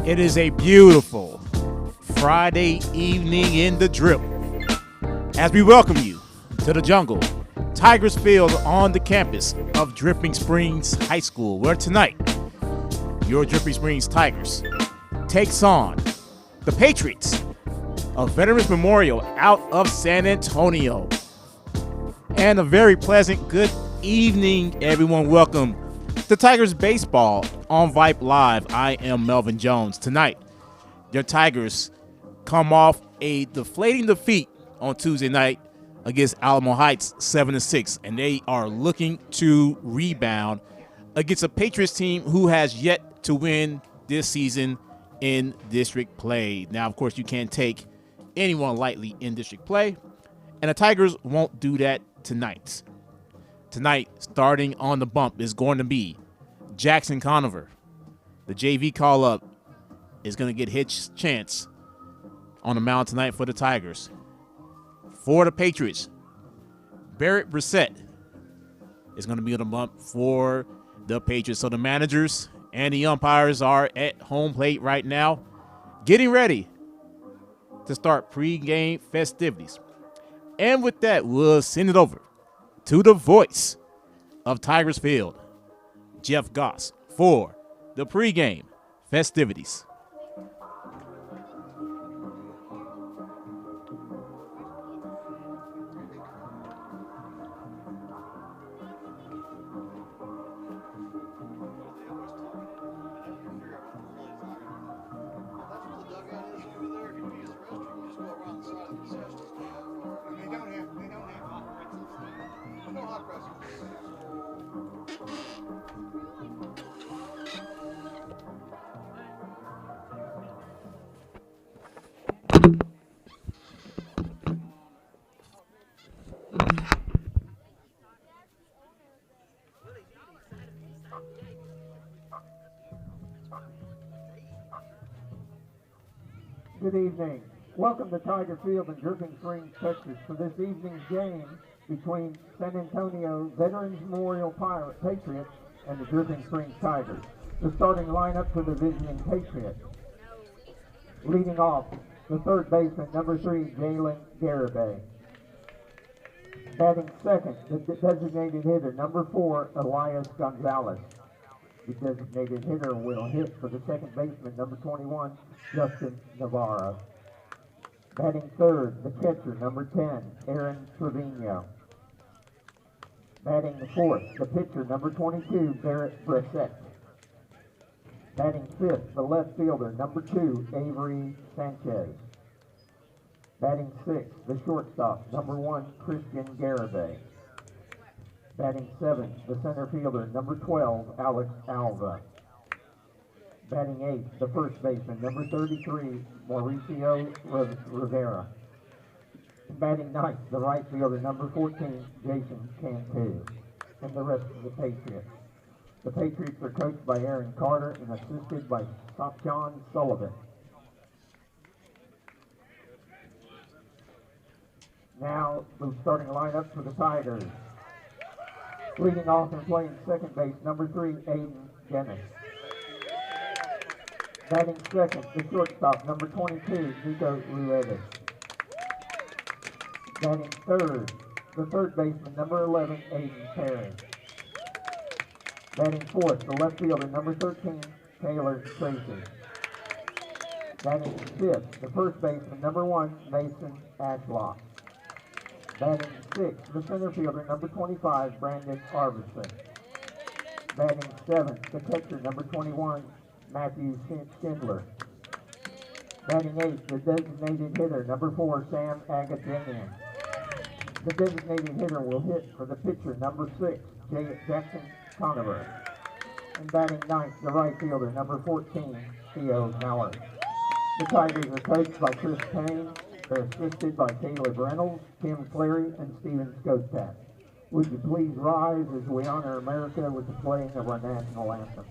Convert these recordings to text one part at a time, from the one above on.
It is a beautiful Friday evening in the drip as we welcome you to the jungle, Tigers Field on the campus of Dripping Springs High School, where tonight your Dripping Springs Tigers takes on the Patriots of Veterans Memorial out of San Antonio. And a very pleasant good evening, everyone. Welcome to Tigers Baseball on Vype Live. I am Melvin Jones. Tonight, your Tigers come off a deflating defeat on Tuesday night against Alamo Heights 7-6, and they are looking to rebound against a Patriots team who has yet to win this season in district play. Now, of course, you can't take anyone lightly in district play, and the Tigers won't do that tonight. Tonight, starting on the bump, is going to be Jackson Conover. The JV call-up is going to get his chance on the mound tonight for the Tigers. For the Patriots, Barrett Brissett is going to be on the bump for the Patriots. So the managers and the umpires are at home plate right now, getting ready to start pregame festivities. And with that, we'll send it over to the voice of Tigers Field, Jeff Goss, for the pregame festivities. Good evening. Welcome to Tiger Field in Dripping Springs, Texas, for this evening's game between San Antonio Veterans Memorial Patriots and the Dripping Springs Tigers. The starting lineup for the visiting Patriots. Leading off, the third baseman, number 3, Jalen Garibay. Batting second, the designated hitter, number 4, Elias Gonzalez. The designated hitter will hit for the second baseman, number 21, Justin Navarro. Batting third, the catcher, number 10, Aaron Trevino. Batting the fourth, the pitcher, number 22, Barrett Brissett. Batting fifth, the left fielder, number 2, Avery Sanchez. Batting sixth, the shortstop, number 1, Christian Garibay. Batting seventh, the center fielder, number 12, Alex Alva. Batting eighth, the first baseman, number 33, Mauricio Rivera. Batting ninth, the right fielder, number 14, Jason Cantu. And the rest of the Patriots. The Patriots are coached by Aaron Carter and assisted by John Sullivan. Now, the starting lineup for the Tigers. Leading off and playing second base, number 3, Aiden Dennis. Batting second, the shortstop, number 22, Nico Ruedas. Batting third, the third baseman, number 11, Aiden Perry. Batting fourth, the left fielder, number 13, Taylor Tracy. Batting fifth, the first baseman, number 1, Mason Ashlock. Batting sixth, the center fielder, number 25, Brandon Arvidsson. Batting seventh, the catcher, number 21, Matthew Schindler. Batting eighth, the designated hitter, number 4, Sam Agatinian. The designated hitter will hit for the pitcher, number 6, Jackson Conover. And batting ninth, the right fielder, number 14, Theo Mallard. The Tigers are coached by Chris Payne. They're assisted by Caleb Reynolds, Tim Clary, and Steven Skotak. Would you please rise as we honor America with the playing of our national anthem?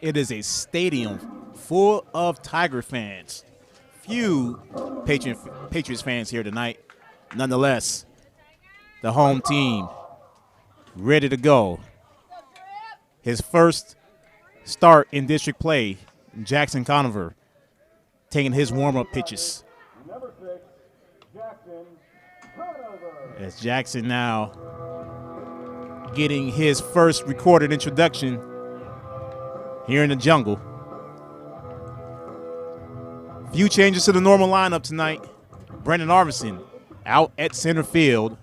it is a stadium full of Tiger fans. Few Patriots fans here tonight. Nonetheless, the home team ready to go. His first start in district play, Jackson Conover taking his warm-up pitches. Number 6, Jackson Conover. As Jackson now getting his first recorded introduction here in the jungle. Few changes to the normal lineup tonight. Brendan Arvidsson out at center field.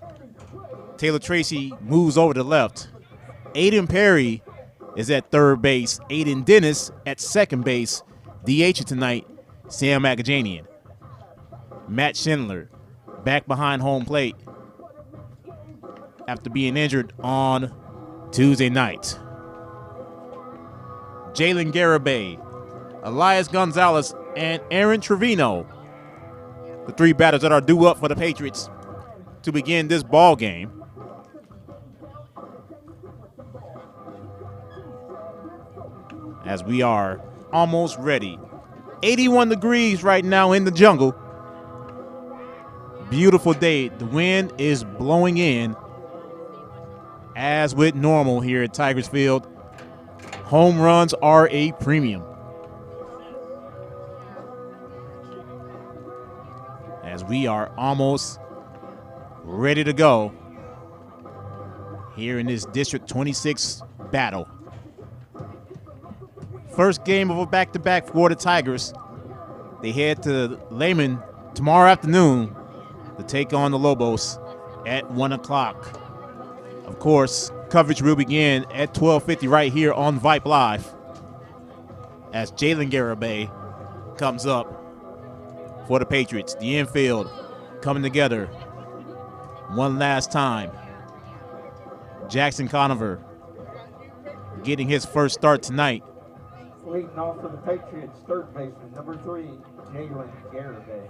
Taylor Tracy moves over to left. Aiden Perry is at third base. Aiden Dennis at second base. DH tonight, Sam Agajanian. Matt Schindler back behind home plate after being injured on Tuesday night. Jalen Garibay, Elias Gonzalez, and Aaron Trevino, the three batters that are due up for the Patriots to begin this ball game. As we are almost ready. 81 degrees right now in the jungle. Beautiful day. The wind is blowing in as with normal here at Tigers Field. Home runs are a premium. As we are almost ready to go here in this District 26 battle. First game of a back-to-back for the Tigers. They head to Lehman tomorrow afternoon to take on the Lobos at 1 o'clock. Of course, coverage will begin at 12:50 right here on Vype Live as Jalen Garibay comes up for the Patriots. The infield coming together one last time. Jackson Conover getting his first start tonight. Leading off for the Patriots, third baseman, number 3, Jalen Garibay.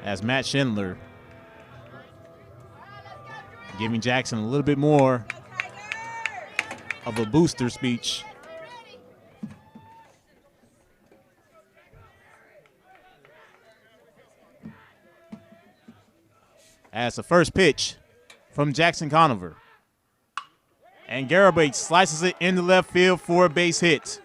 As Matt Schindler giving Jackson a little bit more of a booster speech. As the first pitch from Jackson Conover. And Garibay slices it into left field for a base hit.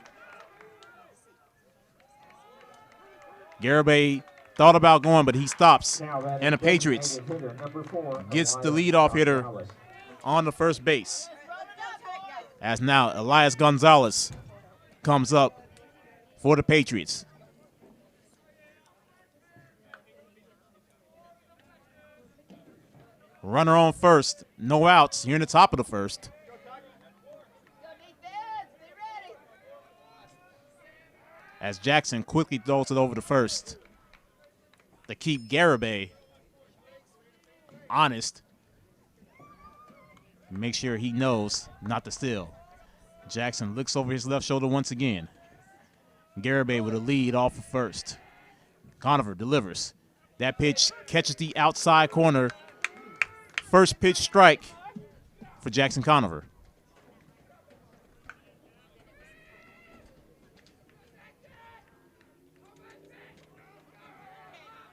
Garibay thought about going, but he stops. And the Patriots gets the leadoff hitter on the first base. As now Elias Gonzalez comes up for the Patriots. Runner on first, no outs here in the top of the first. As Jackson quickly throws it over to first to keep Garibay honest. Make sure he knows not to steal. Jackson looks over his left shoulder once again. Garibay with a lead off of first. Conover delivers. That pitch catches the outside corner. First pitch strike for Jackson Conover.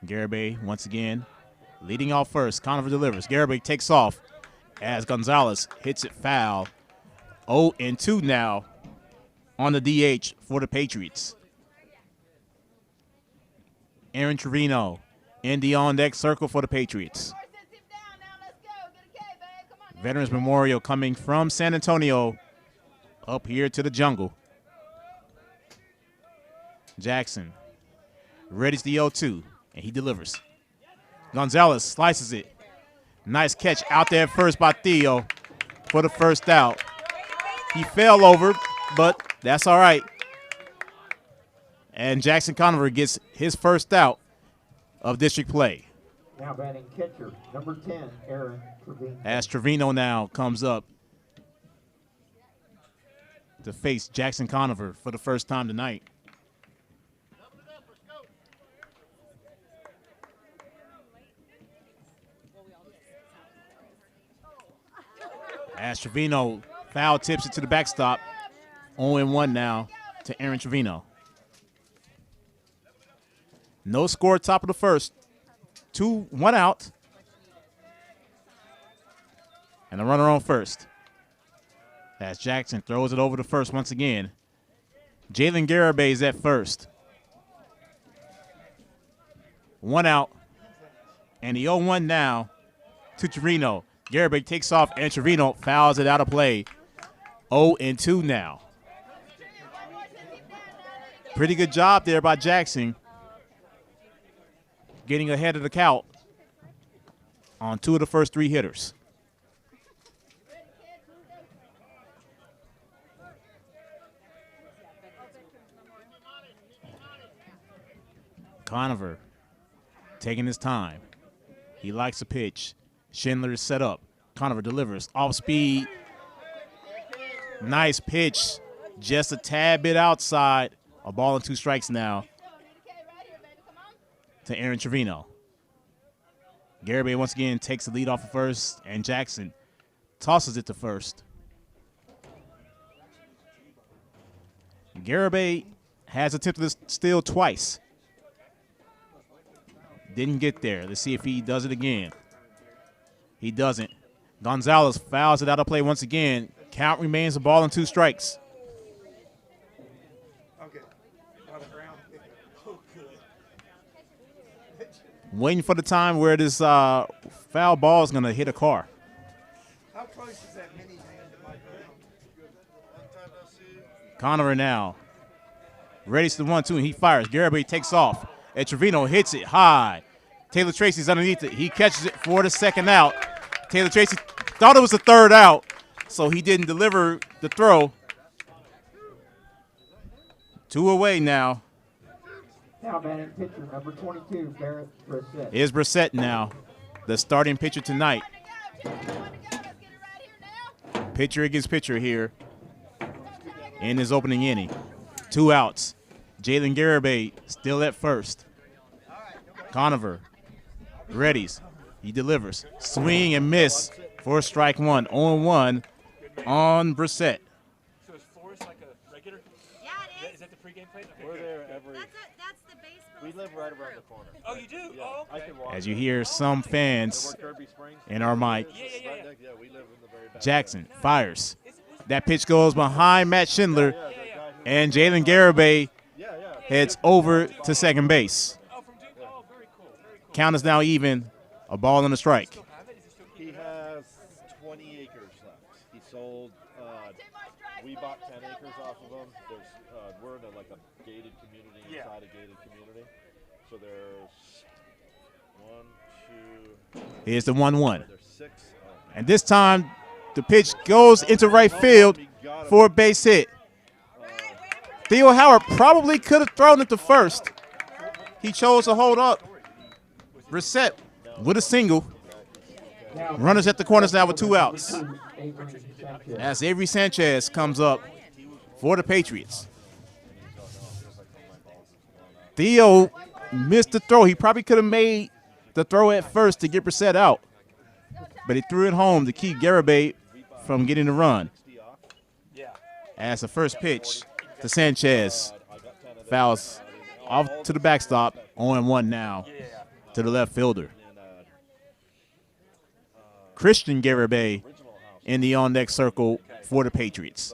Garibay once again leading off first. Conover delivers. Garibay takes off as Gonzalez hits it foul. 0-2 now on the DH for the Patriots. Aaron Trevino in the on-deck circle for the Patriots. Veterans Memorial coming from San Antonio up here to the jungle. Jackson readies the 0-2, and he delivers. Gonzalez slices it. Nice catch out there at first by Theo for the first out. He fell over, but that's all right. And Jackson Conover gets his first out of district play. Now batting catcher, number 10, Aaron Trevino. As Trevino now comes up to face Jackson Conover for the first time tonight. As Trevino Foul tips it to the backstop. 0-1 now to Aaron Trevino. No score top of the first. 1 out. And a runner on first. As Jackson throws it over to first once again. Jalen Garibay is at first. 1 out. And the 0-1 now to Trevino. Garibay takes off and Trevino fouls it out of play. 0-2 now. Pretty good job there by Jackson. Getting ahead of the count on 2 of the first 3 hitters. Conover taking his time. He likes the pitch. Schindler is set up. Conover delivers. Off speed. Nice pitch. Just a tad bit outside. A ball and 2 strikes now to Aaron Trevino. Garibay once again takes the lead off of first, and Jackson tosses it to first. Garibay has attempted to steal twice. Didn't get there. Let's see if he does it again. He doesn't. Gonzalez fouls it out of play once again. Count remains a ball and 2 strikes. Waiting for the time where this foul ball is going to hit a car. How close is that minivan to my ground? Conover now. Ready to the 1-2, and he fires. Garibay takes off, and Trevino hits it high. Taylor Tracy's underneath it. He catches it for the 2nd out. Taylor Tracy thought it was the 3rd out, so he didn't deliver the throw. 2 away now. Now batting pitcher number 22, Barrett Brissett. Is Brissett now the starting pitcher tonight. Pitcher against pitcher here in his opening inning. 2 outs. Jalen Garibay still at first. Conover readies. He delivers. Swing and miss for strike 1. 0-1 on Brissett. So is Forrest like a regular? Yeah, it is. Is that the pregame plate? Okay, We're good. there every. That's the base. We live right around the corner. Oh, you do? Yeah, Oh, I okay. can walk. As you hear some fans Where Kirby Springs. in our mic. Yeah. Right next, yeah, we live in the very back. Jackson fires. That pitch goes behind Matt Schindler, and Jalen Garibay heads over to second base. Oh, from Duke. Oh, very cool. Very cool. Count is now even. A ball and a strike. He has 20 acres left. He sold. We bought 10 acres off of him. There's we're in a gated community inside a gated community. So there's 1, 2. Here's the 1-1. There's 6. And this time, the pitch goes into right field for a base hit. Theo Howard probably could have thrown it to first. He chose to hold up. Brissett with a single. Runners at the corners now with 2 outs. As Avery Sanchez comes up for the Patriots. Theo missed the throw. He probably could have made the throw at first to get Brissett out. But he threw it home to keep Garibay from getting the run. As the first pitch to Sanchez fouls off to the backstop. 0-1 now to the left fielder. Christian Garibay in the on-deck circle for the Patriots.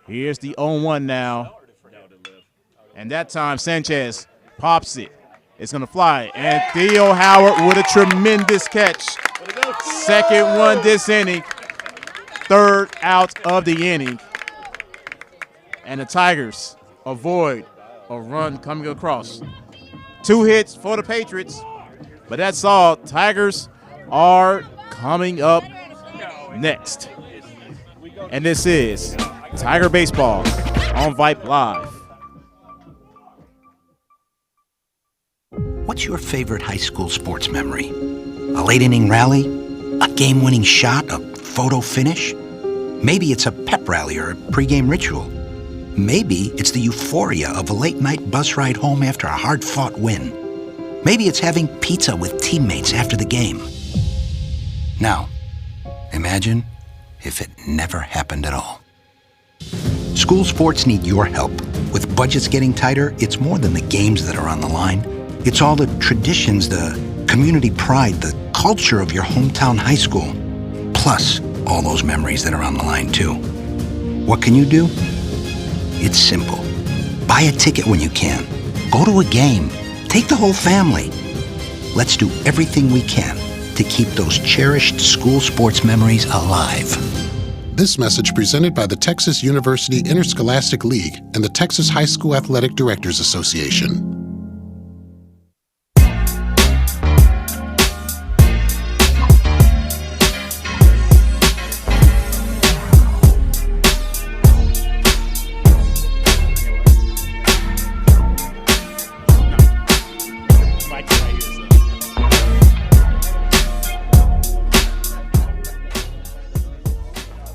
Here's the 0-1 now. And that time Sanchez pops it. It's going to fly. And Theo Howard with a tremendous catch. Second one this inning. 3rd out of the inning. And the Tigers avoid a run coming across. 2 hits for the Patriots. But that's all. Tigers are coming up next. And this is Tiger Baseball on Vype Live. What's your favorite high school sports memory? A late inning rally? A game-winning shot? A photo finish? Maybe it's a pep rally or a pregame ritual. Maybe it's the euphoria of a late-night bus ride home after a hard-fought win. Maybe it's having pizza with teammates after the game. Now, imagine if it never happened at all. School sports need your help. With budgets getting tighter, it's more than the games that are on the line. It's all the traditions, the community pride, the culture of your hometown high school. Plus, all those memories that are on the line, too. What can you do? It's simple. Buy a ticket when you can. Go to a game. Take the whole family. Let's do everything we can to keep those cherished school sports memories alive. This message presented by the Texas University Interscholastic League and the Texas High School Athletic Directors Association.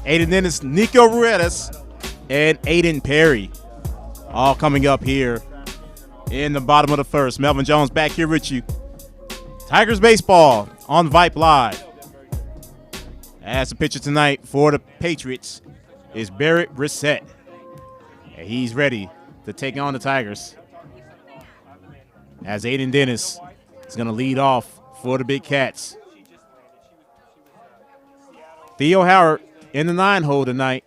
Aiden Dennis, Nico Ruedas, and Aiden Perry all coming up here in the bottom of the first. Melvin Jones back here with you. Tigers baseball on Vype Live. As the pitcher tonight for the Patriots is Barrett Brissett. And he's ready to take on the Tigers. As Aiden Dennis is going to lead off for the Big Cats. Theo Howard in the 9-hole tonight.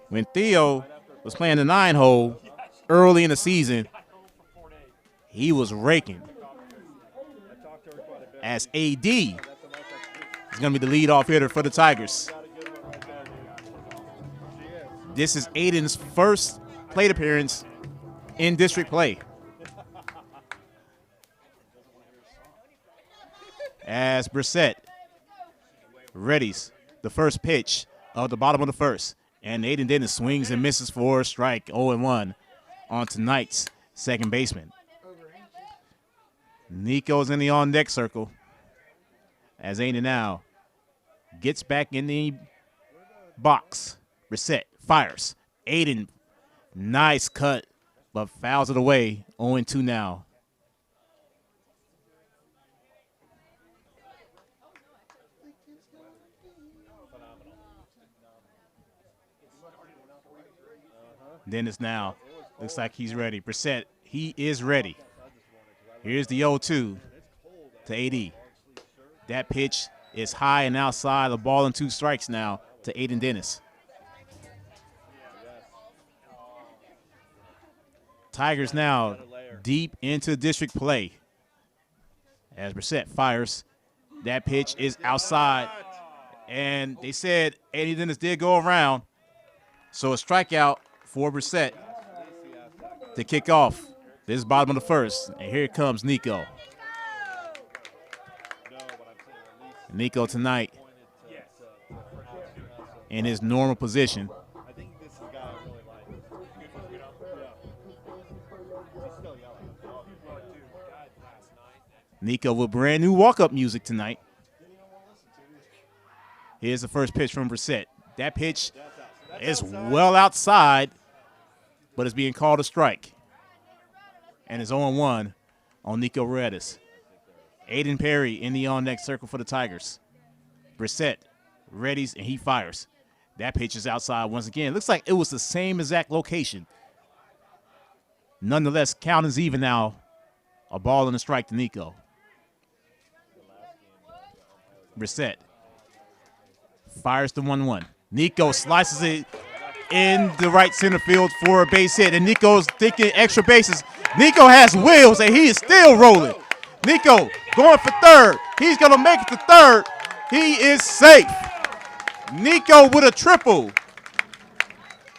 When Theo was playing the 9-hole early in the season, he was raking. As AD is going to be the leadoff hitter for the Tigers. This is Aiden's first plate appearance in district play. As Brissett readies the first pitch of the bottom of the first. And Aiden Dennis swings and misses for a strike, 0-1 on tonight's second baseman. Nico's in the on-deck circle as Aiden now gets back in the box. Brissett fires. Aiden, nice cut, but fouls it away, 0-2 now. Dennis now looks like he's ready. Brissett, he is ready. Here's the 0-2 to AD. That pitch is high and outside. The ball and 2 strikes now to Aiden Dennis. Tigers now deep into district play. As Brissett fires, that pitch is outside. And they said Aiden Dennis did go around. So a strikeout for Brissett to kick off this bottom of the first. And here comes Nico. Nico tonight in his normal position. Nico with brand new walk-up music tonight. Here's the first pitch from Brissett. That pitch is well outside, but it's being called a strike. And it's 0-1 on Nico Ruedas. Aiden Perry in the on-deck circle for the Tigers. Brissett readies, and he fires. That pitch is outside once again. Looks like it was the same exact location. Nonetheless, count is even now. A ball and a strike to Nico. Brissett fires the 1-1. Nico slices it in the right center field for a base hit, and Nico's thinking extra bases. Nico has wheels, and he is still rolling. Nico going for third. He's going to make it to third. He is safe. Nico with a triple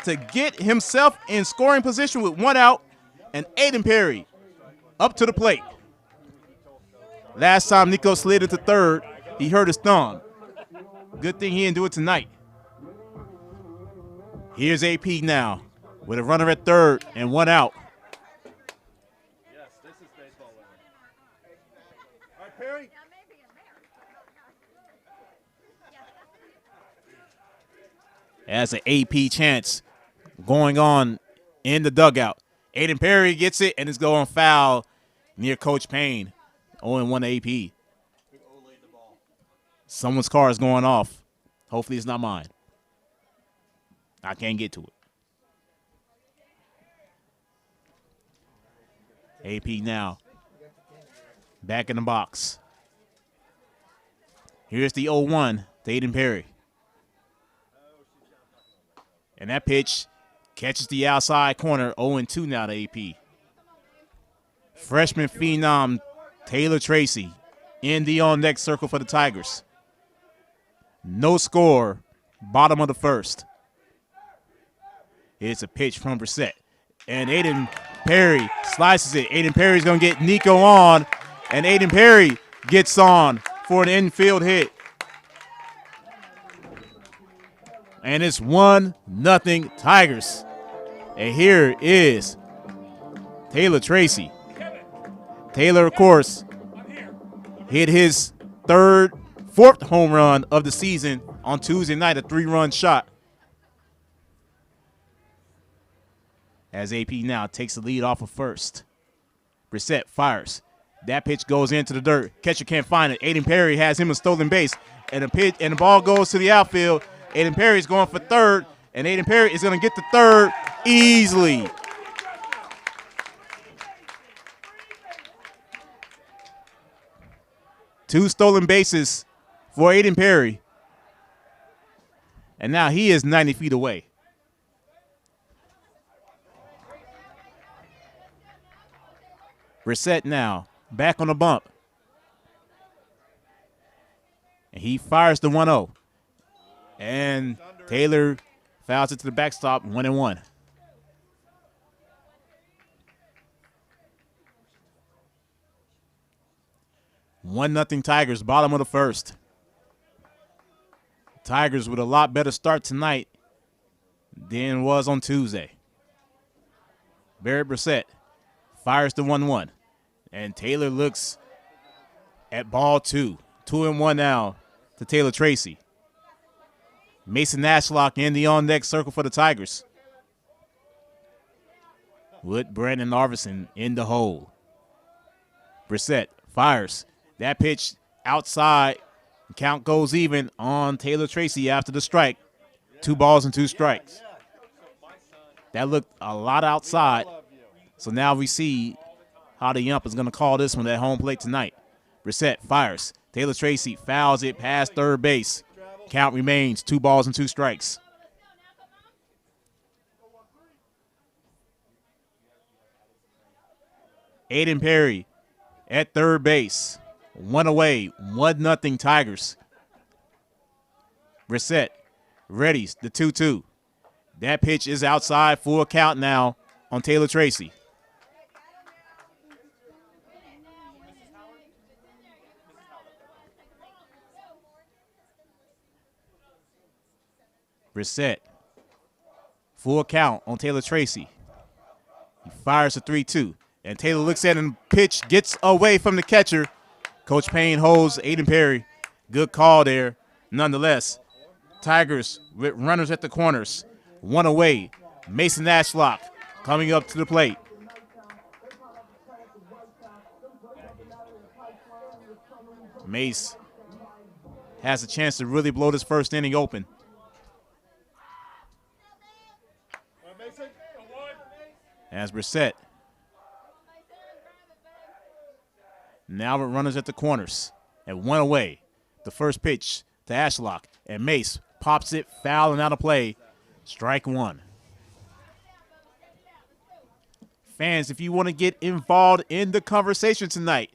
to get himself in scoring position with 1 out, and Aiden Perry up to the plate. Last time Nico slid into third, he hurt his thumb. Good thing he didn't do it tonight. Here's AP now with a runner at third and 1 out. Yes, this is baseball living. All right, Perry. As an AP chance going on in the dugout. Aiden Perry gets it, and it's going foul near Coach Payne. 0-1 AP. Someone's car is going off. Hopefully it's not mine. I can't get to it. AP now. Back in the box. Here's the 0-1 to Aiden Perry. And that pitch catches the outside corner. 0-2 now to AP. Freshman phenom Taylor Tracy in the on-deck circle for the Tigers. No score, bottom of the first. It's a pitch from Brissett. And Aiden Perry slices it. Aiden Perry's going to get Nico on. And Aiden Perry gets on for an infield hit. And it's 1-0 Tigers. And here is Taylor Tracy. Taylor, of course, hit his fourth home run of the season on Tuesday night, a 3-run shot. As AP now takes the lead off of first. Brissett fires. That pitch goes into the dirt. Catcher can't find it. Aiden Perry has him a stolen base. And the ball goes to the outfield. Aiden Perry's going for third. And Aiden Perry is going to get to third easily. Two stolen bases for Aiden Perry. And now he is 90 feet away. Brissett now back on the bump. And he fires the 1-0. And Taylor fouls it to the backstop, 1-1. One nothing Tigers, bottom of the first. Tigers with a lot better start tonight than was on Tuesday. Barrett Brissett fires the 1-1. And Taylor looks at ball 2. 2-1 now to Taylor Tracy. Mason Ashlock in the on-deck circle for the Tigers. With Brandon Arvison in the hole. Brissett fires. That pitch outside. Count goes even on Taylor Tracy after the strike. 2 balls and 2 strikes. That looked a lot outside. So now we see how the ump is going to call this one at home plate tonight. Brissett fires. Taylor Tracy fouls it past third base. Count remains 2 balls and 2 strikes. Aiden Perry at third base. 1 away, 1-0 Tigers. Brissett readies the 2-2. That pitch is outside, full count now on Taylor Tracy. Brissett, full count on Taylor Tracy. He fires a 3-2. And Taylor looks at him, pitch gets away from the catcher. Coach Payne holds Aiden Perry. Good call there. Nonetheless, Tigers with runners at the corners. 1 away. Mason Ashlock coming up to the plate. Mace has a chance to really blow this first inning open. As Brissett. Now with runners at the corners. And 1 away. The first pitch to Ashlock. And Mace pops it, foul and out of play. Strike 1. Fans, if you want to get involved in the conversation tonight,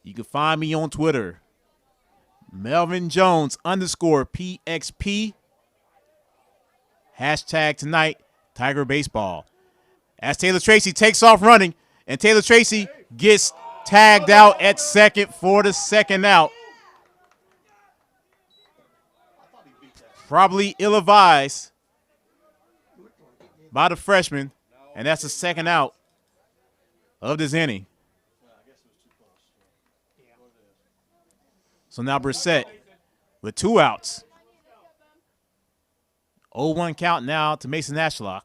you can find me on Twitter. Melvin Jones _PXP. Hashtag tonight, Tiger Baseball. As Taylor Tracy takes off running, and Taylor Tracy gets tagged out at second for the second out. Probably ill-advised by the freshman, and that's the second out of this inning. So now Brissett with 2 outs. 0-1 count now to Mason Ashlock.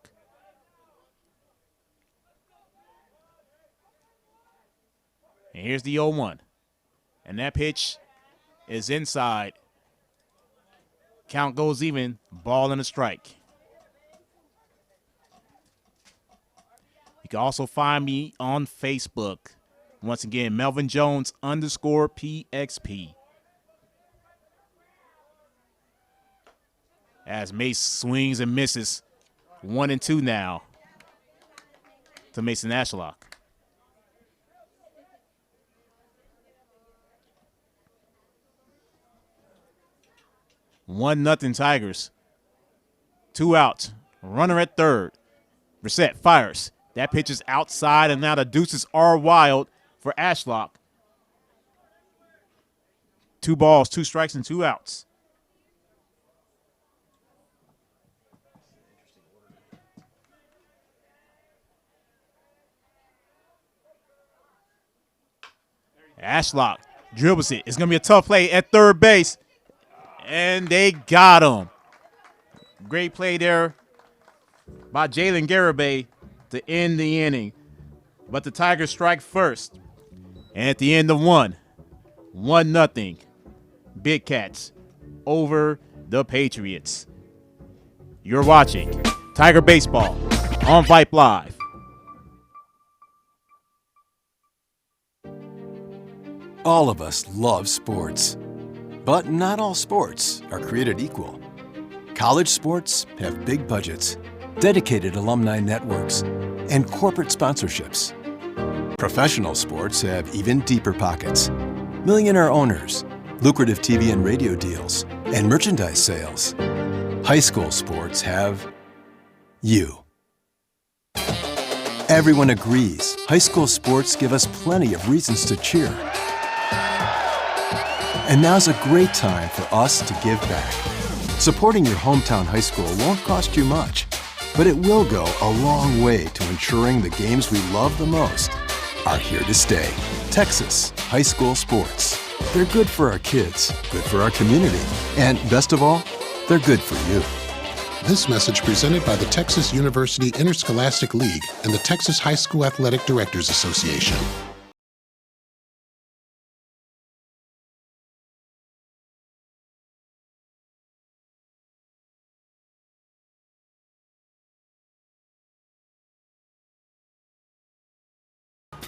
And here's the 0-1. And that pitch is inside. Count goes even, ball and a strike. You can also find me on Facebook. Once again, Melvin Jones _PXP. As Mace swings and misses, 1-2 now to Mason Ashlock. One nothing Tigers. 2 outs. Runner at third. Brissett fires. That pitch is outside, and now the deuces are wild for Ashlock. 2 balls, 2 strikes, and 2 outs. Ashlock dribbles it. It's going to be a tough play at third base. And they got him. Great play there by Jalen Garibay to end the inning. But the Tigers strike first. And at the end of 1-0. Big Cats over the Patriots. You're watching Tiger Baseball on Vype Live. All of us love sports, but not all sports are created equal. College sports have big budgets, dedicated alumni networks, and corporate sponsorships. Professional sports have even deeper pockets, millionaire owners, lucrative TV and radio deals, and merchandise sales. High school sports have you. Everyone agrees high school sports give us plenty of reasons to cheer. And now's a great time for us to give back. Supporting your hometown high school won't cost you much, but it will go a long way to ensuring the games we love the most are here to stay. Texas high school sports. They're good for our kids, good for our community, and best of all, they're good for you. This message presented by the Texas University Interscholastic League and the Texas High School Athletic Directors Association.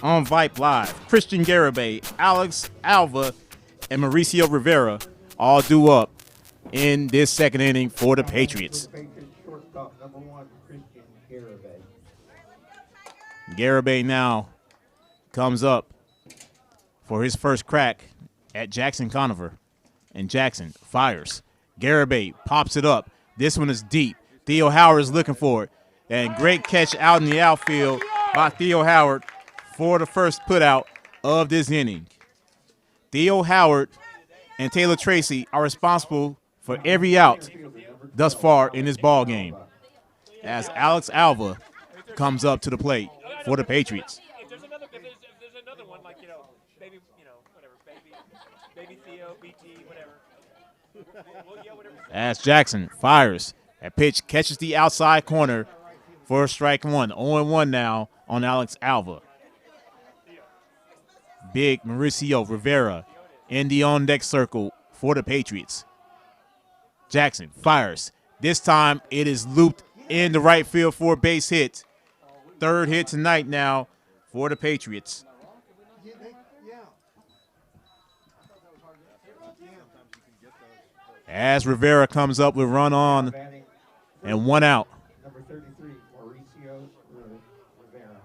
On Vype Live, Christian Garibay, Alex Alva, and Mauricio Rivera all due up in this second inning for the Patriots. Shortstop number 1, Christian Garibay. Garibay now comes up for his first crack at Jackson Conover. And Jackson fires. Garibay pops it up. This one is deep. Theo Howard is looking for it. And great catch out in the outfield by Theo Howard for the first putout of this inning. Theo Howard and Taylor Tracy are responsible for every out thus far in this ball game, as Alex Alva comes up to the plate for the Patriots. If there's another one, like, baby, whatever, baby Theo, BT, whatever. We'll yell whatever. As Jackson fires, that pitch catches the outside corner for strike 1. 0-1 now on Alex Alva. Big Mauricio Rivera in the on-deck circle for the Patriots. Jackson fires. This time it is looped in the right field for a base hit. Third hit tonight now for the Patriots. As Rivera comes up with run on and 1 out. Number 33, Mauricio Rivera.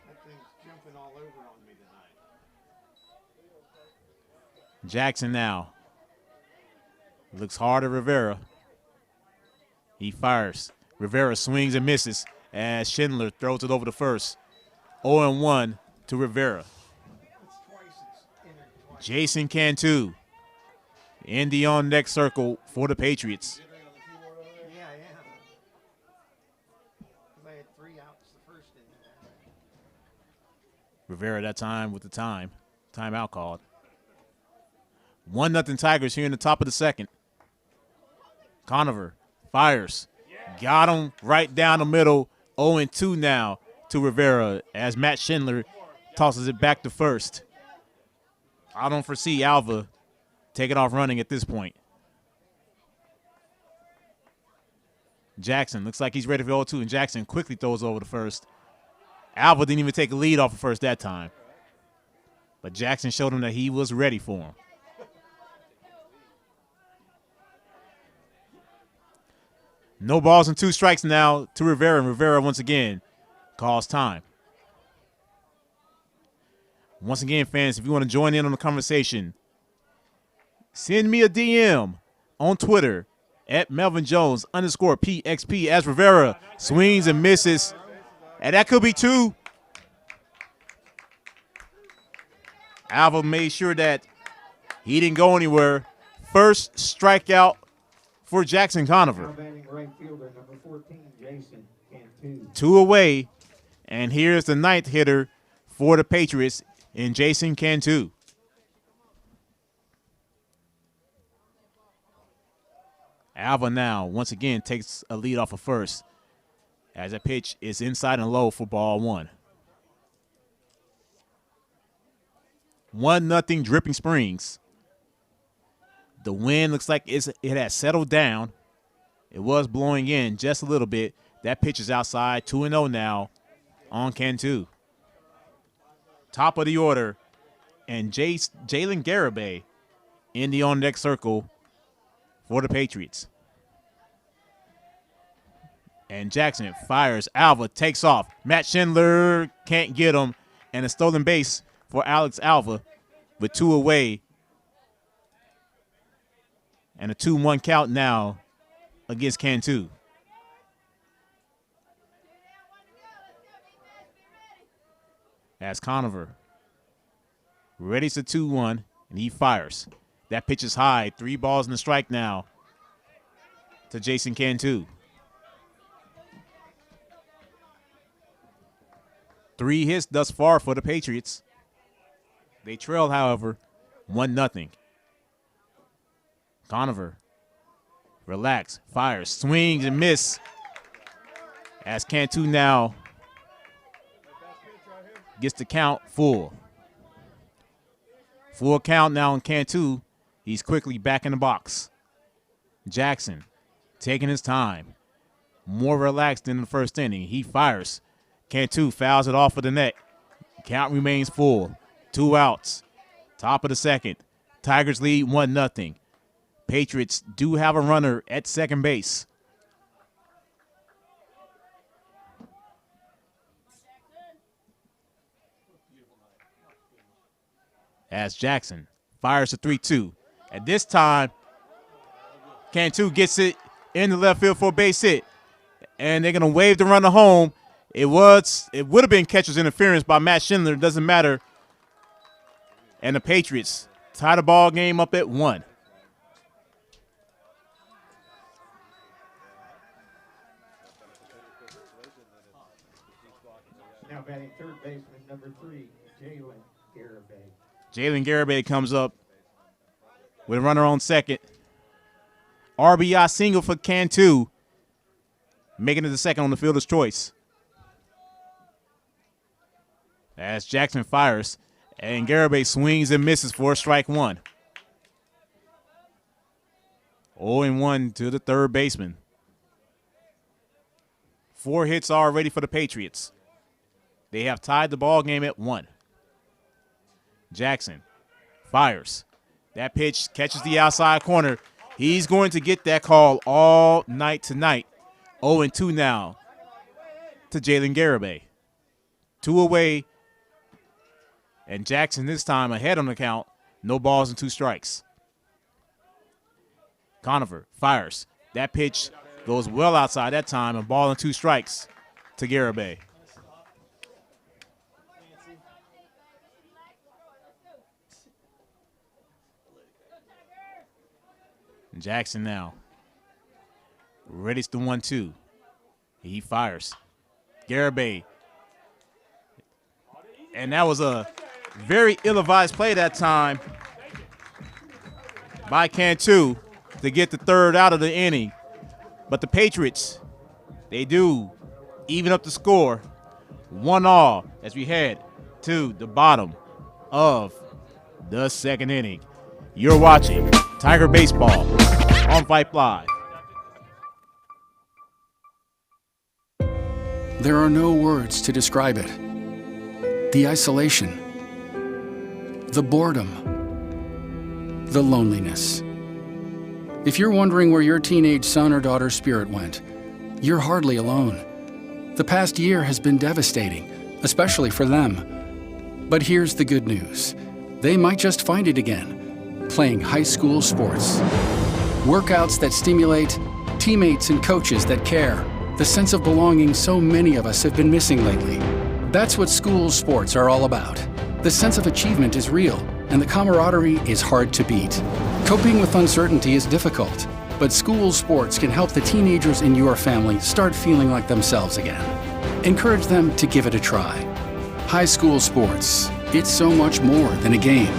That thing's jumping all over on me tonight. Jackson now looks hard at Rivera. He fires. Rivera swings and misses as Schindler throws it over the first. 0-1 to Rivera. Jason Cantu in the on-deck circle for the Patriots. Yeah, I am. Because I had 3 outs the first inning. Rivera that time with the timeout called. 1-0 Tigers here in the top of the second. Conover fires. Got him right down the middle. 0-2 now to Rivera as Matt Schindler tosses it back to first. I don't foresee Alva taking off running at this point. Jackson looks like he's ready for 0-2, and Jackson quickly throws over the first. Alva didn't even take a lead off of first that time. But Jackson showed him that he was ready for him. No balls and 2 strikes now to Rivera, and Rivera once again calls time. Once again, fans, if you want to join in on the conversation, send me a DM on Twitter at MelvinJones_PXP as Rivera swings and misses. And that could be 2. Alva made sure that he didn't go anywhere. First strikeout for Jackson Conover. Right fielder, number 14, Jason Cantu. 2 away, and here's the 9th hitter for the Patriots in Jason Cantu. Alva now once again takes a lead off of first as a pitch is inside and low for ball 1. 1-0 Dripping Springs. The wind looks like it has settled down. It was blowing in just a little bit. That pitch is outside, 2-0 now on Cantu. Top of the order, and Jalen Garibay in the on-deck circle for the Patriots. And Jackson fires. Alva takes off. Matt Schindler can't get him, and a stolen base for Alex Alva with 2 away. And a 2-1 count now against Cantu. As Conover readies the 2-1, and he fires. That pitch is high. 3 balls and a strike now to Jason Cantu. 3 hits thus far for the Patriots. They trail, however, 1-0. Conover, relax, fires, swings and miss. As Cantu now gets the count full. Full count now on Cantu. He's quickly back in the box. Jackson taking his time. More relaxed than the first inning. He fires. Cantu fouls it off of the net. Count remains full. 2 outs. Top of the second. Tigers lead 1-0. Patriots do have a runner at second base. As Jackson fires a 3-2. At this time, Cantu gets it in the left field for a base hit. And they're going to wave the runner home. It would have been catcher's interference by Matt Schindler. It doesn't matter. And the Patriots tie the ball game up at 1. Now batting third baseman, number 3, Jalen Garibay. Jalen Garibay comes up with a runner on second. RBI single for Cantu, making it the second on the fielder's choice. As Jackson fires, and Garibay swings and misses for strike 1. 0-1 to the third baseman. 4 hits already for the Patriots. They have tied the ball game at 1. Jackson fires. That pitch catches the outside corner. He's going to get that call all night tonight. 0-2 now to Jalen Garibay. 2 away. And Jackson this time ahead on the count. No balls and 2 strikes. Conover fires. That pitch goes well outside that time. A ball and 2 strikes to Garibay. Jackson now readies the 1-2. He fires. Garibay. And that was a very ill-advised play that time by Cantu to get the third out of the inning. But the Patriots, they do even up the score. 1-1 as we head to the bottom of the second inning. You're watching Tiger Baseball on Vype Live. There are no words to describe it. The isolation, the boredom, the loneliness. If you're wondering where your teenage son or daughter's spirit went, you're hardly alone. The past year has been devastating, especially for them. But here's the good news. They might just find it again, playing high school sports. Workouts that stimulate, teammates and coaches that care, the sense of belonging so many of us have been missing lately. That's what school sports are all about. The sense of achievement is real, and the camaraderie is hard to beat. Coping with uncertainty is difficult, but school sports can help the teenagers in your family start feeling like themselves again. Encourage them to give it a try. High school sports, it's so much more than a game.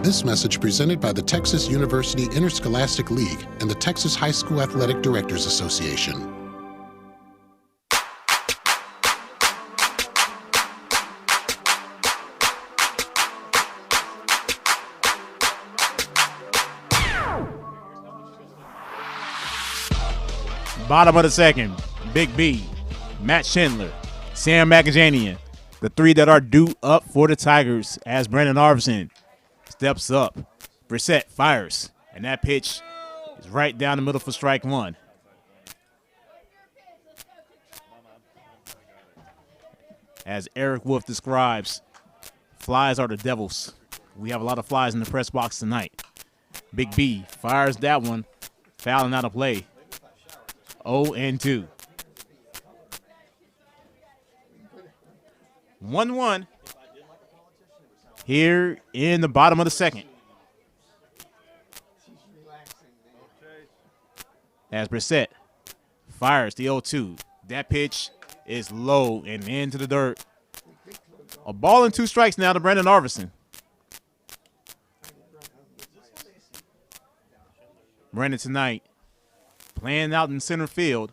This message presented by the Texas University Interscholastic League and the Texas High School Athletic Directors Association. Bottom of the second, Big B, Matt Schindler, Sam McAjanian, the three that are due up for the Tigers as Brandon Arvison steps up. Brissett fires, and that pitch is right down the middle for strike one. As Eric Wolf describes, flies are the devils. We have a lot of flies in the press box tonight. Big B fires that one, fouling out of play. 0-2. 1-1 here in the bottom of the second. As Brissett fires the 0-2. That pitch is low and into the dirt. A ball and 2 strikes now to Brandon Arvison. Brandon tonight playing out in center field.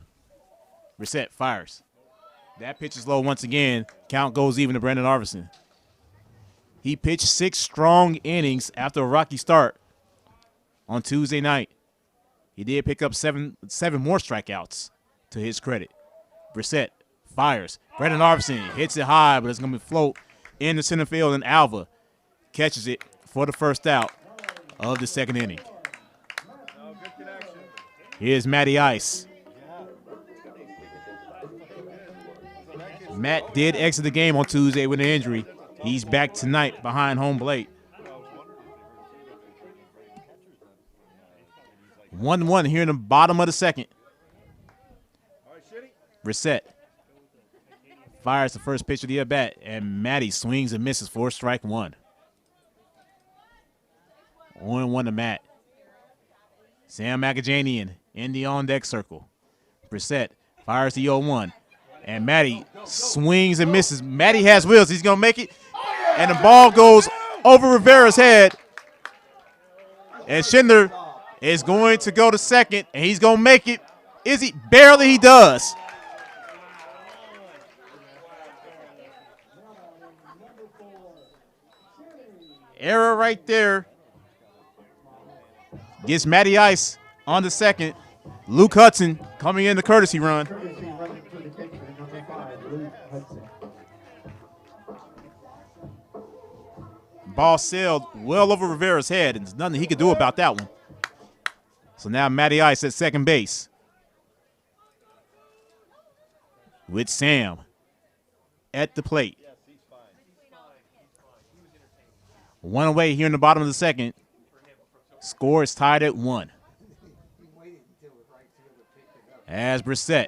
Brissett fires. That pitch is low once again. Count goes even to Brandon Arvison. He pitched 6 strong innings after a rocky start on Tuesday night. He did pick up seven more strikeouts to his credit. Brissett fires. Brandon Arvison hits it high, but it's going to float in the center field, and Alva catches it for the first out of the second inning. Here's Matty Ice. Matt did exit the game on Tuesday with an injury. He's back tonight behind home plate. 1-1 here in the bottom of the second. Brissett fires the first pitch of the at-bat, and Matty swings and misses for strike one. 0-1 to Matt. Sam McAjanian in the on-deck circle. Brissett fires the 0-1, and Matty swings and misses. Matty has wheels. He's going to make it, and the ball goes over Rivera's head. And Schindler is going to go to second, and he's going to make it. Is he? Barely he does. Error right there. Gets Matty Ice on the second. Luke Hudson coming in the courtesy run. Ball sailed well over Rivera's head, and there's nothing he could do about that one. So now Matty Ice at second base with Sam at the plate. One away here in the bottom of the second. Score is tied at 1. As Brissett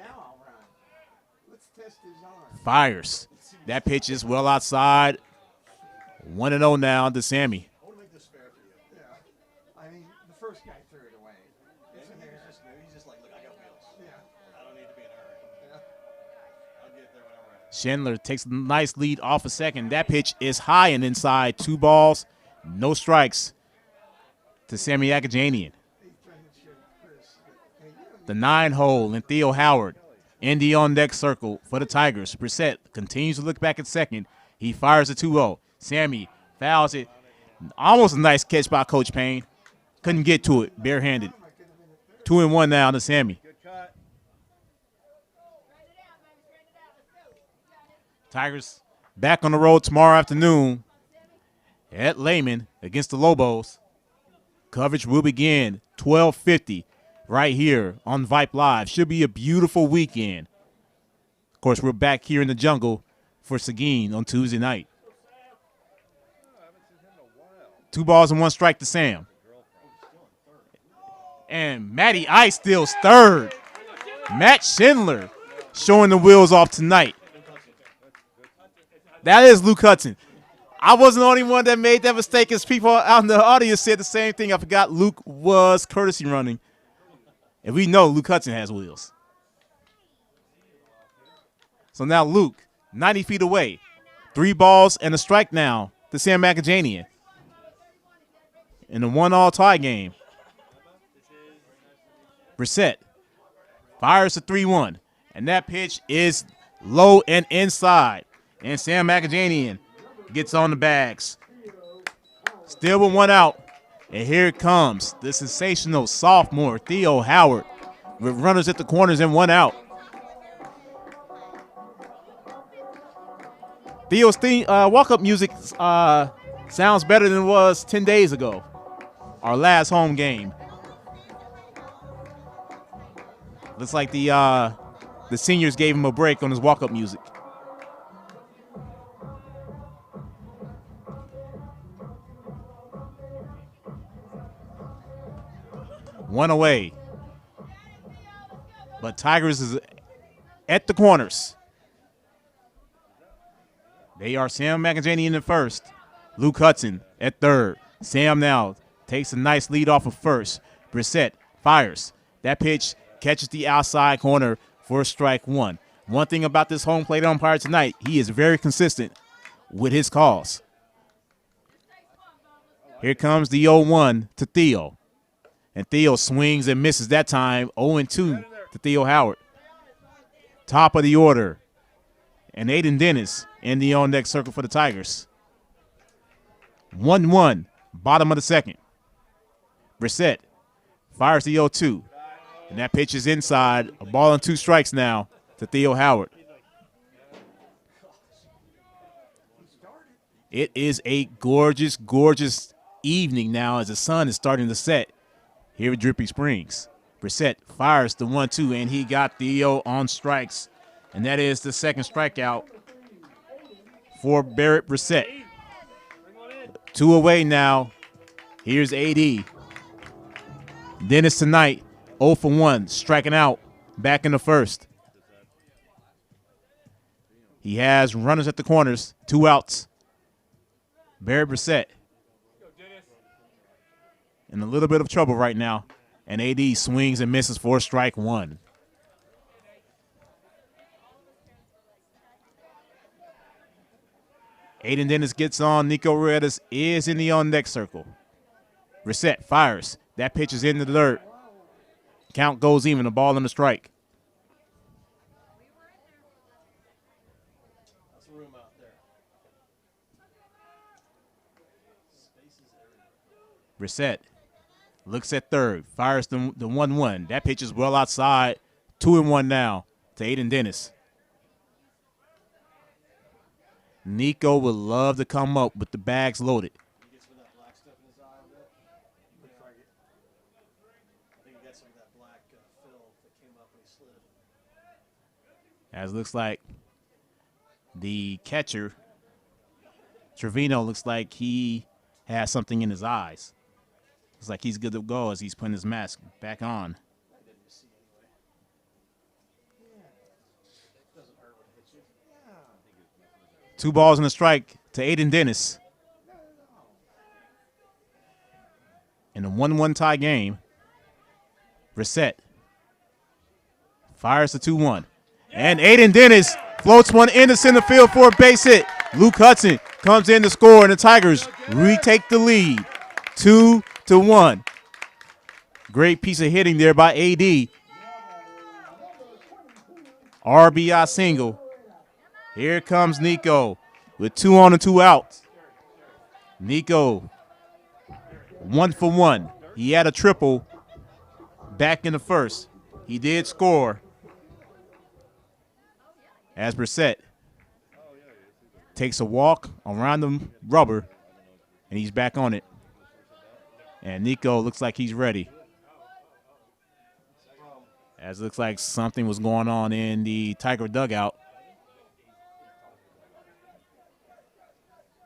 fires. That pitch is well outside. 1-0 now to Sammy. I mean, the first guy threw it away. He's just like, look, I got wheels. Yeah. I don't need to be in a hurry. Yeah. I'll get there when I'm ready. Schindler takes a nice lead off a second. That pitch is high and inside. 2 balls, no strikes to Sammy Akajanian. The 9-hole and Theo Howard in the on-deck circle for the Tigers. Brissett continues to look back at second. He fires a 2-0. Sammy fouls it, Almost a nice catch by Coach Payne. Couldn't get to it, barehanded. 2-1 now to Sammy. Tigers back on the road tomorrow afternoon at Lehman against the Lobos. Coverage will begin 12:50 right here on Vype Live. Should be a beautiful weekend. Of course, we're back here in the jungle for Seguin on Tuesday night. 2 balls and 1 strike to Sam. And Matty Ice steals third. Matt Schindler showing the wheels off tonight. That is Luke Hudson. I wasn't the only one that made that mistake, as people out in the audience said the same thing. I forgot Luke was courtesy running. And we know Luke Hudson has wheels. So now Luke, 90 feet away. 3 balls and a strike now to Sam McAjanian in a 1-all tie game. Brissett fires a 3-1, and that pitch is low and inside. And Sam McAjanian gets on the bags. Still with 1 out. And here it comes, the sensational sophomore Theo Howard with runners at the corners and 1 out. Theo's walk-up music sounds better than it was 10 days ago, our last home game. Looks like the seniors gave him a break on his walk-up music. One away. But Tigers is at the corners. They are Sam McAjanian in the first. Luke Hudson at third. Sam now takes a nice lead off of first. Brissett fires. That pitch catches the outside corner for strike 1. One thing about this home plate umpire tonight, he is very consistent with his calls. Here comes the 0-1 to Theo. And Theo swings and misses that time. 0-2 to Theo Howard. Top of the order. And Aiden Dennis in the on-deck circle for the Tigers. 1-1, bottom of the second. Brissett fires the 0-2. And that pitch is inside. A ball and 2 strikes now to Theo Howard. It is a gorgeous, gorgeous evening now as the sun is starting to set here at Dripping Springs. Brissett fires the 1-2, and he got Theo on strikes. And that is the second strikeout for Barrett Brissett. 2 away now. Here's AD. Dennis tonight, 0 for 1, striking out back in the first. He has runners at the corners, 2 outs. Barrett Brissett in a little bit of trouble right now. And AD swings and misses for strike 1. Aiden Dennis gets on. Nico Ruedas is in the on-deck circle. Brissett fires. That pitch is in the dirt. Count goes even. A ball and a strike. That's room out there. Spaces everywhere. Brissett looks at third. Fires the 1-1. That pitch is well outside. 2-1 now to Aiden Dennis. Nico would love to come up with the bags loaded. He gets with that black stuff in his eye a bit. Looks like it. I think he got some of that black fill that came up when he slid. As it looks like the catcher, Trevino, looks like he has something in his eyes. Looks like he's good to go as he's putting his mask back on. 2 balls and a strike to Aiden Dennis. In a 1-1 tie game, Brissett fires the 2-1. And Aiden Dennis floats one into center field for a base hit. Luke Hudson comes in to score, and the Tigers retake the lead, 2-1. Great piece of hitting there by AD. RBI single. Here comes Nico with 2 on and 2 outs. Nico 1 for 1. He had a triple back in the first. He did score as Brissett takes a walk around the rubber, and he's back on it. And Nico looks like he's ready. As it looks like something was going on in the Tiger dugout.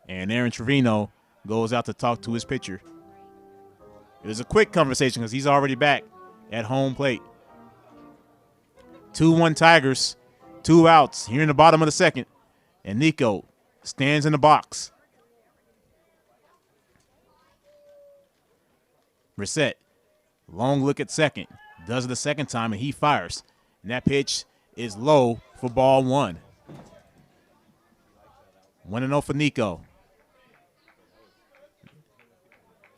And Aaron Trevino goes out to talk to his pitcher. It was a quick conversation because he's already back at home plate. 2-1 Tigers, 2 outs here in the bottom of the second. And Nico stands in the box. Brissett, long look at second. Does it the second time, and he fires. And that pitch is low for ball 1. 1-0 for Nico.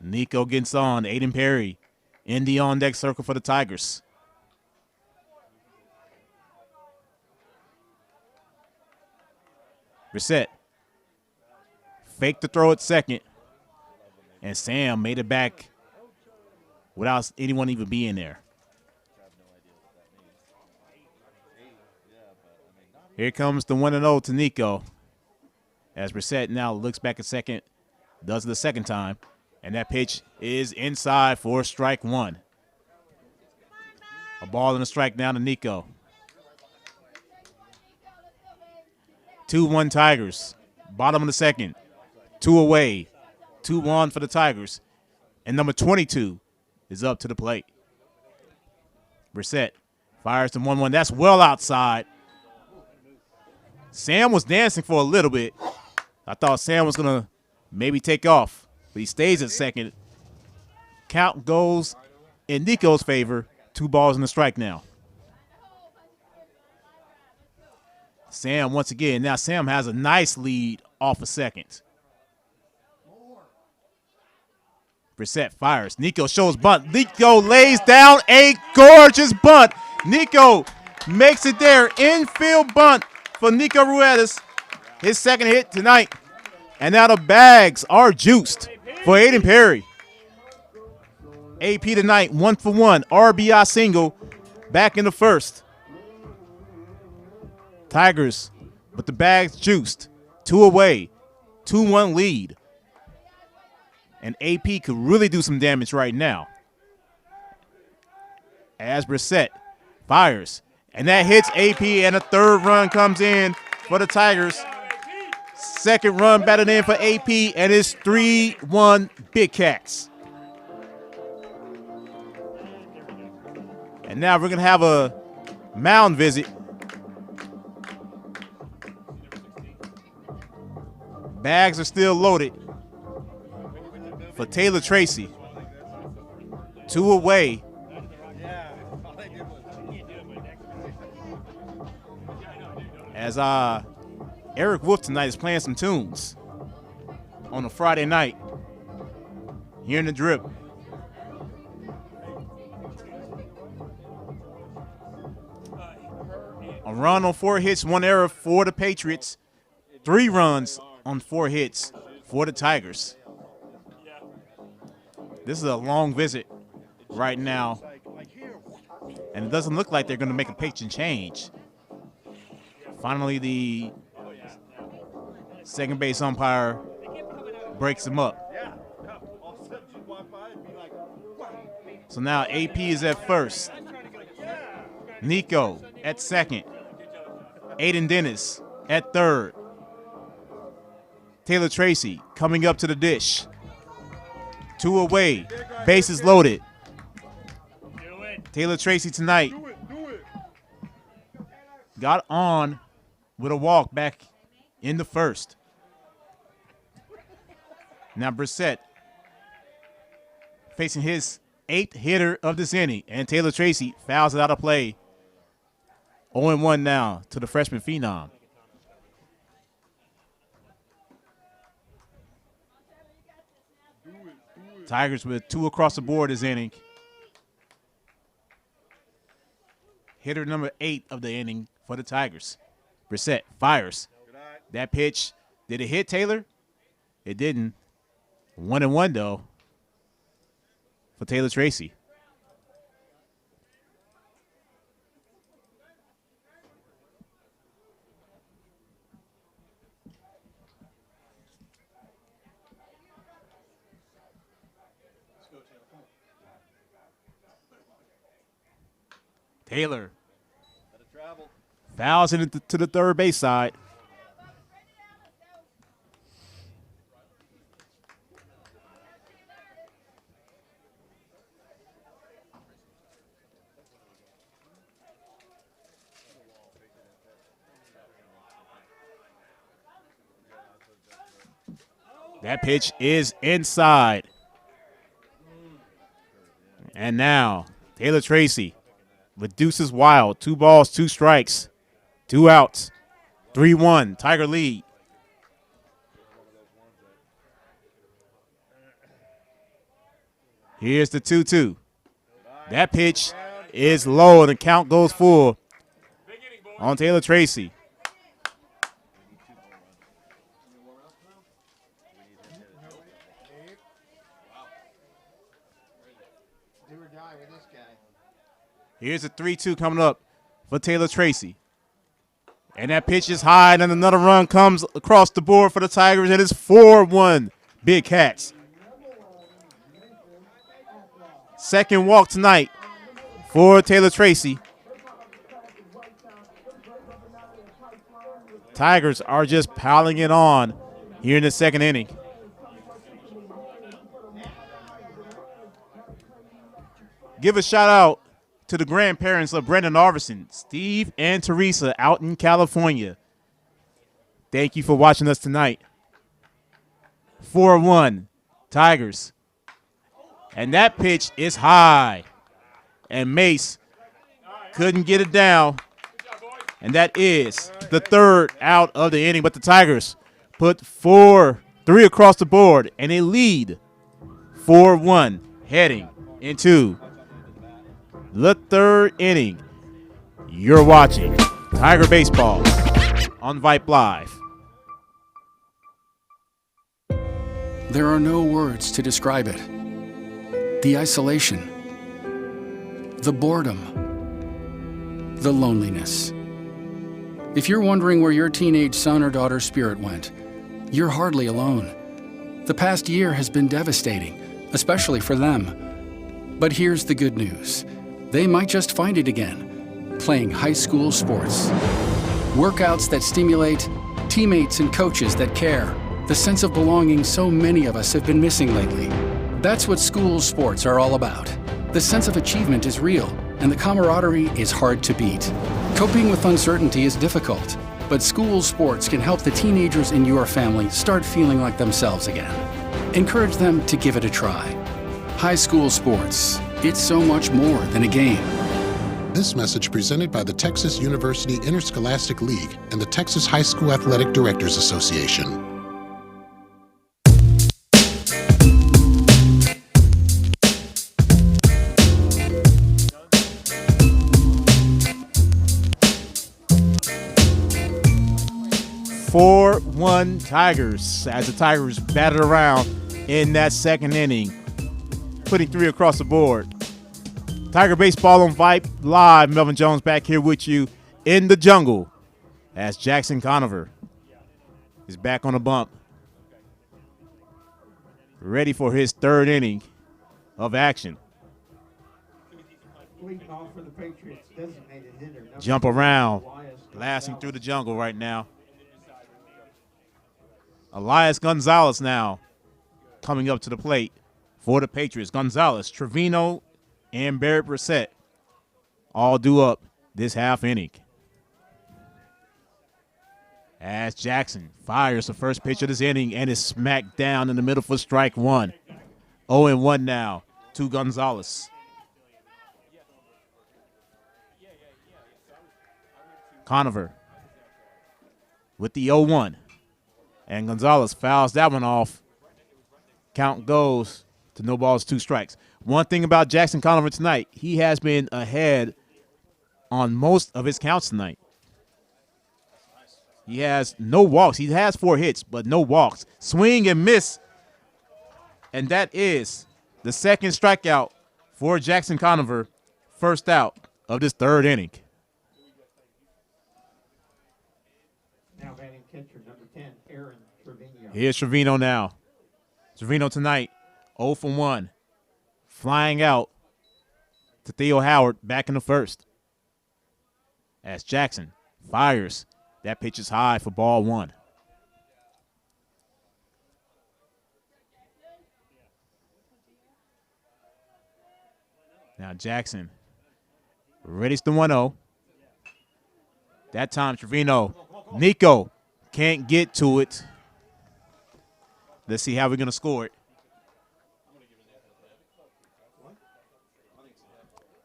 Nico gets on. Aiden Perry in the on-deck circle for the Tigers. Brissett faked the throw at second. And Sam made it back without anyone even being there. Here comes the 1-0 to Nico. As Brissett now looks back at second, does it the second time, and that pitch is inside for strike 1. A ball and a strike down to Nico. 2-1 Tigers. Bottom of the second. 2 away. 2-1 for the Tigers. And number 22 is up to the plate. Brissett fires the 1-1. That's well outside. Sam was dancing for a little bit. I thought Sam was going to maybe take off, but he stays at second. Count goes in Nico's favor. 2 balls and a strike now. Sam once again. Now Sam has a nice lead off of second. Brissett fires. Nico shows bunt. Nico lays down a gorgeous bunt. Nico makes it there. Infield bunt for Nico Ruedas. His second hit tonight. And now the bags are juiced for Aiden Perry. AP tonight, 1 for 1. RBI single back in the first. Tigers with the bags juiced. 2 away. 2-1 lead. And AP could really do some damage right now. As Brissett fires. And that hits AP, and a third run comes in for the Tigers. Second run batted in for AP, and it's 3-1 Big Cats. And now we're going to have a mound visit. Bags are still loaded for Taylor Tracy. 2 away. As Eric Wolf tonight is playing some tunes on a Friday night here in the Drip. A run on 4 hits, 1 error for the Patriots. 3 runs on 4 hits for the Tigers. This is a long visit right now, and it doesn't look like they're going to make a pitch and change. Finally, the second base umpire breaks him up. So now AP is at first. Nico at second. Aiden Dennis at third. Taylor Tracy coming up to the dish. 2 away. Bases loaded. Taylor Tracy tonight got on with a walk back in the first. Now Brissett facing his 8th hitter of this inning, and Taylor Tracy fouls it out of play. 0-1 now to the freshman phenom. Tigers with 2 across the board this inning. Hitter number 8 of the inning for the Tigers. Brissett fires. That pitch, did it hit Taylor? It didn't. 1-1 though. for Taylor Tracy. Taylor fouls it to the third base side. That pitch is inside. And now Taylor Tracy reduces Wild. 2 balls, 2 strikes, 2 outs, 3-1, Tiger lead. Here's the 2-2. That pitch is low, and the count goes full on Taylor Tracy. Here's a 3-2 coming up for Taylor Tracy. And that pitch is high, and then another run comes across the board for the Tigers. It is 4-1 Big Cats. Second walk tonight for Taylor Tracy. Tigers are just piling it on here in the second inning. Give a shout out to the grandparents of Brendan Arvison, Steve and Teresa out in California. Thank you for watching us tonight. 4-1 Tigers. And that pitch is high. And Mace couldn't get it down. And that is the third out of the inning. But the Tigers put 3 across the board, and they lead 4-1 heading into the third inning. You're watching Tiger Baseball on Vype Live. There are no words to describe it. The isolation, the boredom, the loneliness. If you're wondering where your teenage son or daughter's spirit went, you're hardly alone. The past year has been devastating, especially for them. But here's the good news. They might just find it again, playing high school sports. Workouts that stimulate, teammates and coaches that care, the sense of belonging so many of us have been missing lately. That's what school sports are all about. The sense of achievement is real, and the camaraderie is hard to beat. Coping with uncertainty is difficult, but school sports can help the teenagers in your family start feeling like themselves again. Encourage them to give it a try. High school sports, it's so much more than a game. This message presented by the Texas University Interscholastic League and the Texas High School Athletic Directors Association. One Tigers as the Tigers batted around in that second inning, putting 3 across the board. Tiger Baseball on Vype Live. Melvin Jones back here with you in the jungle as Jackson Conover is back on the bump, ready for his third inning of action. Jump around, blasting through the jungle right now. Elias Gonzalez now coming up to the plate for the Patriots. Gonzalez, Trevino, and Barrett Brissett all due up this half inning. As Jackson fires the first pitch of this inning and is smacked down in the middle for strike 1. 0-1 now to Gonzalez. Conover with the 0-1. And Gonzalez fouls that one off. Count goes to no balls, 2 strikes. One thing about Jackson Conover tonight, he has been ahead on most of his counts tonight. He has no walks. He has 4 hits, but no walks. Swing and miss. And that is the second strikeout for Jackson Conover. First out of this third inning. Now batting catcher number 10, Aaron Trevino. Here's Trevino now. Trevino tonight, 0 for 1. Flying out to Theo Howard back in the first. As Jackson fires. That pitch is high for ball 1. Now Jackson readies the 1-0. That time Trevino. Nico can't get to it. Let's see how we're going to score it.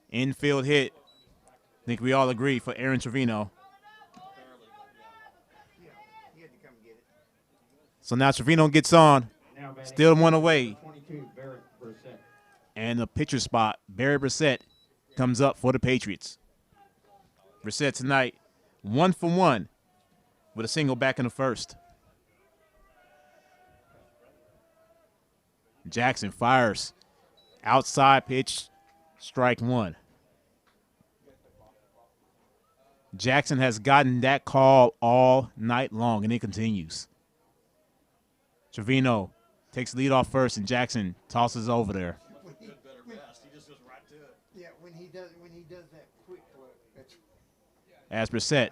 Infield hit. I think we all agree for Aaron Trevino. So now Trevino gets on. Still one away. And the pitcher spot, Barry Brissett, comes up for the Patriots. Brissett tonight, 1 for 1 with a single back in the first. Jackson fires. Outside pitch, strike 1. Jackson has gotten that call all night long, and it continues. Trevino takes lead off first, and Jackson tosses over there. Yeah, when he does that quick look, that's As Brissett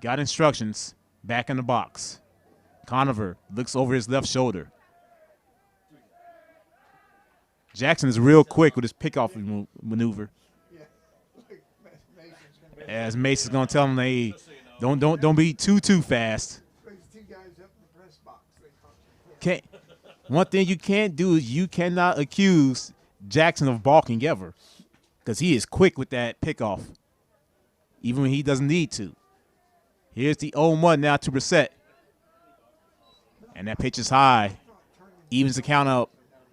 got instructions back in the box. Conover looks over his left shoulder. Jackson is real quick with his pickoff maneuver. As Mason's gonna tell him, "Hey, don't be too fast." One thing you can't do is you cannot accuse Jackson of balking ever, because he is quick with that pickoff, even when he doesn't need to. Here's the 0-1 now to Brissett, and that pitch is high, evens the count up,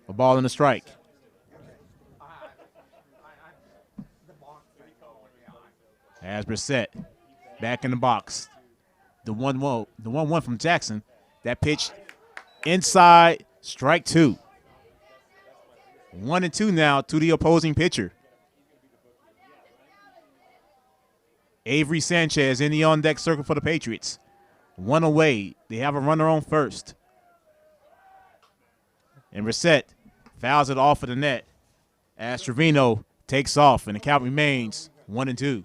a ball and a strike. As Brissett back in the box, the 1-1 from Jackson, that pitch inside, strike 2. 1-2 now to the opposing pitcher. Avery Sanchez in the on-deck circle for the Patriots. 1 away. They have a runner on first. And Brissett fouls it off of the net as Trevino takes off, and the count remains 1-2.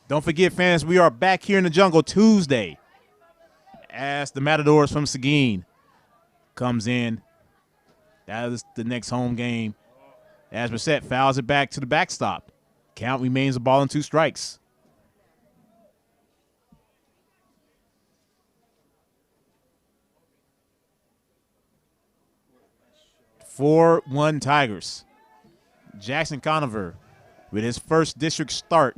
Don't forget, fans, we are back here in the jungle Tuesday as the Matadors from Seguin comes in. That is the next home game. As Brissett fouls it back to the backstop. Count remains a ball and 2 strikes. Four 4-1 Tigers. Jackson Conover with his first district start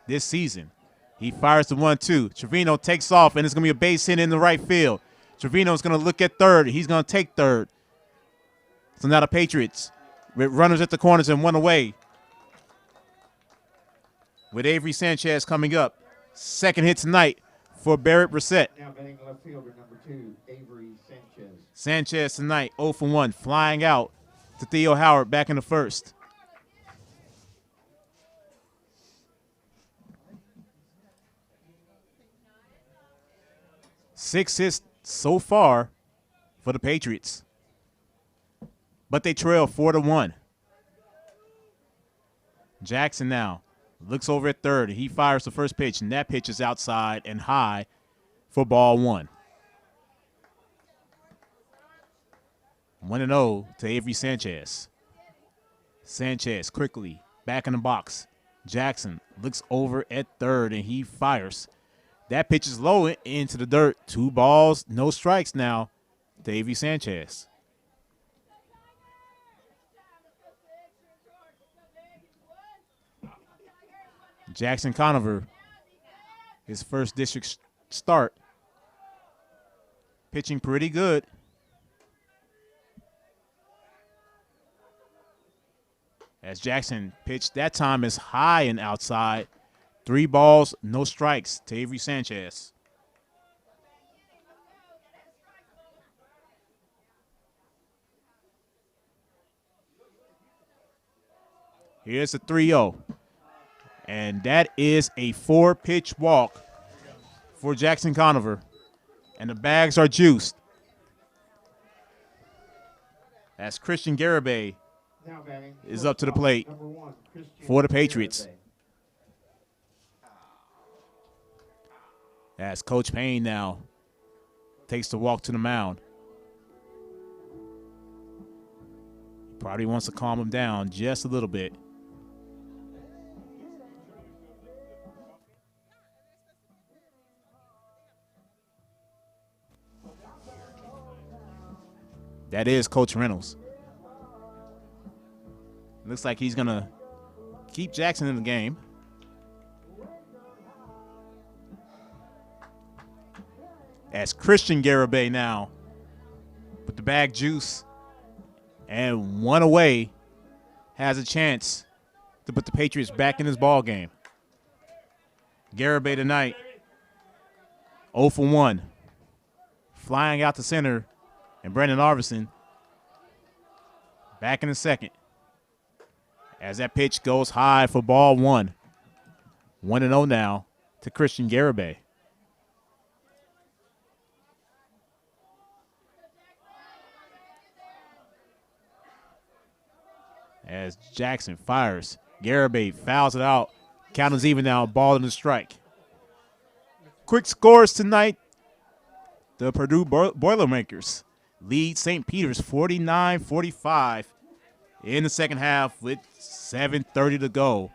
this season. He fires the 1-2. Trevino takes off, and it's going to be a base hit in the right field. Trevino's going to look at third. He's going to take third. So now the Patriots with runners at the corners and 1 away. With Avery Sanchez coming up. Second hit tonight for Barrett Brissett. Now batting left fielder number 2, Avery Sanchez. Sanchez tonight, 0 for 1, flying out to Theo Howard back in the first. Six hits so far for the Patriots, but they trail 4-1. Jackson now looks over at third. He fires the first pitch, and that pitch is outside and high for ball 1. 1-0 to Avery Sanchez. Sanchez quickly back in the box. Jackson looks over at third, and he fires. That pitch is low into the dirt. 2 balls, no strikes now to Avery Sanchez. Jackson Conover, his first district start, pitching pretty good. As Jackson pitched, that time is high and outside. 3 balls, no strikes to Avery Sanchez. Here's the 3-0. And that is a 4-pitch walk for Jackson Conover. And the bags are juiced. As Christian Garibay is up to the plate for the Patriots. As Coach Payne now takes the walk to the mound. Probably wants to calm him down just a little bit. That is Coach Reynolds. Looks like he's going to keep Jackson in the game. As Christian Garibay now with the bag juice and one away has a chance to put the Patriots back in this ball game. Garibay tonight 0 for 1. Flying out to center, and Brandon Arvison back in the second. As that pitch goes high for ball 1. 1-0 now to Christian Garibay. As Jackson fires, Garibay fouls it out. Count is even now, ball in the strike. Quick scores tonight. The Purdue Boilermakers lead St. Peter's 49-45 in the second half with 7:30 to go.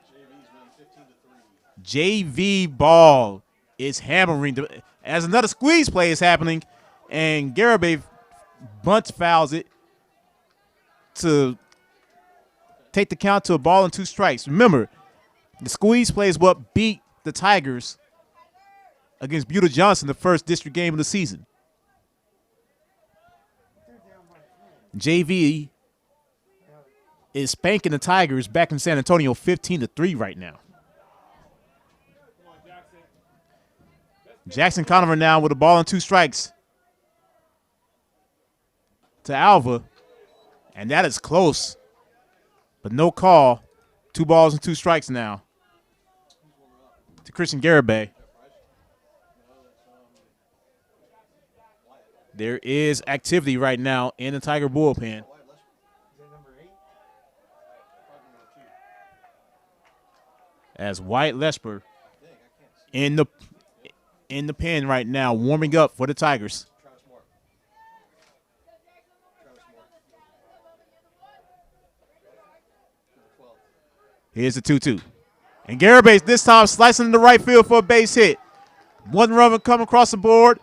JV ball is hammering as another squeeze play is happening, and Garibay bunts fouls it to take the count to a ball and 2 strikes. Remember, the squeeze play is what beat the Tigers against Buda Johnson the first district game of the season. JV is spanking the Tigers back in San Antonio 15-3 right now. Jackson Conover now with a ball and 2 strikes to Alva, and that is close, but no call. 2 balls and 2 strikes now to Christian Garibay. There is activity right now in the Tiger bullpen. As Wyatt Lesper in the pen right now, warming up for the Tigers. Here's the 2-2. And Garibay this time slicing in the right field for a base hit. 1 run come across the board.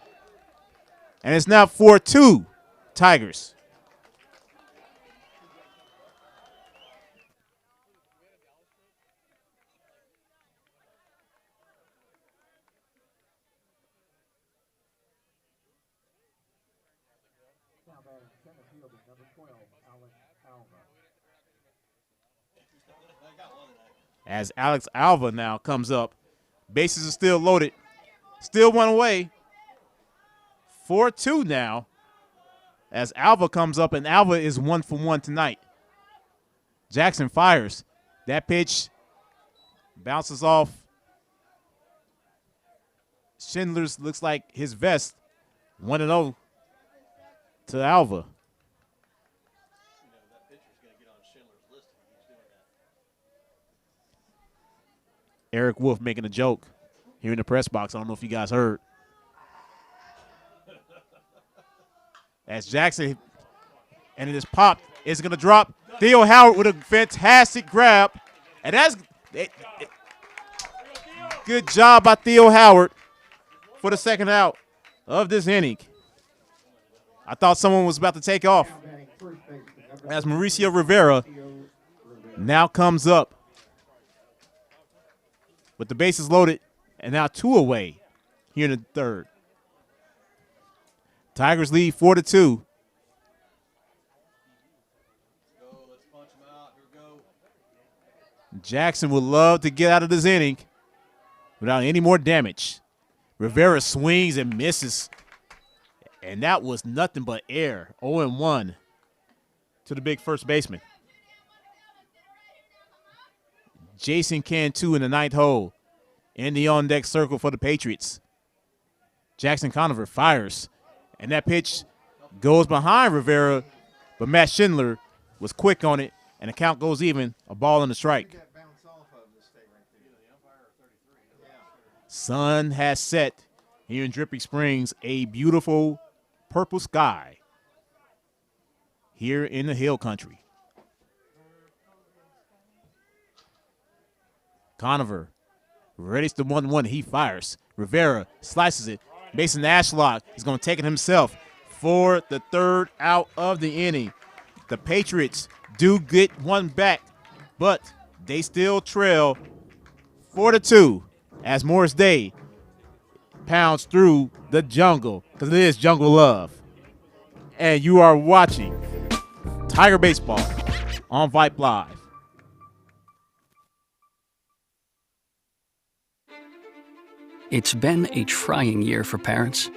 And it's now 4-2 Tigers. As Alex Alva now comes up. Bases are still loaded. Still 1 away. 4-2 now as Alva comes up, and Alva is 1 for 1 tonight. Jackson fires. That pitch bounces off Schindler's, looks like his vest. 1-0 to Alva. Eric Wolf making a joke here in the press box. I don't know if you guys heard. As Jackson, and it is popped, it's going to drop. Theo Howard with a fantastic grab. And that's good job by Theo Howard for the second out of this inning. I thought someone was about to take off. As Mauricio Rivera now comes up with the bases loaded and now 2 away here in the third. Tigers lead 4-2. Jackson would love to get out of this inning without any more damage. Rivera swings and misses. And that was nothing but air. 0-1 to the big first baseman. Jason Cantu in the ninth hole in the on-deck circle for the Patriots. Jackson Conover fires, and that pitch goes behind Rivera, but Matt Schindler was quick on it, and the count goes even, a ball and a strike. Sun has set here in Dripping Springs, a beautiful purple sky here in the hill country. Conover readies the 1-1. He fires. Rivera slices it. Mason Ashlock is going to take it himself for the third out of the inning. The Patriots do get one back, but they still trail 4-2 as Morris Day pounds through the jungle, because it is Jungle Love. And you are watching Tiger Baseball on Vype Live. It's been a trying year for parents.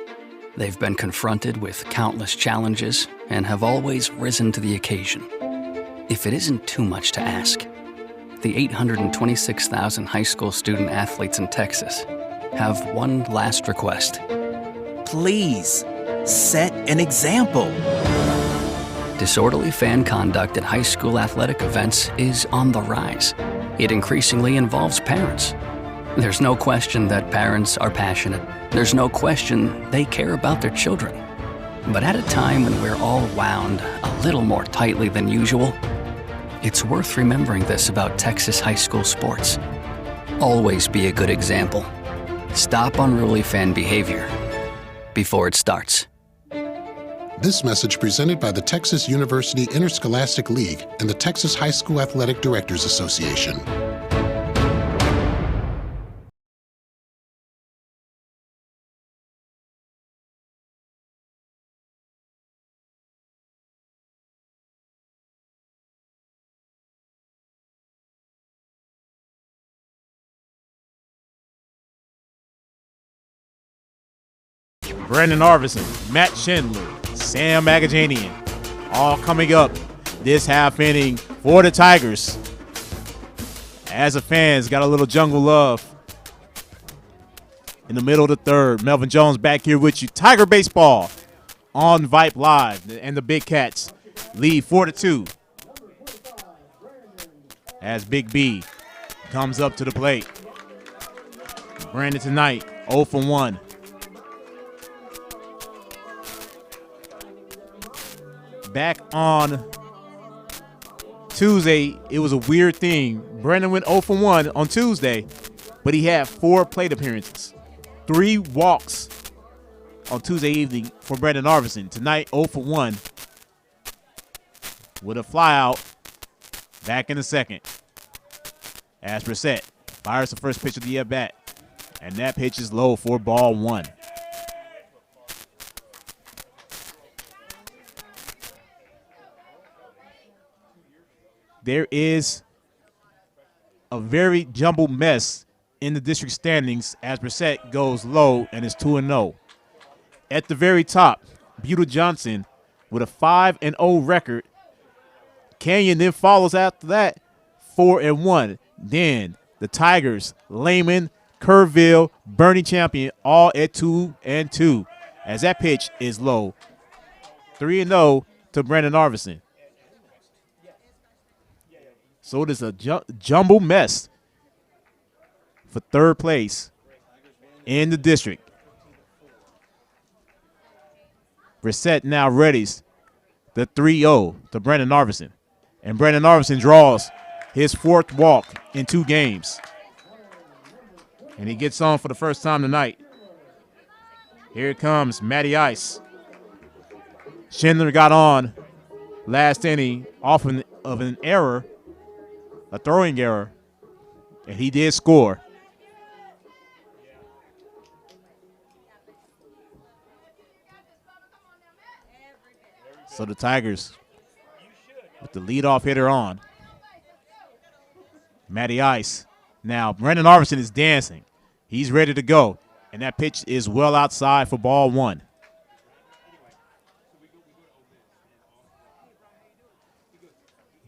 They've been confronted with countless challenges and have always risen to the occasion. If it isn't too much to ask, the 826,000 high school student athletes in Texas have one last request. Please, set an example. Disorderly fan conduct at high school athletic events is on the rise. It increasingly involves parents. There's no question that parents are passionate. There's no question they care about their children. But at a time when we're all wound a little more tightly than usual, it's worth remembering this about Texas high school sports. Always be a good example. Stop unruly fan behavior before it starts. This message presented by the Texas University Interscholastic League and the Texas High School Athletic Directors Association. Brandon Arvison, Matt Schindler, Sam Agajanian, all coming up this half inning for the Tigers. As the fans got a little Jungle Love in the middle of the third. Melvin Jones back here with you. Tiger Baseball on Vype Live, and the Big Cats lead 4-2 as Big B comes up to the plate. Brandon tonight 0 for 1. Back on Tuesday, it was a weird thing. Brandon went 0 for 1 on Tuesday, but he had 4 plate appearances, 3 walks on Tuesday evening for Brandon Arvison. Tonight, 0 for 1 with a flyout back in the second. As Brissett fires the first pitch of the at-bat, and that pitch is low for ball 1. There is a very jumbled mess in the district standings as Brissett goes low and is 2-0. At the very top, Buda Johnson with a 5-0 record. Canyon then follows after that, 4-1. Then the Tigers, Lehman, Kerrville, Bernie Champion, all at 2-2. As that pitch is low, 3-0 to Brandon Arvison. So it is a jumble mess for third place in the district. Brissett now readies the 3-0 to Brandon Arvison. And Brandon Arvison draws his 4th walk in 2 games. And he gets on for the first time tonight. Here comes Matty Ice. Schindler got on last inning off of an error, a throwing error, and he did score. So the Tigers with the leadoff hitter on. Matty Ice. Now, Brandon Arvison is dancing. He's ready to go, and that pitch is well outside for ball 1.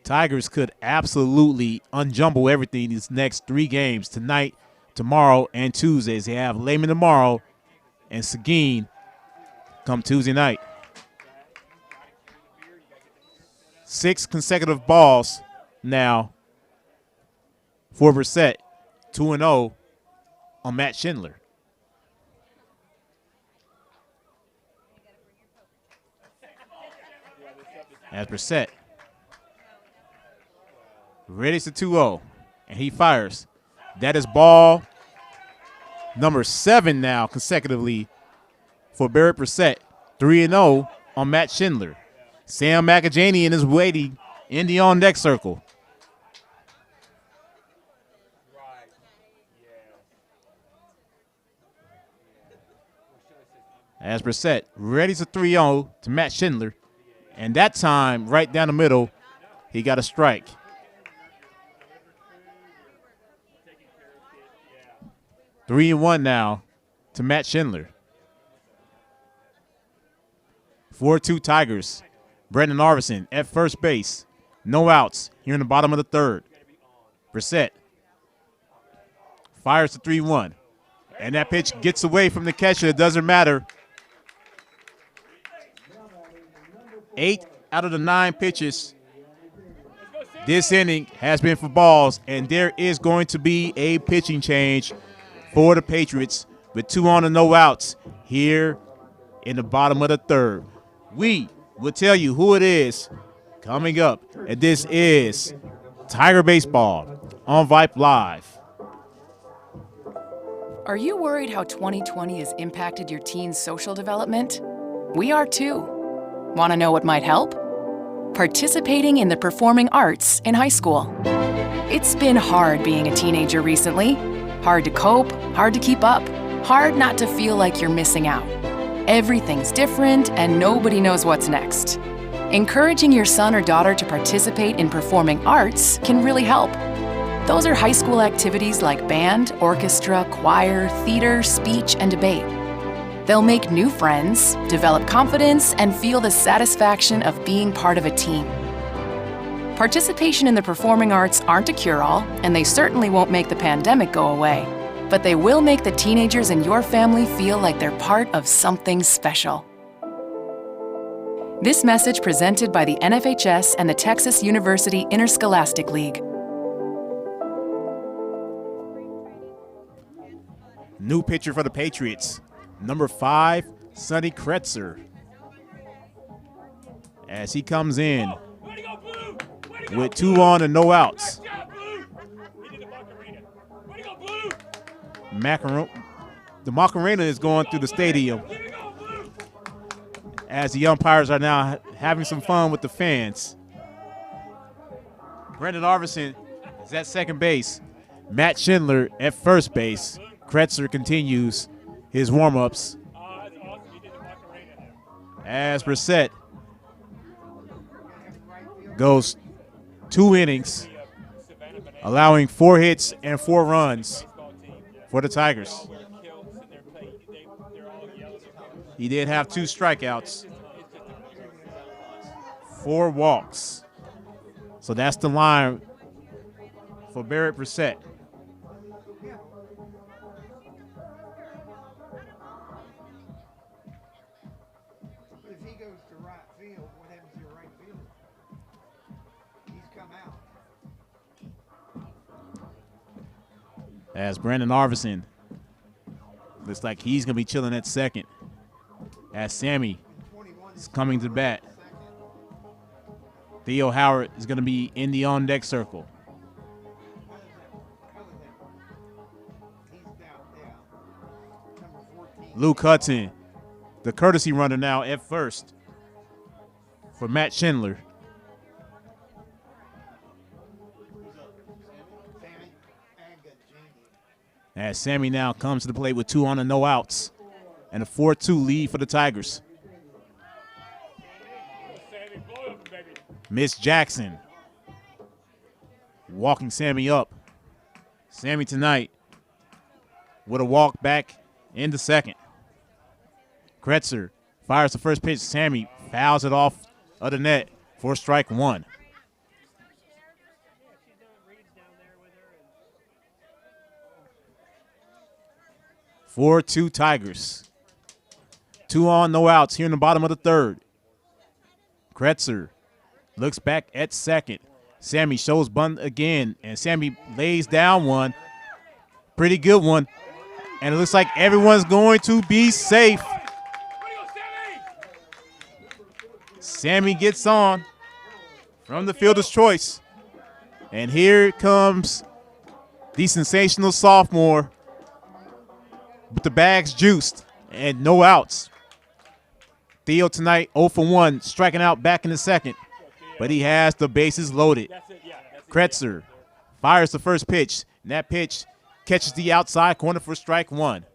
Tigers could absolutely unjumble everything these next 3 games, tonight, tomorrow, and Tuesdays. They have Lehman tomorrow and Seguin come Tuesday night. 6 consecutive balls now for Brissett, 2-0 on Matt Schindler. As Brissett readies the 2-0, and he fires. That is ball number 7 now consecutively for Barrett Brissett, 3-0 on Matt Schindler. Sam McAjanian is waiting in the on-deck circle. As Brissett readies a 3-0 to Matt Schindler, and that time, right down the middle, he got a strike. 3-1 now to Matt Schindler. 4-2 Tigers. Brendan Arvison at first base. No outs here in the bottom of the 3rd. Brissett fires the 3-1. And that pitch gets away from the catcher. It doesn't matter. 8 out of the 9 pitches this inning has been for balls, and there is going to be a pitching change for the Patriots with 2 on and no outs here in the bottom of the 3rd. We will tell you who it is coming up, and this is Tiger Baseball on Vype Live. Are you worried how 2020 has impacted your teen's social development? We are too. Want to know what might help? Participating in the performing arts in high school. It's been hard being a teenager recently. Hard to cope, hard to keep up, hard not to feel like you're missing out. Everything's different and nobody knows what's next. Encouraging your son or daughter to participate in performing arts can really help. Those are high school activities like band, orchestra, choir, theater, speech, and debate. They'll make new friends, develop confidence, and feel the satisfaction of being part of a team. Participation in the performing arts aren't a cure-all, and they certainly won't make the pandemic go away, but they will make the teenagers in your family feel like they're part of something special. This message presented by the NFHS and the Texas University Interscholastic League. New pitcher for the Patriots, number 5, Sonny Kretzer. As he comes in with 2 on and no outs. The Macarena is going through the stadium as the umpires are now having some fun with the fans. Brendan Arvison is at second base. Matt Schindler at first base. Kretzer continues his warm-ups as Brissett goes 2 innings, allowing 4 hits and 4 runs for the Tigers. He did have 2 strikeouts, 4 walks. So that's the line for Barrett Brissett. If he goes to right field, what happens to your right fielder? He's come out. As Brandon Arvison looks like he's going to be chilling at second. As Sammy is coming to bat. Theo Howard is going to be in the on-deck circle. Luke Hudson, the courtesy runner now at first for Matt Schindler. As Sammy now comes to the plate with 2 on and no outs, and a 4-2 lead for the Tigers. Miss Jackson walking Sammy up. Sammy tonight with a walk back into second. Kretzer fires the first pitch. Sammy fouls it off of the net for strike 1. 4-2 Tigers. 2 on, no outs here in the bottom of the third. Kretzer looks back at second. Sammy shows bunt again, and Sammy lays down one. Pretty good one. And it looks like everyone's going to be safe. Sammy gets on from the fielder's choice. And here comes the sensational sophomore with the bags juiced and no outs. Theo tonight 0 for 1, striking out back in the second, but he has the bases loaded. Kretzer fires the first pitch, and that pitch catches the outside corner for strike 1.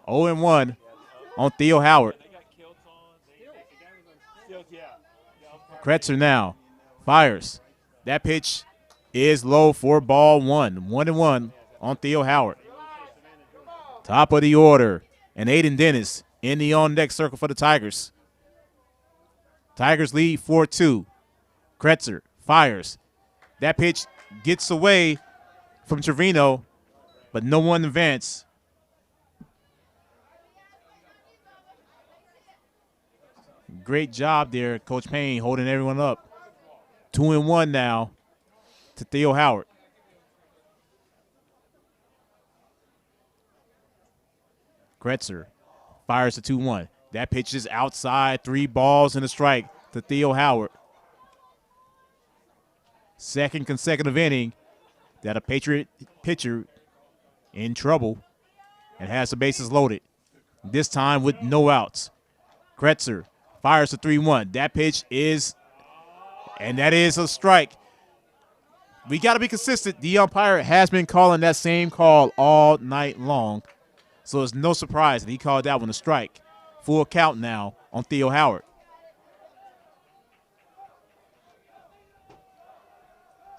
0-1 on Theo Howard. Kretzer now fires. That pitch is low for ball 1. 1-1 on Theo Howard. Top of the order, and Aiden Dennis in the on-deck circle for the Tigers. Tigers lead 4-2. Kretzer fires. That pitch gets away from Trevino, but no one advanced. Great job there, Coach Payne, holding everyone up. 2-1 now to Theo Howard. Kretzer fires the 2-1. That pitch is outside, 3 balls and a strike to Theo Howard. Second consecutive inning that a Patriot pitcher in trouble and has the bases loaded. This time with no outs. Kretzer fires the 3-1. That pitch is, and that is a strike. We got to be consistent. The umpire has been calling that same call all night long. So it's no surprise that he called that one a strike. Full count now on Theo Howard.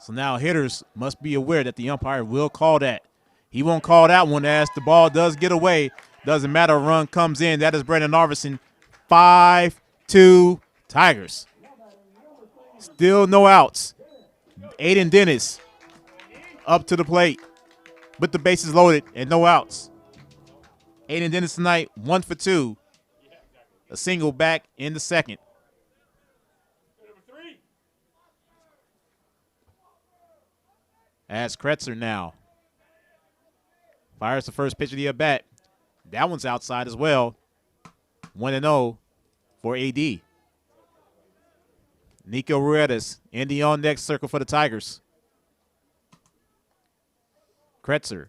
So now hitters must be aware that the umpire will call that. He won't call that one as the ball does get away. Doesn't matter, a run comes in. That is Brandon Arvison. 5-2 Tigers. Still no outs. Aiden Dennis up to the plate with the bases loaded and no outs. Aiden Dennis tonight, 1 for 2. A single back in the second. As Kretzer now fires the first pitch of the at-bat. That one's outside as well. 1-0 for AD. Nico Ruedas in the on-deck circle for the Tigers. Kretzer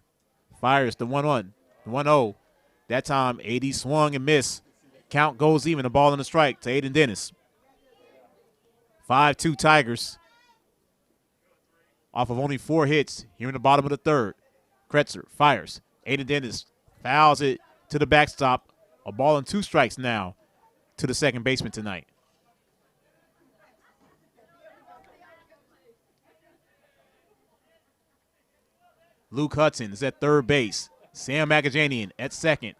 fires the 1-1, 1-0. That time, AD swung and missed. Count goes even, a ball and a strike to Aiden Dennis. 5-2 Tigers. Off of only 4 hits here in the bottom of the third. Kretzer fires. Aiden Dennis fouls it to the backstop. A ball and 2 strikes now to the second baseman tonight. Luke Hudson is at third base. Sam Magajanian at second.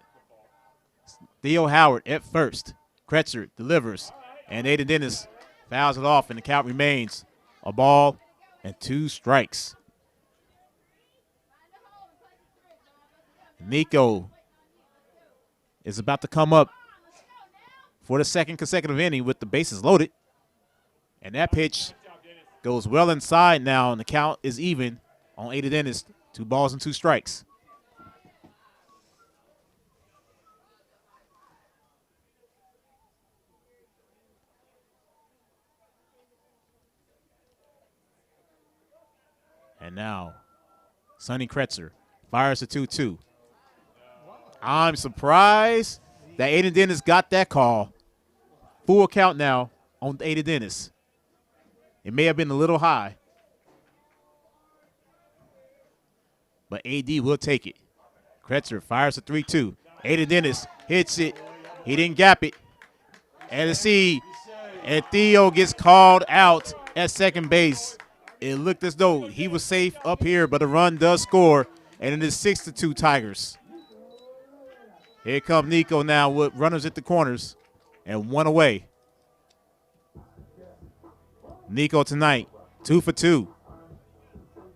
Theo Howard at first. Kretzer delivers. And Aiden Dennis fouls it off, and the count remains a ball and 2 strikes. Nico is about to come up for the second consecutive inning with the bases loaded. And that pitch goes well inside now, and the count is even on Aiden Dennis. 2 balls and 2 strikes. And now, Sonny Kretzer fires the 2-2. I'm surprised that Aiden Dennis got that call. Full count now on Aiden Dennis. It may have been a little high, but AD will take it. Kretzer fires the 3-2. Aiden Dennis hits it. He didn't gap it. And and Theo gets called out at second base. It looked as though he was safe up here, but a run does score, and it is 6-2 Tigers. Here comes Nico now with runners at the corners and 1 away. Nico tonight, 2 for 2.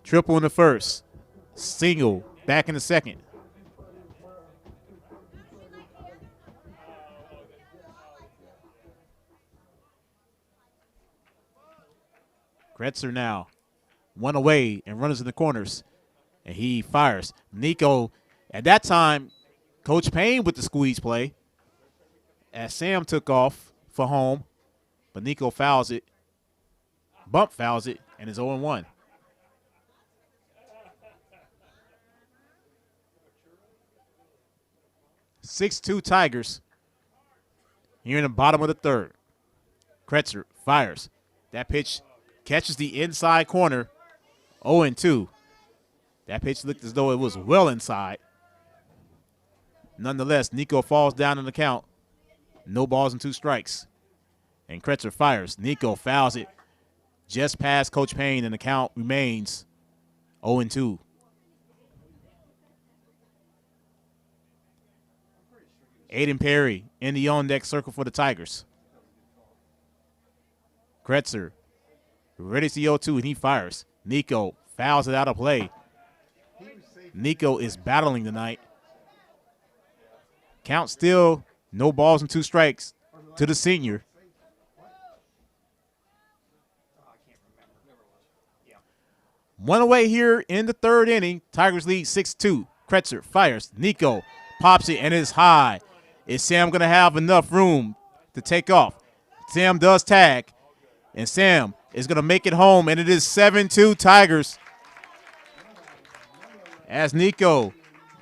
Triple in the first. Single back in the second. Kretzer now 1 away and runners in the corners. And he fires. Nico, at that time, Coach Payne with the squeeze play as Sam took off for home. But Nico fouls it. Bump fouls it and is 0-1. (6-2) Tigers. Here in the bottom of the third. Kretzer fires. That pitch catches the inside corner. 0-2. That pitch looked as though it was well inside. Nonetheless, Nico falls down in the count. No balls and 2 strikes. And Kretzer fires. Nico fouls it just past Coach Payne, and the count remains 0-2. Aiden Perry in the on-deck circle for the Tigers. Kretzer readies the 0-2, and he fires. Nico fouls it out of play. Nico is battling tonight. Count still no balls and 2 strikes to the senior. One away here in the third inning. Tigers lead 6-2. Kretzer fires. Nico pops it and is high. Is Sam going to have enough room to take off? Sam does tag, and Sam is going to make it home, and it is 7-2 Tigers. As Nico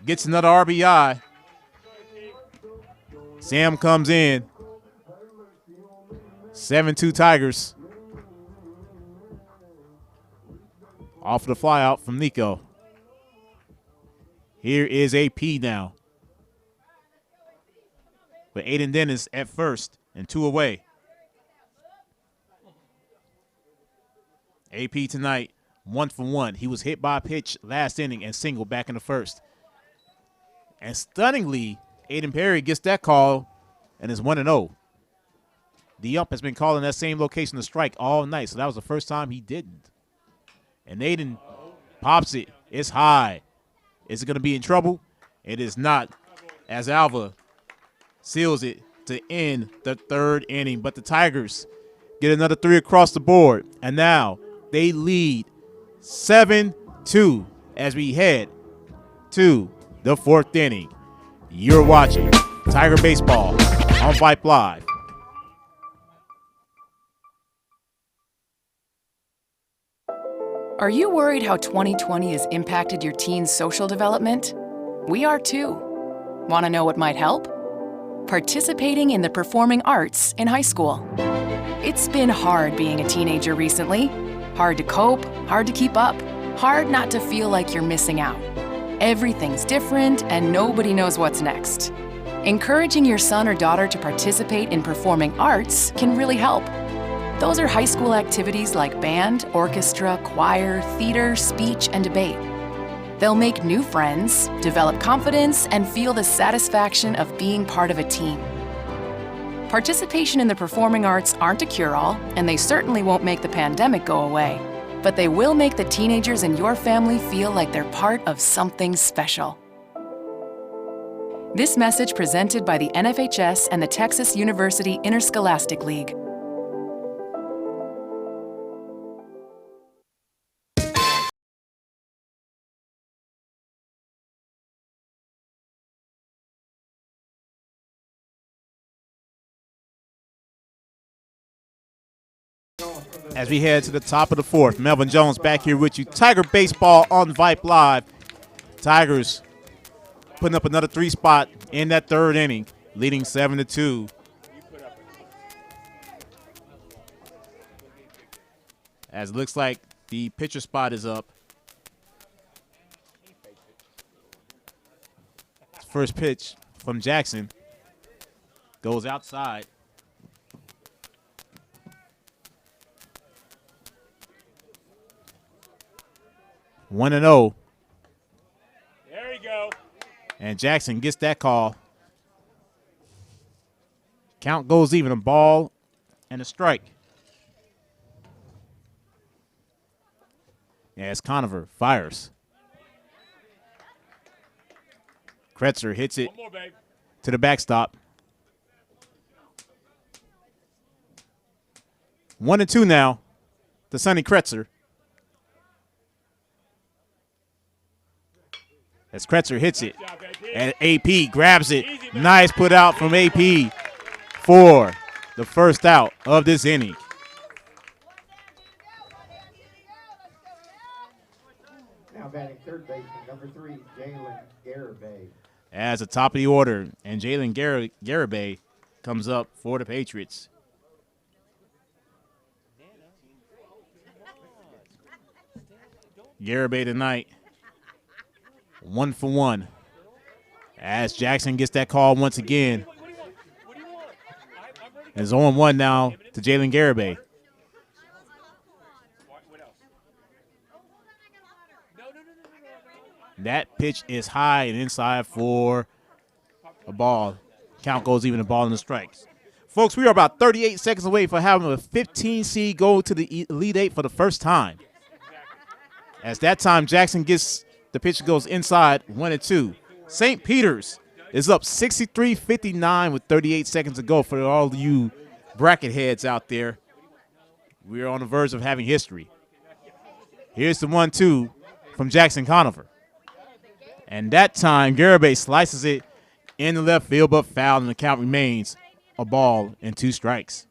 gets another RBI. Sam comes in. 7-2 Tigers. Off of the fly out from Nico. Here is AP now. With Aiden Dennis at first and 2 away. AP tonight, 1 for 1. He was hit by a pitch last inning and singled back in the first. And stunningly, Aiden Perry gets that call and is 1-0. The ump has been calling that same location to strike all night, so that was the first time he didn't. And Aiden pops it. It's high. Is it going to be in trouble? It is not, as Alva seals it to end the third inning. But the Tigers get another 3 across the board. And now they lead 7-2 as we head to the 4th inning. You're watching Tiger Baseball on Vype Live. Are you worried how 2020 has impacted your teen's social development? We are too. Want to know what might help? Participating in the performing arts in high school. It's been hard being a teenager recently. Hard to cope, hard to keep up, hard not to feel like you're missing out. Everything's different and nobody knows what's next. Encouraging your son or daughter to participate in performing arts can really help. Those are high school activities like band, orchestra, choir, theater, speech, and debate. They'll make new friends, develop confidence, and feel the satisfaction of being part of a team. Participation in the performing arts aren't a cure-all, and they certainly won't make the pandemic go away, but they will make the teenagers in your family feel like they're part of something special. This message presented by the NFHS and the Texas University Interscholastic League. As we head to the top of the 4th, Melvin Jones back here with you. Tiger Baseball on Vype Live. Tigers putting up another 3 spot in that 3rd inning, leading 7-2. As it looks like the pitcher spot is up. First pitch from Jackson goes outside. One and 0. There you go. And Jackson gets that call. Count goes even, a ball and a strike. As Conover fires. Kretzer hits it to the backstop. 1-2 now. to Sonny Kretzer. As Kretzer hits it, and AP grabs it. Nice put out from AP for the first out of this inning. Now batting third baseman, number 3, Jalen Garibay. As the top of the order, and Jalen Garibay comes up for the Patriots. Garibay tonight, 1 for 1. As Jackson gets that call once again. It's 0-1 now to Jalen Garibay. That pitch is high and inside for a ball. Count goes even, a ball in the strikes. Folks, we are about 38 seconds away from having a 15 seed go to the Elite Eight for the first time. As that time, Jackson gets the pitch, goes inside, 1-2. St. Peter's is up 63-59 with 38 seconds to go for all you bracket heads out there. We are on the verge of having history. Here's the 1-2 from Jackson Conover. And that time, Garibay slices it in the left field, but fouled, and the count remains a ball and 2 strikes.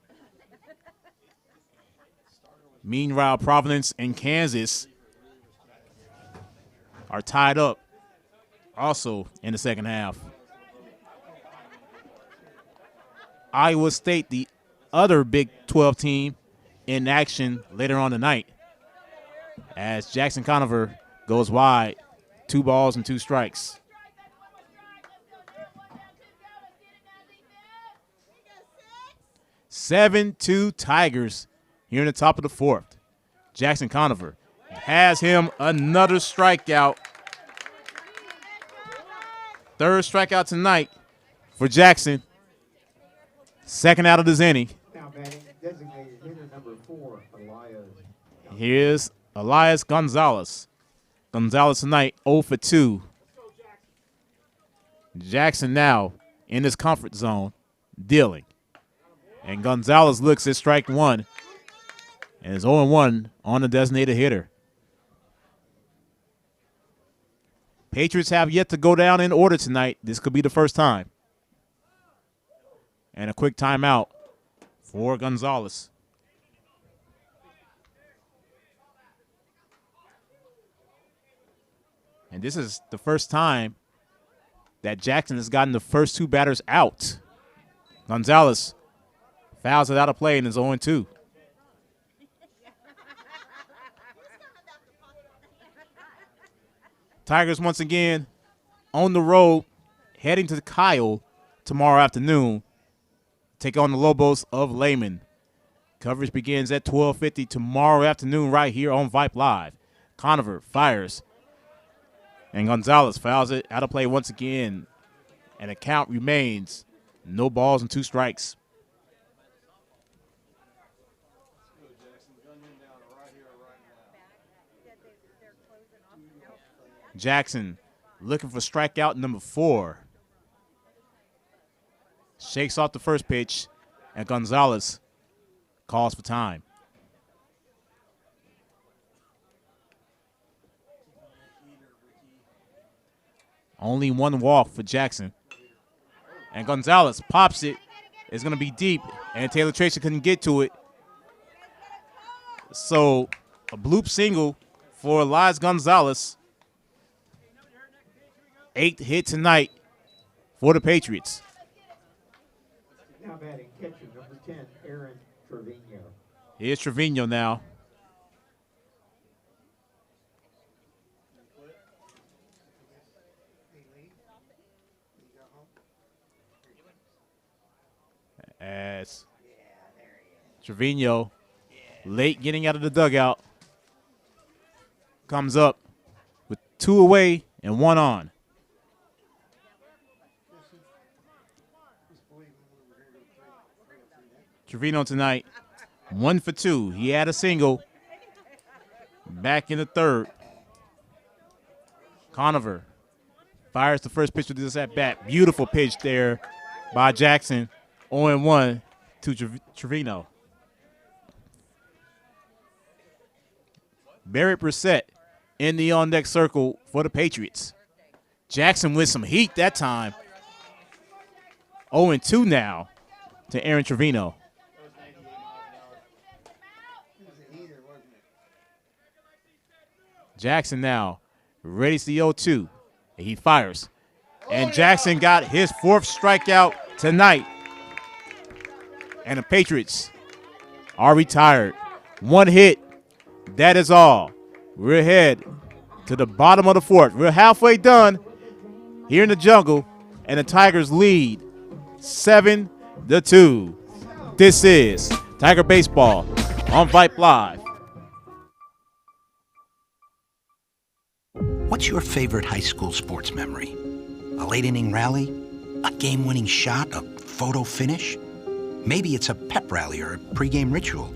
Meanwhile, Providence and Kansas are tied up also in the second half. Iowa State, the other Big 12 team, in action later on tonight, as Jackson Conover goes wide, 2 balls and 2 strikes. (7-2) Tigers here in the top of the 4th. Jackson Conover has him another strikeout. 3rd strikeout tonight for Jackson. 2nd out of this inning. Now batting designated hitter number 4, Elias. Here's Elias Gonzalez. Gonzalez tonight 0 for 2. Jackson now in his comfort zone, dealing. And Gonzalez looks at strike 1 and is 0-1 on the designated hitter. Patriots have yet to go down in order tonight. This could be the first time. And a quick timeout for Gonzalez. And this is the first time that Jackson has gotten the first 2 batters out. Gonzalez fouls it out of play and is 0-2. Tigers once again on the road, heading to Kyle tomorrow afternoon. Take on the Lobos of Lehman. Coverage begins at 12:50 tomorrow afternoon right here on Vype Live. Conover fires, and Gonzalez fouls it out of play once again. And the count remains no balls and 2 strikes. Jackson looking for strikeout number 4. Shakes off the first pitch, and Gonzalez calls for time. Only 1 walk for Jackson. And Gonzalez pops it. It's going to be deep, and Taylor Tracy couldn't get to it. So a bloop single for Elias Gonzalez. 8th hit tonight for the Patriots. Now batting catcher number 10, Aaron Trevino. Here's Trevino now. As Trevino, late getting out of the dugout, comes up with 2 away and 1 on. Trevino tonight, 1 for 2. He had a single back in the 3rd. Conover fires the first pitch with this at bat. Beautiful pitch there by Jackson. 0-1 to Trevino. Barry Brissett in the on-deck circle for the Patriots. Jackson with some heat that time. 0-2 now to Aaron Trevino. Jackson now ready to the 0-2. And he fires. And Jackson got his 4th strikeout tonight. And the Patriots are retired. 1 hit. That is all. We're ahead to the bottom of the 4th. We're halfway done here in the jungle. And the Tigers lead 7-2. This is Tiger Baseball on Vype Live. What's your favorite high school sports memory? A late inning rally? A game-winning shot? A photo finish? Maybe it's a pep rally or a pregame ritual.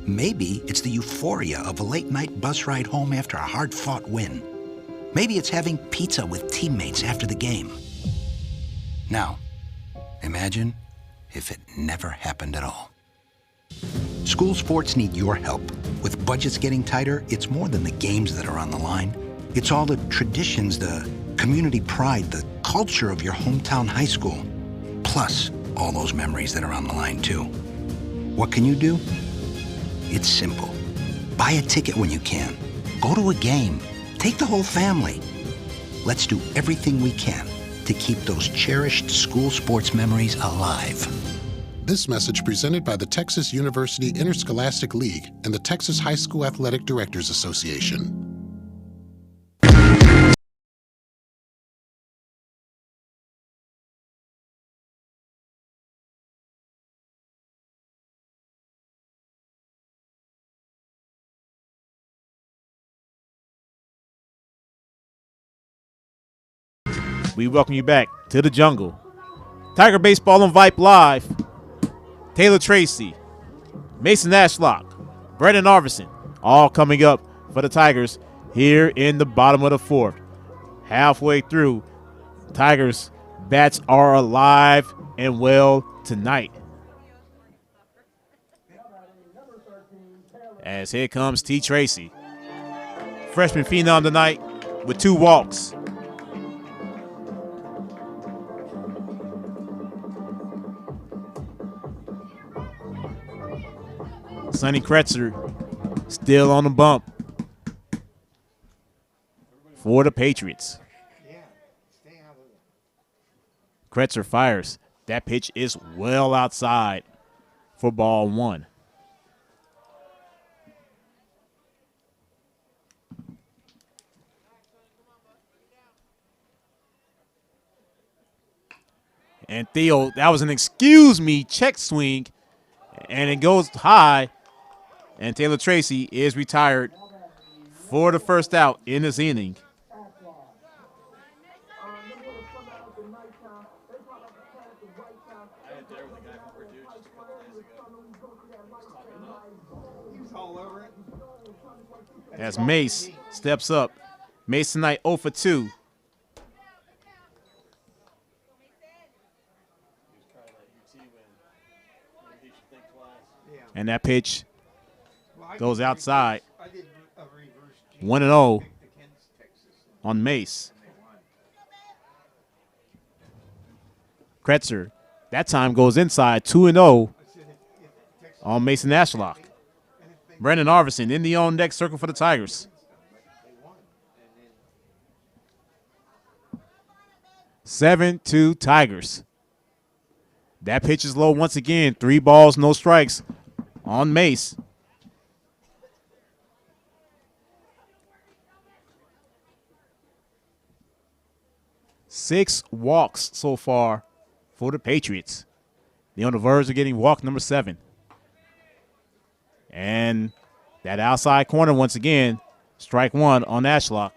Maybe it's the euphoria of a late-night bus ride home after a hard-fought win. Maybe it's having pizza with teammates after the game. Now, imagine if it never happened at all. School sports need your help. With budgets getting tighter, it's more than the games that are on the line. It's all the traditions, the community pride, the culture of your hometown high school. Plus, all those memories that are on the line, too. What can you do? It's simple. Buy a ticket when you can. Go to a game. Take the whole family. Let's do everything we can to keep those cherished school sports memories alive. This message presented by the Texas University Interscholastic League and the Texas High School Athletic Directors Association. We welcome you back to the jungle. Tiger Baseball on Vype Live. Taylor Tracy, Mason Ashlock, Brendan Arvison, all coming up for the Tigers here in the bottom of the 4th. Halfway through, Tigers bats are alive and well tonight. As here comes T. Tracy. Freshman phenom tonight with 2 walks. Sonny Kretzer still on the bump for the Patriots. Kretzer fires. That pitch is well outside for ball 1. And Theo, that was an excuse me check swing, and it goes high. And Taylor Tracy is retired for the first out in this inning. As Mace steps up. Mace tonight 0 for 2. And that pitch goes outside. 1-0 on Mace. Kretzer, that time goes inside. 2-0 on Mason Ashlock. Brendan Arvison in the on-deck circle for the Tigers. 7-2 Tigers. That pitch is low once again. 3 balls, no strikes on Mace. Six walks so far for the Patriots. They're on the verge of getting walk number 7. And that outside corner once again, strike 1 on Ashlock.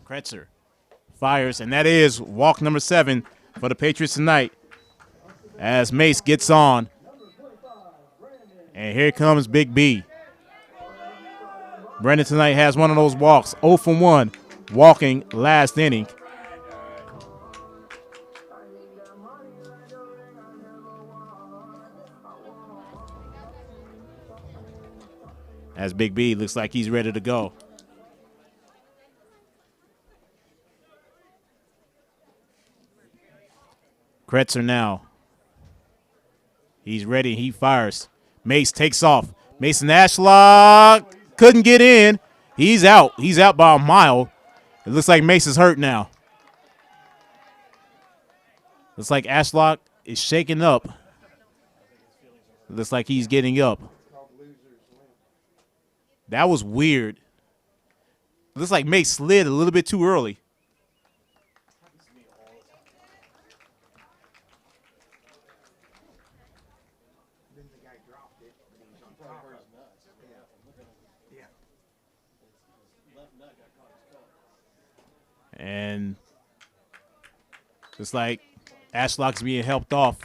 Kretzer fires, and that is walk number 7 for the Patriots tonight as Mace gets on. And here comes Big B. Brendan tonight has one of those walks, 0 for 1, walking last inning. As Big B looks like he's ready to go. Kretzer now. He's ready. He fires. Mace takes off. Mason Ashlock couldn't get in. He's out. He's out by a mile. It looks like Mace is hurt now. Looks like Ashlock is shaking up. Looks like he's getting up. That was weird. Looks like Mace slid a little bit too early. And it's like Ashlock's being helped off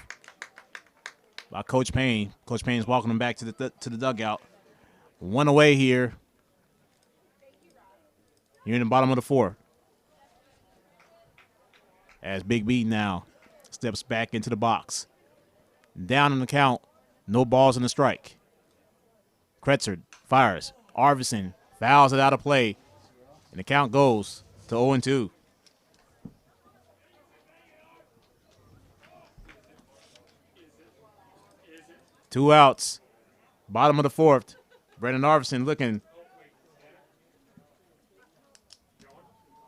by Coach Payne. Coach Payne's walking him back to the dugout. One away here. You're in the bottom of the fourth. As Big B now steps back into the box. Down in the count. No balls in the strike. Kretzer fires. Arvidsson fouls it out of play. And the count goes to 0-2. Two outs. Bottom of the fourth. Brendan Arvidsson looking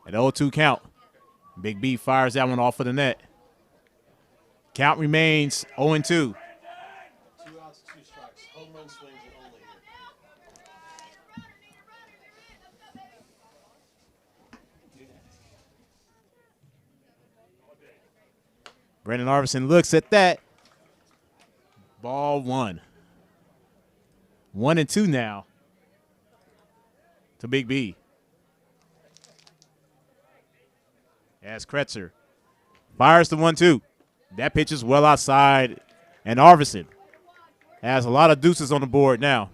at 0-2 count. Big B fires that one off of the net. Count remains 0-2. 2 outs, 2 strikes. Home run swings are only here. Brendan Arvidsson looks at that. Ball one. 1-2 now to Big B. As Kretzer fires the 1-2. That pitch is well outside. And Arvidsson has a lot of deuces on the board now.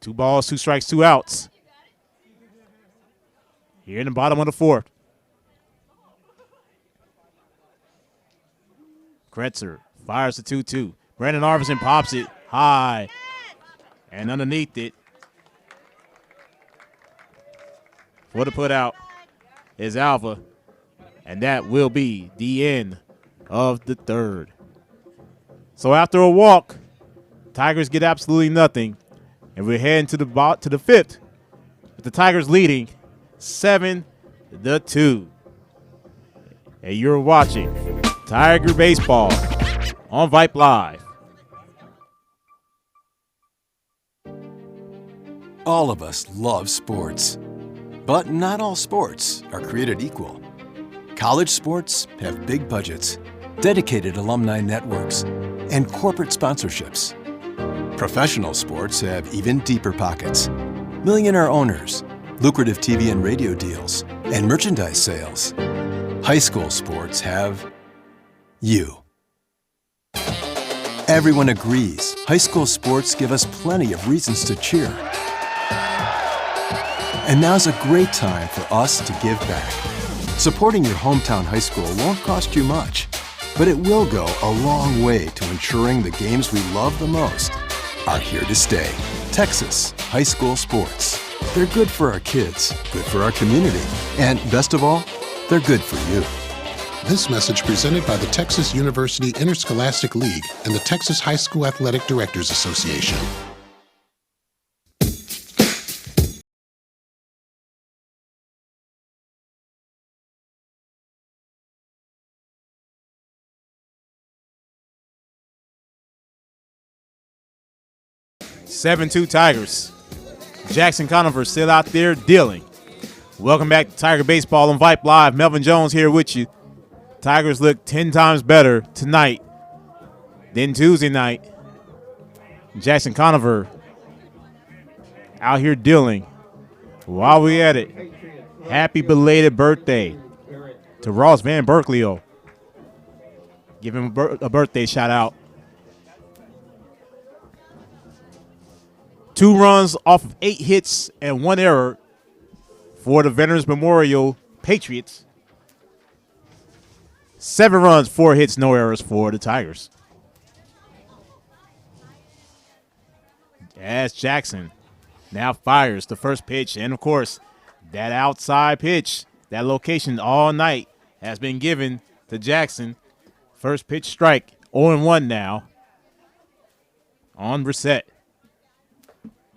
2 balls, 2 strikes, 2 outs. Here in the bottom of the fourth. Kretzer fires the 2-2. Brandon Arvidsson pops it high and underneath it. For the put out is Alva. And that will be the end of the third. So after a walk, Tigers get absolutely nothing. And we're heading to the fifth with the Tigers leading 7-2. And you're watching Tiger Baseball on Vype Live. All of us love sports, but not all sports are created equal. College sports have big budgets, dedicated alumni networks, and corporate sponsorships. Professional sports have even deeper pockets, millionaire owners, lucrative TV and radio deals, and merchandise sales. High school sports have you. Everyone agrees high school sports give us plenty of reasons to cheer. And now's a great time for us to give back. Supporting your hometown high school won't cost you much, but it will go a long way to ensuring the games we love the most are here to stay. Texas high school sports. They're good for our kids, good for our community, and best of all, they're good for you. This message presented by the Texas University Interscholastic League and the Texas High School Athletic Directors Association. Seven-2 Tigers. Jackson Conover still out there dealing. Welcome back to Tiger Baseball on Vype Live. Melvin Jones here with you. Tigers look 10 times better tonight than Tuesday night. Jackson Conover out here dealing. While we at it, happy belated birthday to Ross Van Berkeley. Give him a birthday shout out. 2 runs off of 8 hits and 1 error for the Veterans Memorial Patriots. 7 runs, 4 hits, no errors for the Tigers. as Jackson now fires the first pitch. And, of course, that outside pitch, that location all night has been given to Jackson. First pitch strike, 0-1 now on Brissett.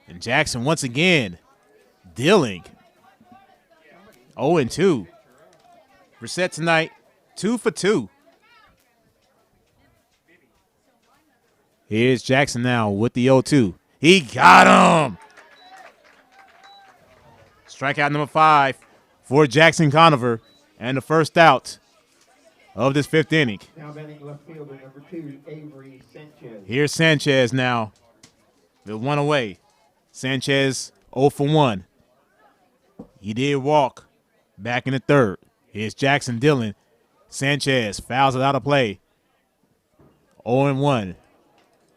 And Jackson once again dealing 0-2. Brissett tonight, 2 for 2. Here's Jackson now with the 0-2. He got him. Strikeout number 5 for Jackson Conover, and the first out of this 5th inning. Now batting left fielder number 2, Avery Sanchez. Here's Sanchez now. The one away. Sanchez 0 for 1. He did walk back in the 3rd. Here's Jackson Dillon. Sanchez fouls it out of play. 0-1.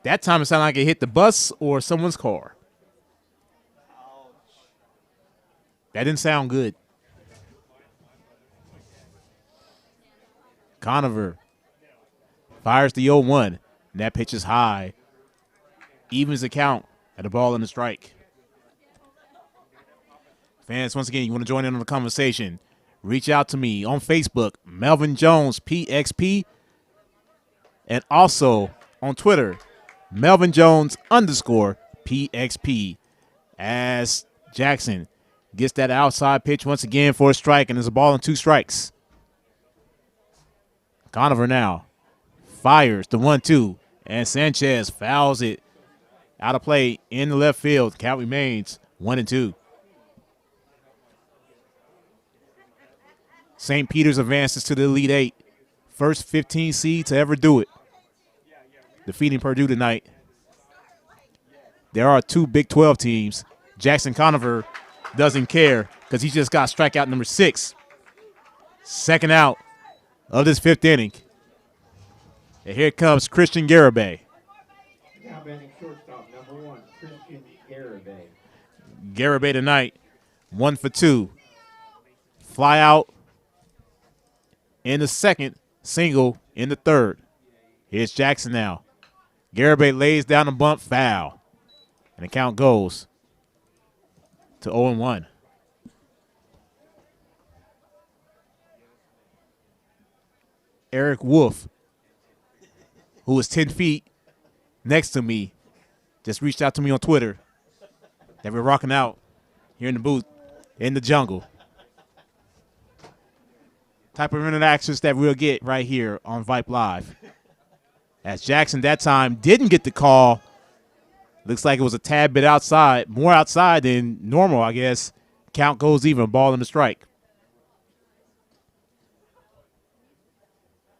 That time it sounded like it hit the bus or someone's car. That didn't sound good. Conover fires the 0-1. And that pitch is high. Evens the count at a ball and a strike. Fans, once again, you want to join in on the conversation, reach out to me on Facebook, Melvin Jones PXP, and also on Twitter, Melvin Jones _PXP, as Jackson gets that outside pitch once again for a strike, and there's a ball and 2 strikes. Conover now fires the 1-2, and Sanchez fouls it out of play in the left field. Count remains 1-2. St. Peter's advances to the Elite 8. First 15 seed to ever do it. Defeating Purdue tonight. There are 2 Big 12 teams. Jackson Conover doesn't care because he just got strikeout number 6. Second out of this 5th inning. And here comes Christian Garibay. Now batting shortstop number 1, Christian Garibay. Garibay tonight, 1 for 2. Fly out in the 2nd, single in the 3rd. Here's Jackson now. Garibay lays down a bunt, foul. And the count goes to 0-1. Eric Wolf, who was 10 feet next to me, just reached out to me on Twitter that we're rocking out here in the booth in the jungle. Type of interactions that we'll get right here on Vype Live. As Jackson that time didn't get the call. Looks like it was a tad bit outside, more outside than normal, I guess. Count goes even, ball and a strike.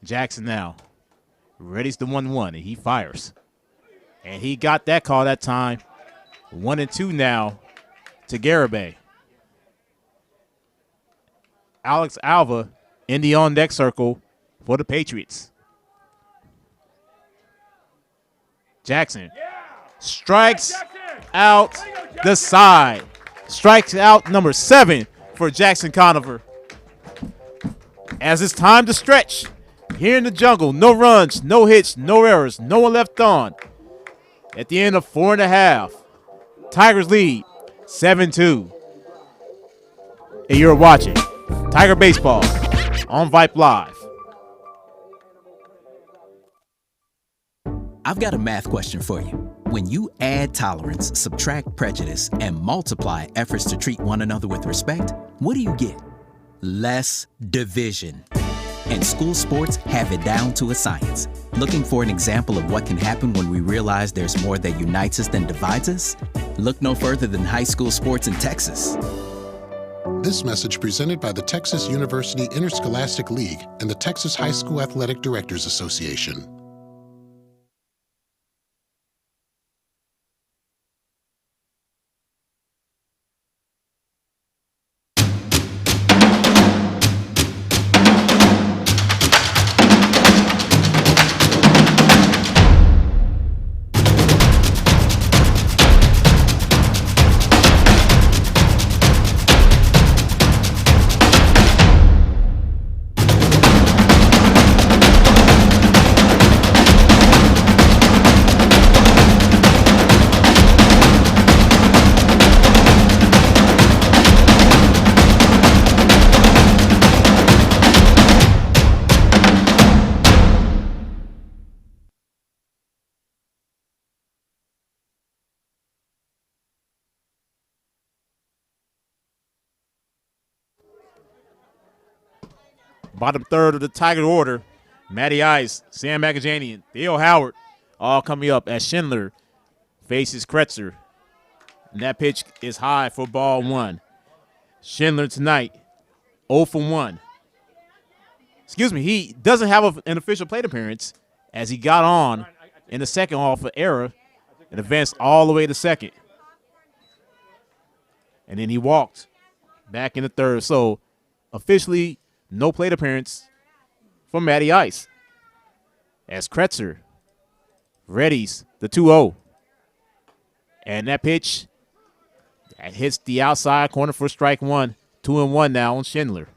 Jackson now readies the 1-1, and he fires. And he got that call that time. 1-2 now to Garibay. Alex Alva in the on-deck circle for the Patriots. Jackson strikes out the side. Strikes out number 7 for Jackson Conover. As it's time to stretch here in the jungle. No runs, no hits, no errors, no one left on. At the end of 4.5, Tigers lead 7-2. And you're watching Tiger Baseball on Vype Live. I've got a math question for you. When you add tolerance, subtract prejudice, and multiply efforts to treat one another with respect, what do you get? Less division. And school sports have it down to a science. Looking for an example of what can happen when we realize there's more that unites us than divides us? Look no further than high school sports in Texas. This message presented by the Texas University Interscholastic League and the Texas High School Athletic Directors Association. Bottom third of the Tiger order, Matty Ice, Sam McAjanian, Theo Howard, all coming up as Schindler faces Kretzer. And that pitch is high for ball one. Schindler tonight, 0 for 1. Excuse me, he doesn't have an official plate appearance as he got on in the second off of error and advanced all the way to second. And then he walked back in the third. So officially no plate appearance for Matty Ice as Kretzer readies the 2-0. And that pitch that hits the outside corner for strike one. 2-1 now on Schindler.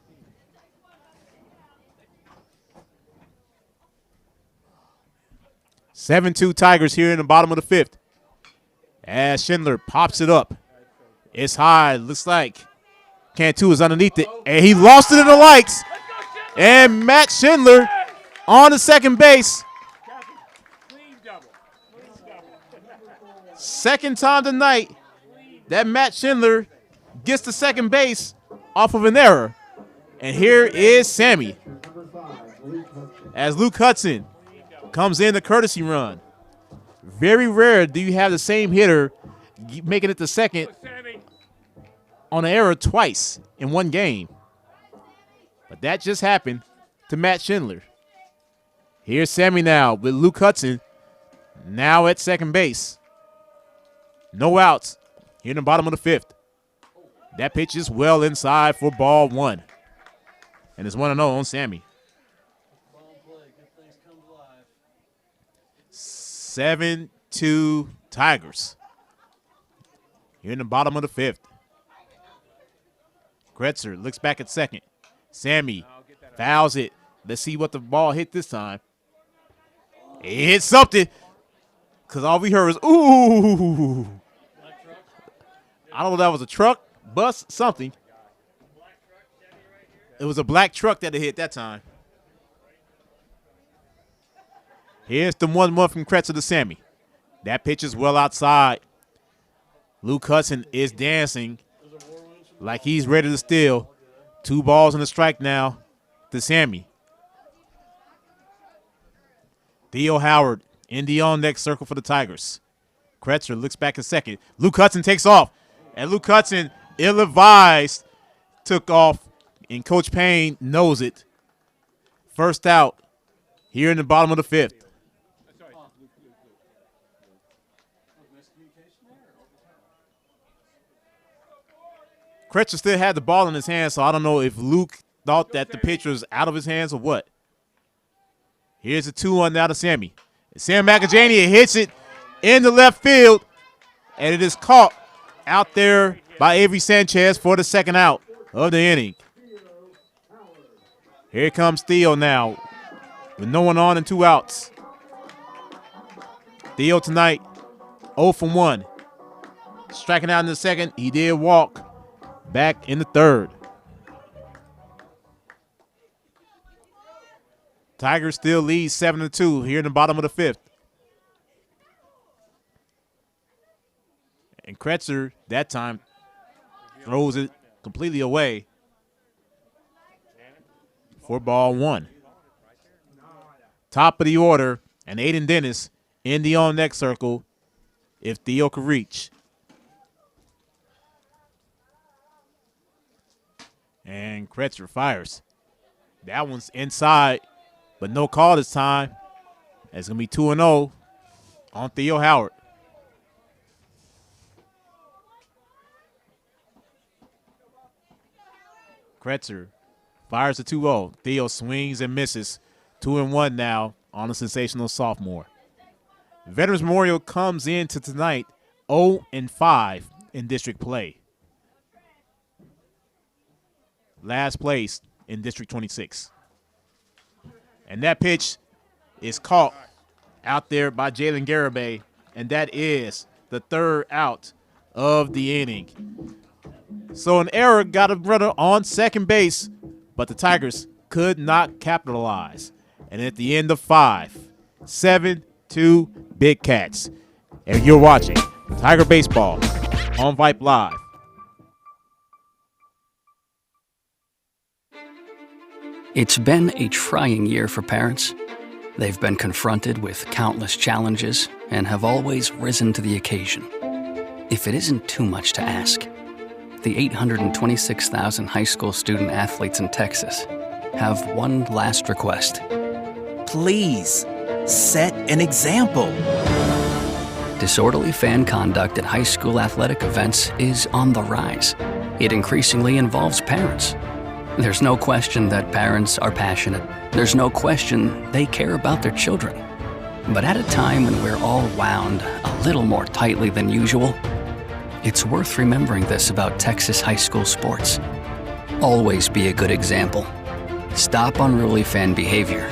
Seven-2 Tigers here in the bottom of the fifth. As Schindler pops it up. It's high. Looks like Cantu is underneath it. And he lost it in the lights. And Matt Schindler on the second base. Second time tonight that Matt Schindler gets to second base off of an error. And here is Sammy as Luke Hudson comes in the courtesy run. Very rare do you have the same hitter making it to second on an error twice in one game. But that just happened to Matt Schindler. Here's Sammy now with Luke Hudson now at second base. No outs here in the bottom of the fifth. That pitch is well inside for ball one. And it's 1-0 on Sammy. 7-2 Tigers. Here in the bottom of the fifth. Kretzer looks back at second. Sammy fouls it. Let's see what the ball hit this time. It hit something. Because all we heard was, ooh. I don't know if that was a truck, bus, something. It was a black truck that it hit that time. Here's the 1-1 from Kretzer to Sammy. That pitch is well outside. Luke Hudson is dancing like he's ready to steal. 2 balls and a strike now to Sammy. Theo Howard in the on-next circle for the Tigers. Kretzer looks back a second. Luke Hudson takes off. And Luke Hudson, ill-advised, took off. And Coach Payne knows it. First out here in the bottom of the fifth. Kretzer still had the ball in his hand, so I don't know if Luke thought that the pitch was out of his hands or what. Here's a 2-1 now to Sammy. Sam McAjanian hits it in the left field, and it is caught out there by Avery Sanchez for the second out of the inning. Here comes Theo now with no one on and 2 outs. Theo tonight 0 for 1. Striking out in the second, he did walk. Back in the third. Tigers still lead 7-2 here in the bottom of the fifth. And Kretzer, that time, throws it completely away for ball one. Top of the order, and Aiden Dennis in the on-next circle if Theo could reach. And Kretzer fires. That one's inside, but no call this time. It's going to be 2-0 on Theo Howard. Kretzer fires a 2-0. Theo swings and misses. 2-1 now on the sensational sophomore. Veterans Memorial comes into tonight 0-5 in district play. Last place in District 26. And that pitch is caught out there by Jalen Garibay, and that is the third out of the inning. So an error got a runner on second base, but the Tigers could not capitalize. And at the end of 5, 7-2 Big Cats. And you're watching Tiger Baseball on Vype Live. It's been a trying year for parents. They've been confronted with countless challenges and have always risen to the occasion. If it isn't too much to ask, the 826,000 high school student athletes in Texas have one last request. Please, set an example. Disorderly fan conduct at high school athletic events is on the rise. It increasingly involves parents. There's no question that parents are passionate. There's no question they care about their children. But at a time when we're all wound a little more tightly than usual, it's worth remembering this about Texas high school sports. Always be a good example. Stop unruly fan behavior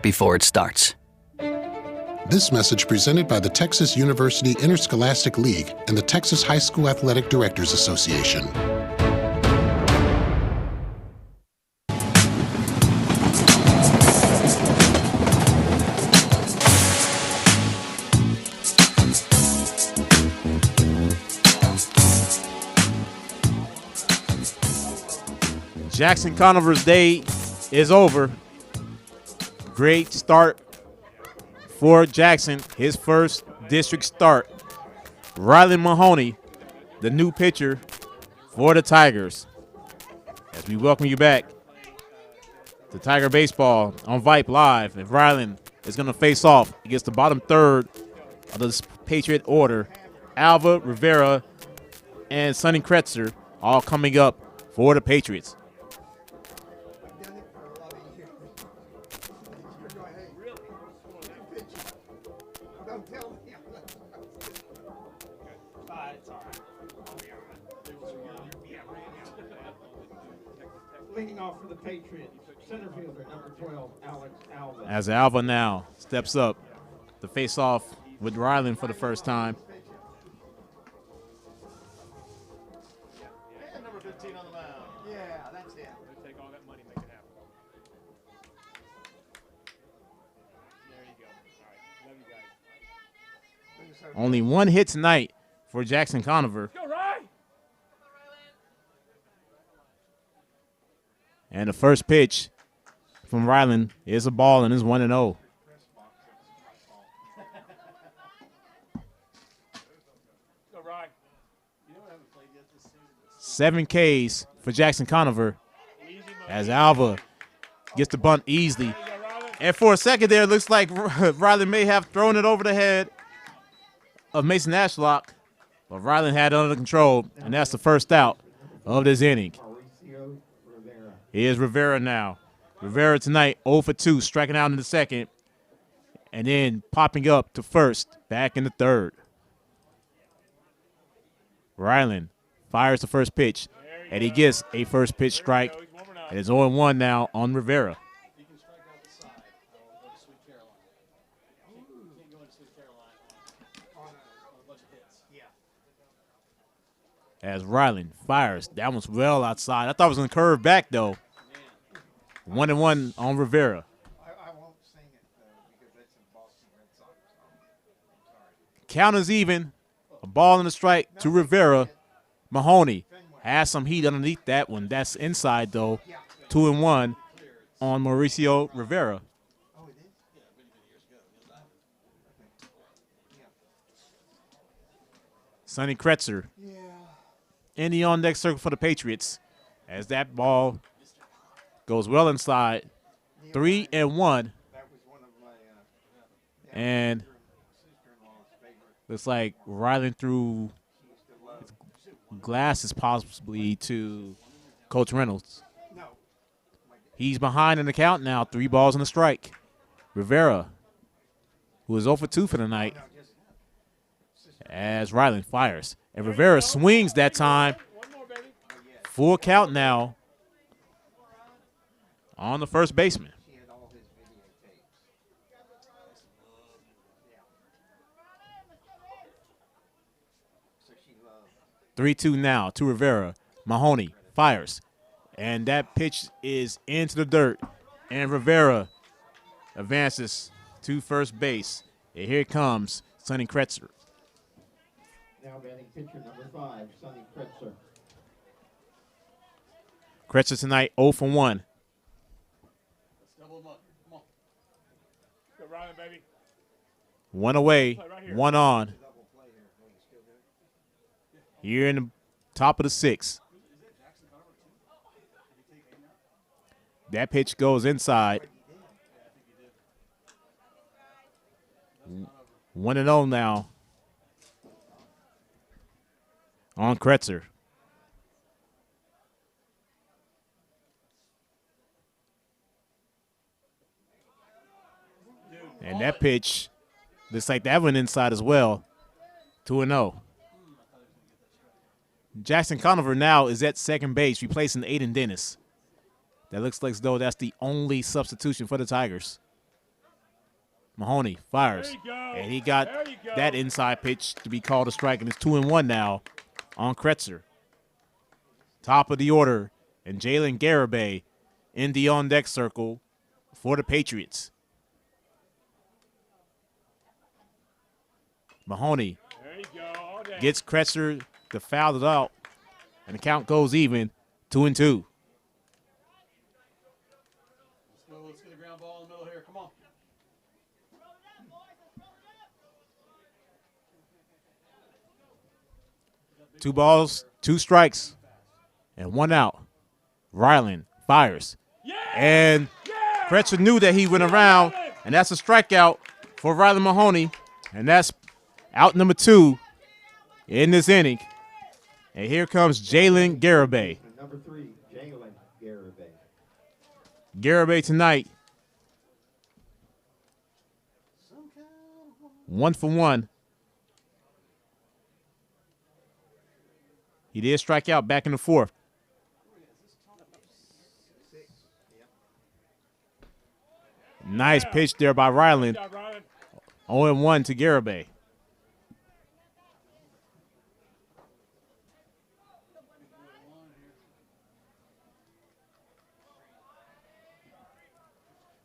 before it starts. This message presented by the Texas University Interscholastic League and the Texas High School Athletic Directors Association. Jackson Conover's day is over. Great start for Jackson, his first district start. Rylan Mahoney, the new pitcher for the Tigers. As we welcome you back to Tiger Baseball on Vype Live. And Rylan is going to face off against the bottom third of this Patriot order. Alva, Rivera, and Sonny Kretzer all coming up for the Patriots. Leading off for the Patriots, center fielder number 12, Alex Alva. As Alva now steps up to face off with Rylan for the first time. And number 15 on the mound. Yeah, that's it. Take all that money, make it happen. There you go. All right, love you guys. Only one hit tonight for Jackson Conover. Go, Ryan! And the first pitch from Rylan is a ball and is 1-0. Go, Ryan. 7 Ks for Jackson Conover as Alva gets the bunt easily. And for a second there, it looks like Rylan may have thrown it over the head of Mason Ashlock, but Rylan had it under control, and that's the first out of this inning. Here's Rivera now. Rivera tonight 0 for 2, striking out in the second, and then popping up to first, back in the third. Rylan fires the first pitch, and he gets a first pitch strike. And it's 0-1 now on Rivera. He can strike out the side. Go to Sweet Carolina. Can't go into Sweet Carolina on a bunch of hits. Yeah. As Rylan fires. That one's well outside. I thought it was going to curve back, though. 1-1 on Rivera. I won't sing it, because that's in Boston Red Sox. I'm sorry. Count is even. A ball and a strike to Rivera. Mahoney has some heat underneath that one. That's inside, though. 2-1 on Mauricio Rivera. Sonny Kretzer in the on-deck circle for the Patriots as that ball goes well inside. 3-1. And looks like Rylan threw glasses possibly to Coach Reynolds. He's behind in the count now. 3 balls and a strike. Rivera, who is 0 for 2 for the night, as Rylan fires. And Rivera swings that time. Full count now on the first baseman. 3-2 now to Rivera. Mahoney fires. And that pitch is into the dirt. And Rivera advances to first base. And here comes Sonny Kretzer. Now batting pitcher number 5, Sonny Kretzer. Kretzer tonight 0 for 1. Double them up. Come on. Go Rylan, baby. One away, one on. Here in the top of the sixth. That pitch goes inside. 1-0 now on Kretzer. And that pitch looks like that went inside as well. 2-0. Jackson Conover now is at second base, replacing Aiden Dennis. That looks like as though that's the only substitution for the Tigers. Mahoney fires, and he got that inside pitch to be called a strike, and it's 2-1 now on Kretzer. Top of the order, and Jalen Garibay in the on-deck circle for the Patriots. Mahoney gets Kretzer to foul it out, and the count goes even, 2-2. Let's get a ground ball in the middle here. Come on. Two balls, two strikes, and one out. Ryland fires. And Kretzer knew that he went around, and that's a strikeout for Ryland Mahoney. And that's out number 2 in this inning. And here comes Jalen Garibay. Number 3, Jalen Garibay. Garibay tonight, 1 for 1. He did strike out back in the 4th. Nice pitch there by Ryland. 0-1 to Garibay.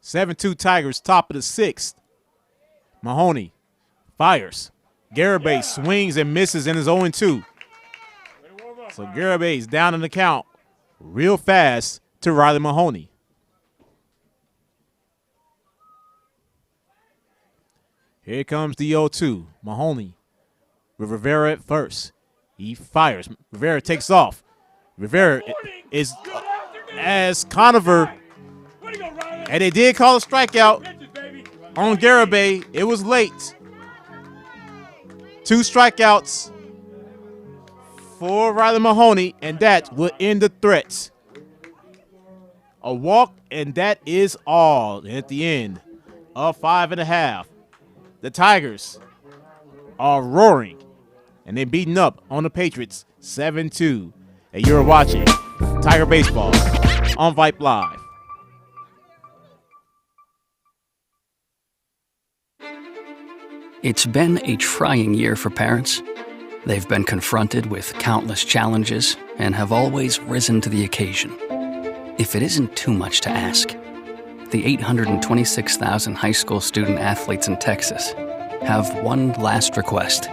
(7-2) Tigers, top of the 6th. Mahoney fires. Garibay swings and misses and is 0-2. So Garabay's down in the count real fast to Riley Mahoney. Here comes the 0-2. Mahoney with Rivera at first. He fires. Rivera takes off. Rivera is as Conover. And they did call a strikeout on Garibay. It was late. 2 strikeouts for Riley Mahoney, and that will end the threats. A walk, and that is all at the end of 5.5. The Tigers are roaring, and they're beating up on the Patriots 7-2. And you're watching Tiger Baseball on Vype Live. It's been a trying year for parents. They've been confronted with countless challenges and have always risen to the occasion. If it isn't too much to ask, the 826,000 high school student athletes in Texas have one last request.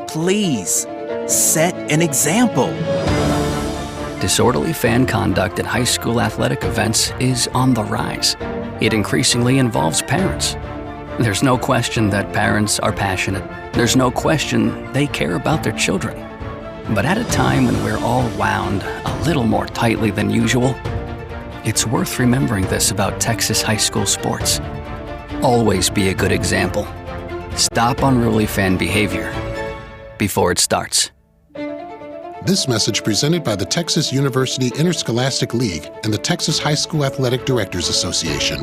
Please, set an example. Disorderly fan conduct at high school athletic events is on the rise. It increasingly involves parents. There's no question that parents are passionate. There's no question they care about their children. But at a time when we're all wound a little more tightly than usual, it's worth remembering this about Texas high school sports. Always be a good example. Stop unruly fan behavior before it starts. This message presented by the Texas University Interscholastic League and the Texas High School Athletic Directors Association.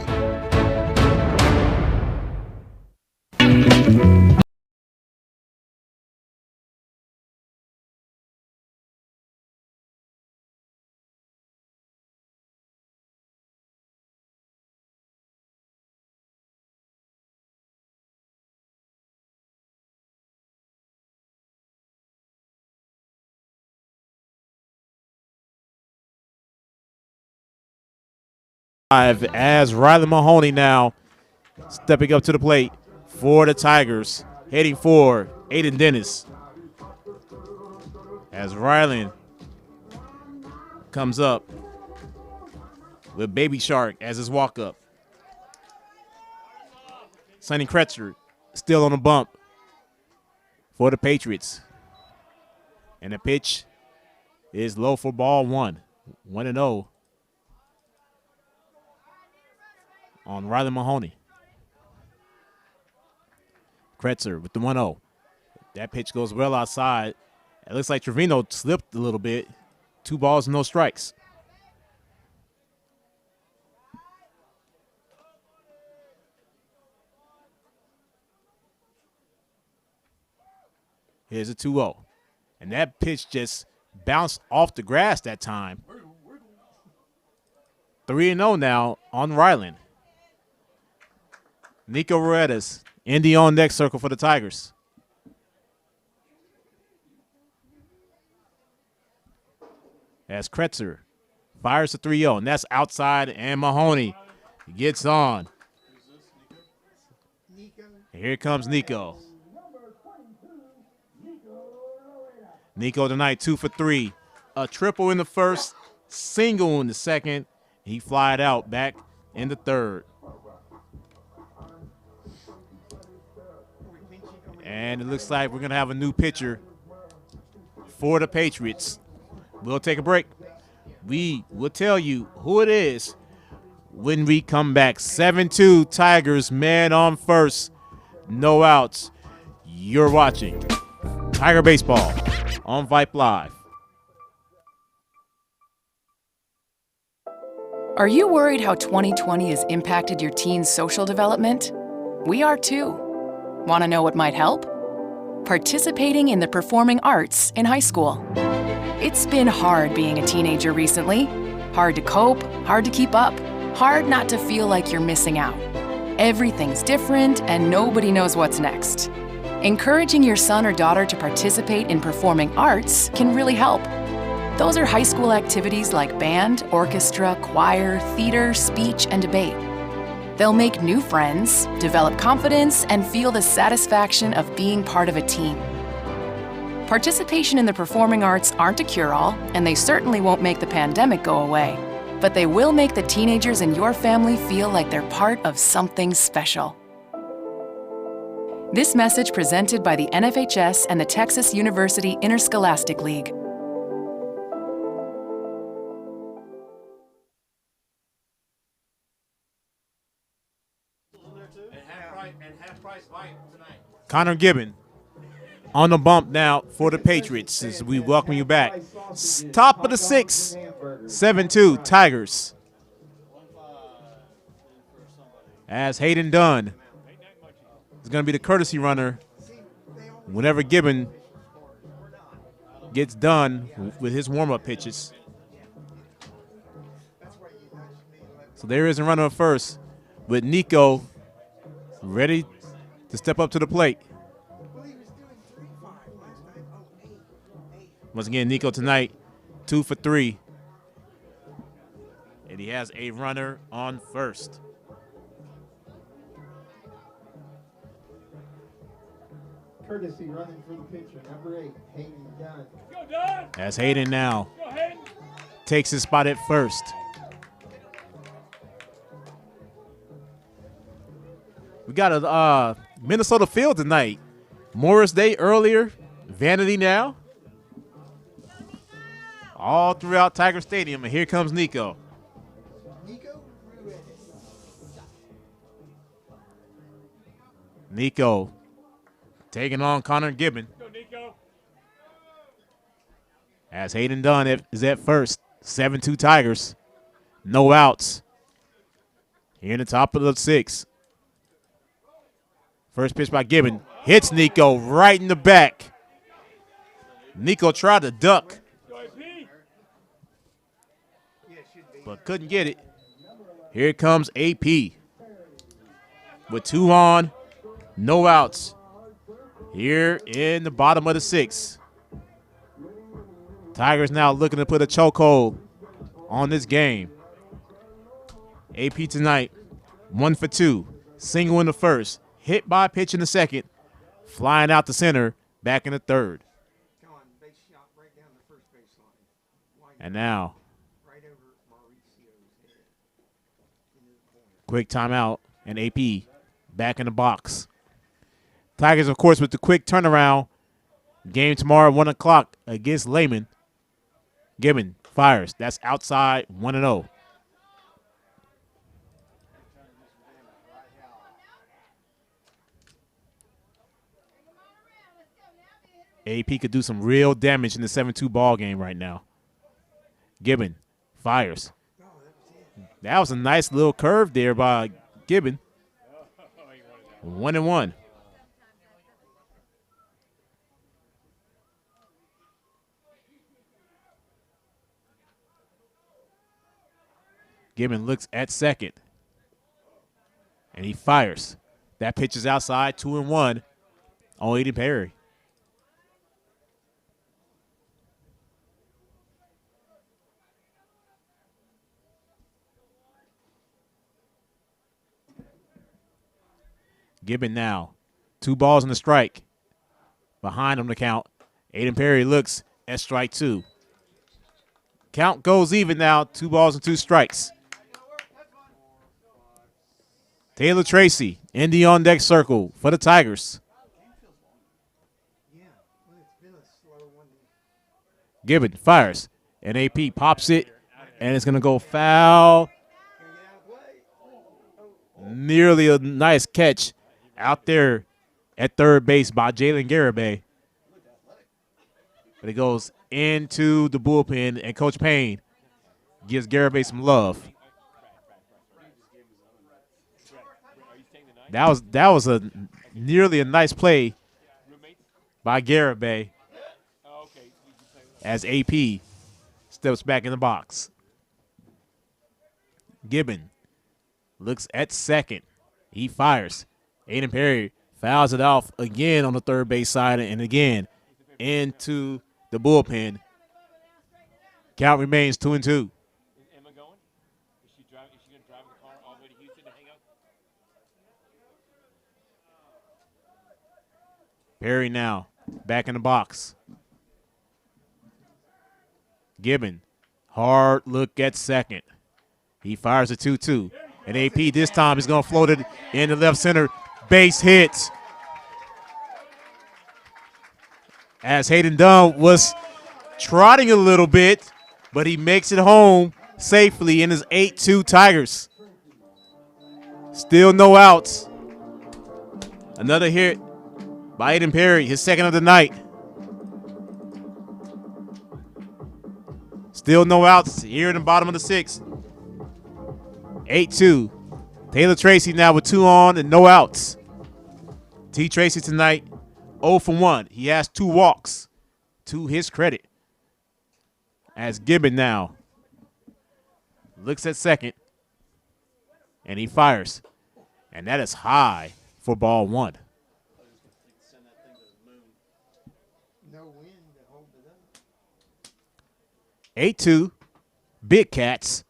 As Riley Mahoney now stepping up to the plate for the Tigers, heading for Aiden Dennis. As Riley comes up with Baby Shark as his walk-up. Sonny Kretzer still on the bump for the Patriots. And the pitch is low for ball one. 1-0 on Riley Mahoney. Kretzer with the 1-0. That pitch goes well outside. It looks like Trevino slipped a little bit. 2 balls, no strikes. Here's a 2-0. And that pitch just bounced off the grass that time. 3-0 now on Ryland. Nico Ruedas in the on-deck circle for the Tigers. As Kretzer fires a 3-0, and that's outside, and Mahoney gets on. Here comes Nico. Nico tonight 2 for 3. A triple in the first, single in the second. He flied out back in the third. And it looks like we're going to have a new pitcher for the Patriots. We'll take a break. We will tell you who it is when we come back. 7-2 Tigers, man on first. No outs. You're watching Tiger Baseball on Vype Live. Are you worried how 2020 has impacted your teen's social development? We are too. Want to know what might help? Participating in the performing arts in high school. It's been hard being a teenager recently. Hard to cope, hard to keep up, hard not to feel like you're missing out. Everything's different and nobody knows what's next. Encouraging your son or daughter to participate in performing arts can really help. Those are high school activities like band, orchestra, choir, theater, speech, and debate. They'll make new friends, develop confidence, and feel the satisfaction of being part of a team. Participation in the performing arts aren't a cure-all, and they certainly won't make the pandemic go away, but they will make the teenagers in your family feel like they're part of something special. This message presented by the NFHS and the Texas University Interscholastic League. Connor Gibbon on the bump now for the Patriots as we welcome you back. Top of the 6th, 7-2 Tigers. As Hayden Dunn is going to be the courtesy runner whenever Gibbon gets done with his warm-up pitches. So there is a runner at first with Nico ready to step up to the plate. Once again, Nico tonight, 2 for 3. And he has a runner on first. Courtesy running for the pitcher, number 8, Hayden Dunn. Go, Dunn! As Hayden now Go, Hayden! takes his spot at first. We got a Minnesota field tonight. Morris Day earlier, Vanity now. All throughout Tiger Stadium, and here comes Nico. Nico taking on Connor Gibbon. Go, Nico! As Hayden Dunn is at first. 7-2 Tigers. No outs. Here in the top of the 6th. First pitch by Gibbon. Hits Nico right in the back. Nico tried to duck, but couldn't get it. Here comes AP with 2 on, no outs. Here in the bottom of the 6th. Tigers now looking to put a chokehold on this game. AP tonight, 1 for 2. Single in the first. Hit by a pitch in the second. Flying out the center, back in the third. And now, quick timeout, and AP back in the box. Tigers, of course, with the quick turnaround. Game tomorrow, 1 o'clock against Lehman. Gibbon fires. That's outside, 1-0. AP could do some real damage in the 7-2 ball game right now. Gibbon fires. That was a nice little curve there by Gibbon. 1-1. Gibbon looks at second. And he fires. That pitch is outside, 2-1 on Aiden Perry. Gibbon now. 2 balls and a strike. Behind him the count. Aiden Perry looks at strike 2. Count goes even now. 2 balls and 2 strikes. Taylor Tracy in the on-deck circle for the Tigers. Gibbon fires. And AP pops it. And it's going to go foul. Nearly a nice catch out there at third base by Jalen Garibay. But it goes into the bullpen, and Coach Payne gives Garibay some love. That was a nearly a nice play by Garibay as AP steps back in the box. Gibbon looks at second. He fires. Aiden Perry fouls it off again on the third base side and again into the bullpen. Count remains 2-2. Is Emma going? Is she going to drive the car all the way to Houston to hang out? Perry now back in the box. Gibbon, hard look at second. He fires a 2-2. And AP this time is going to float it in the left center. Base hit. As Hayden Dunn was trotting a little bit, but he makes it home safely in his 8-2 Tigers. Still no outs. Another hit by Aiden Perry, his second of the night. Still no outs here in the bottom of the 6th. 8-2. Taylor Tracy now with 2 on and no outs. T. Tracy tonight 0 for 1. He has 2 walks to his credit. As Gibbon now looks at second and he fires. And that is high for ball 1. No wind to hold it up. 8-2. Big Cats.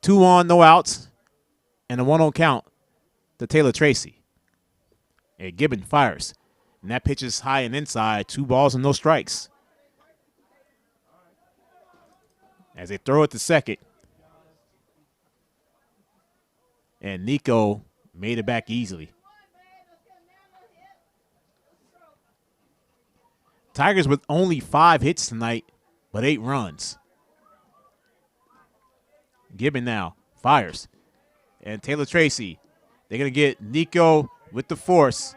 2 on, no outs, and a 1 on count to Taylor Tracy. And Gibbon fires. And that pitch is high and inside. 2 balls and no strikes. As they throw it to second. And Nico made it back easily. Tigers with only 5 hits tonight, but 8 runs. Gibbon now fires. And Taylor Tracy, they're going to get Nico with the force.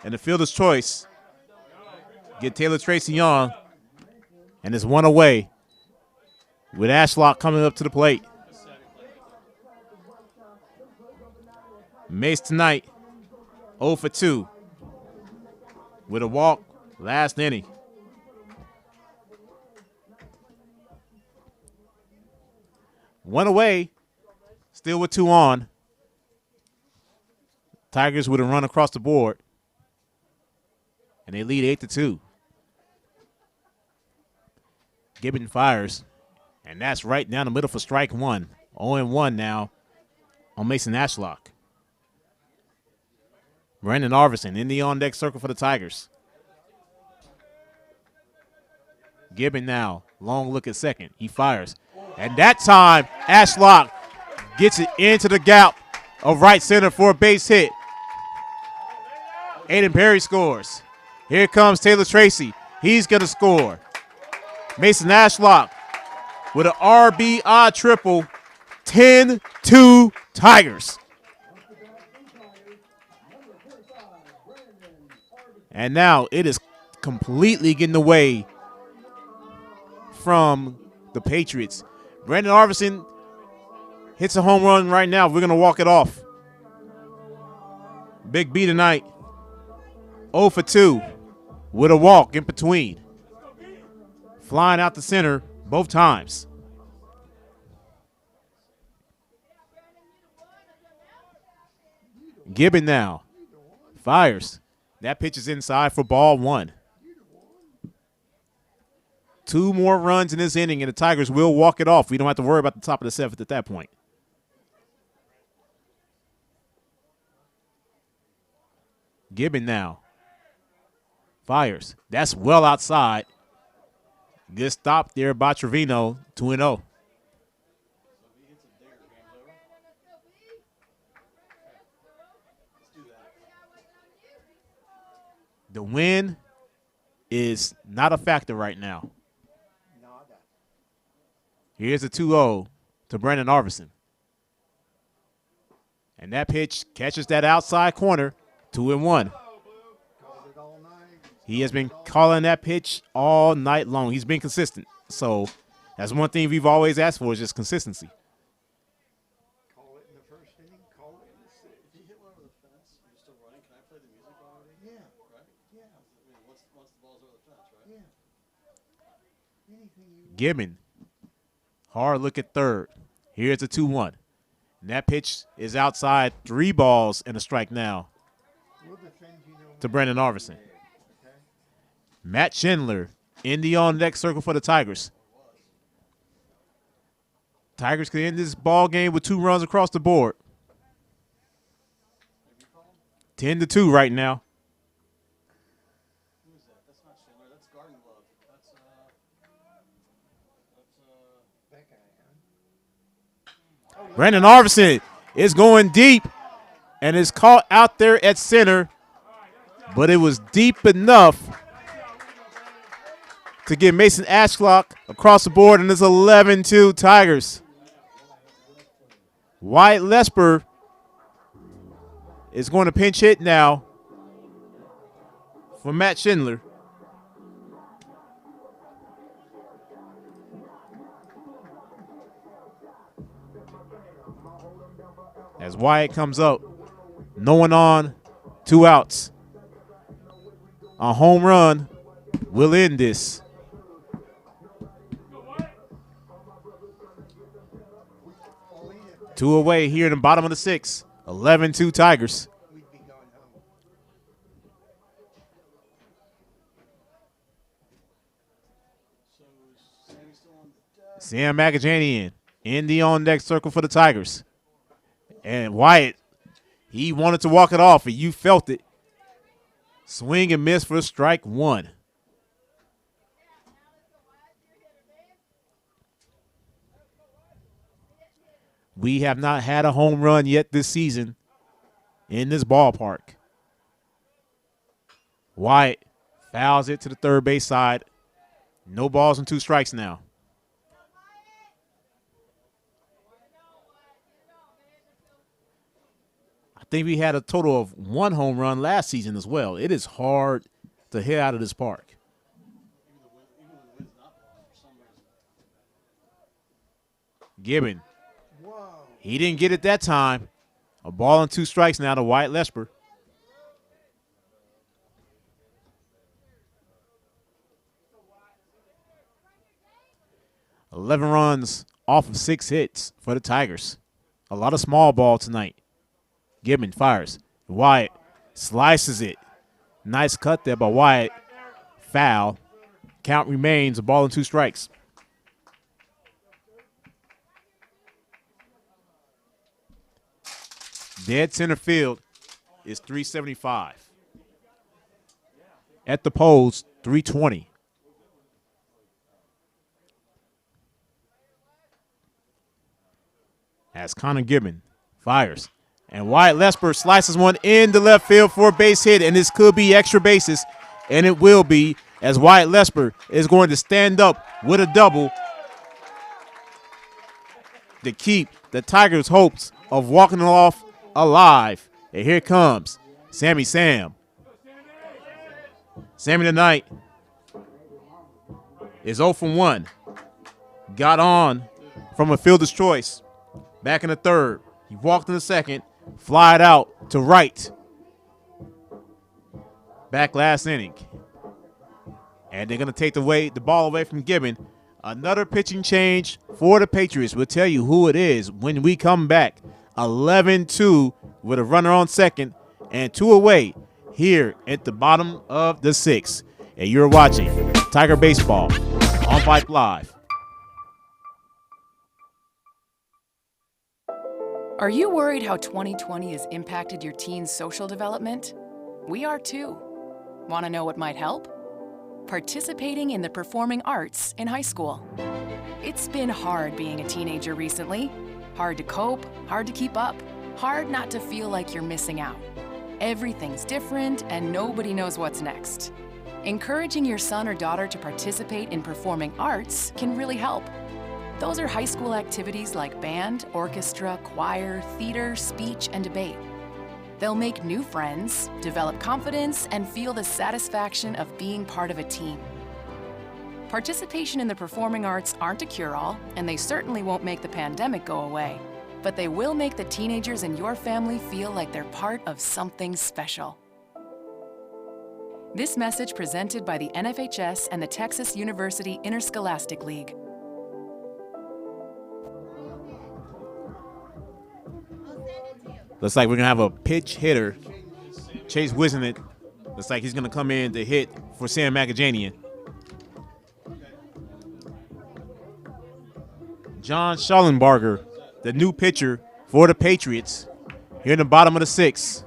And the fielder's choice, get Taylor Tracy on. And it's 1 away with Ashlock coming up to the plate. Mace tonight, 0 for 2 with a walk last inning. One away, still with 2 on. Tigers with a run across the board. And they lead 8-2. Gibbon fires. And that's right down the middle for strike 1. 0-1 now on Mason Ashlock. Brandon Arvison in the on-deck circle for the Tigers. Gibbon now, long look at second. He fires. And that time, Ashlock gets it into the gap of right center for a base hit. Aiden Perry scores. Here comes Taylor Tracy. He's going to score. Mason Ashlock with an RBI triple. 10-2 Tigers. And now it is completely getting away from the Patriots. Brandon Arvison hits a home run right now. We're going to walk it off. Big B tonight. 0 for 2 with a walk in between. Flying out the center both times. Gibbon now fires. That pitch is inside for ball 1. 2 more runs in this inning, and the Tigers will walk it off. We don't have to worry about the top of the 7th at that point. Gibbon now fires. That's well outside. Good stop there by Trevino, 2-0. The win is not a factor right now. Here's a 2-0 to Brandon Arvison. And that pitch catches that outside corner, 2-1. He has been calling that pitch all night long. He's been consistent. So that's one thing we've always asked for is just consistency. Call it in the first inning, call it in the 6th. If you hit one over the fence, you're still running. Can I play the music already? Yeah. Right? Yeah. I mean, once the ball's over the fence, right? Yeah. Anything you want. Gibbon. Hard look at third. Here's a 2-1. And that pitch is outside. 3 balls and a strike now We'll defend you no to Brandon Arvison. Okay. Matt Schindler in the on-deck circle for the Tigers. Tigers can end this ball game with 2 runs across the board. 10-2 right now. Who is that? That's not Schindler. That's Garden Glove. That's That guy, huh? Brandon Arvison is going deep and is caught out there at center, but it was deep enough to get Mason Ashlock across the board, and it's 11-2 Tigers. Wyatt Lesper is going to pinch hit now for Matt Schindler. As Wyatt comes up, no one on, 2 outs. A home run will end this. Two away here in the bottom of the 6th. 11-2 Tigers. We'd be going home. So Sammy's still on the deck. Sam McAjanian in the on-deck circle for the Tigers. And Wyatt, he wanted to walk it off, and you felt it. Swing and miss for strike 1. We have not had a home run yet this season in this ballpark. Wyatt fouls it to the third base side. No balls and 2 strikes now. I think we had a total of 1 home run last season as well. It is hard to hit out of this park. Gibbon. Whoa. He didn't get it that time. A ball and 2 strikes now to Wyatt Lesper. $11 runs off of 6 hits for the Tigers. A lot of small ball tonight. Gibbon fires. Wyatt slices it. Nice cut there by Wyatt. Foul. Count remains a ball and 2 strikes. Dead center field is 375. At the poles, 320. As Connor Gibbon fires. And Wyatt Lesper slices one in the left field for a base hit, and this could be extra bases, and it will be, as Wyatt Lesper is going to stand up with a double to keep the Tigers' hopes of walking off alive. And here comes Sammy Sam. Sammy tonight is 0 for 1. Got on from a fielder's choice back in the third. He walked in the second, flied out to right. Back last inning. And they're going to take the ball away from Gibbon. Another pitching change for the Patriots. We'll tell you who it is when we come back. 11-2 with a runner on second and 2 away here at the bottom of the 6th. And you're watching Tiger Baseball on Vype Live. Are you worried how 2020 has impacted your teen's social development? We are too. Want to know what might help? Participating in the performing arts in high school. It's been hard being a teenager recently. Hard to cope, hard to keep up, hard not to feel like you're missing out. Everything's different and nobody knows what's next. Encouraging your son or daughter to participate in performing arts can really help. Those are high school activities like band, orchestra, choir, theater, speech, and debate. They'll make new friends, develop confidence, and feel the satisfaction of being part of a team. Participation in the performing arts aren't a cure-all, and they certainly won't make the pandemic go away, but they will make the teenagers in your family feel like they're part of something special. This message presented by the NFHS and the Texas University Interscholastic League. Looks like we're going to have a pitch hitter. Chase Wisnett. Looks like he's going to come in to hit for Sam McAjanian. John Schallenbarger, the new pitcher for the Patriots, here in the bottom of the 6th.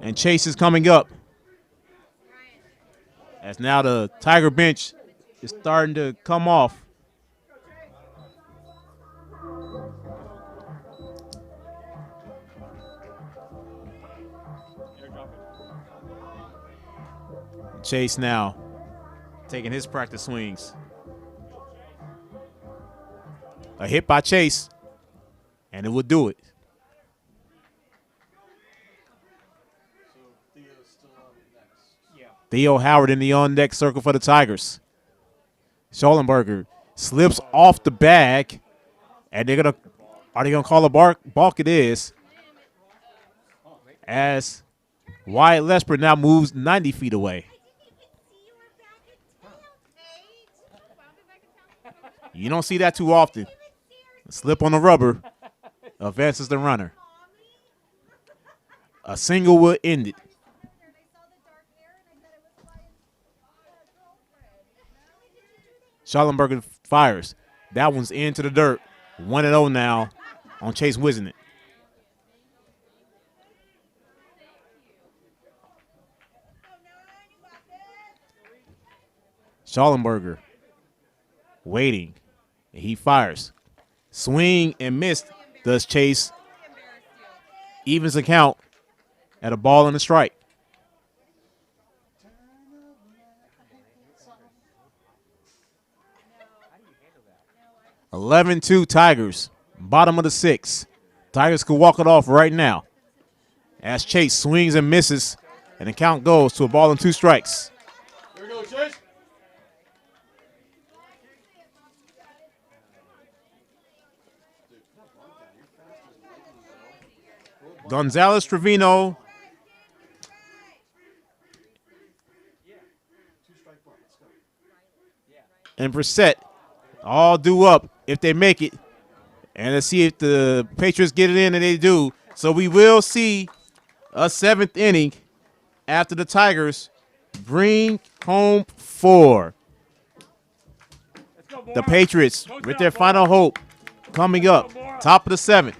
And Chase is coming up. As now the Tiger bench is starting to come off. Chase now taking his practice swings. A hit by Chase, and it will do it. Theo Howard in the on-deck circle for the Tigers. Schallenbarger slips off the bag, and are they gonna call a balk? It is. As Wyatt Lesper now moves 90 feet away. You don't see that too often. A slip on the rubber advances the runner. A single will end it. Schallenbarger fires. That one's into the dirt. 1-0 now on Chase Wisnett. Schallenbarger waiting. He fires. Swing and miss does Chase. Evens the count at a ball and a strike. – 11-2 Tigers. Bottom of the 6th. Tigers could walk it off right now. As Chase swings and misses, and the count goes to a ball and 2 strikes. Here we go, Chase. Gonzalez Trevino and Brissett all due up if they make it. And let's see if the Patriots get it in, and they do. So we will see a 7th inning after the Tigers bring home 4. The Patriots with their final hope coming up, top of the 7th.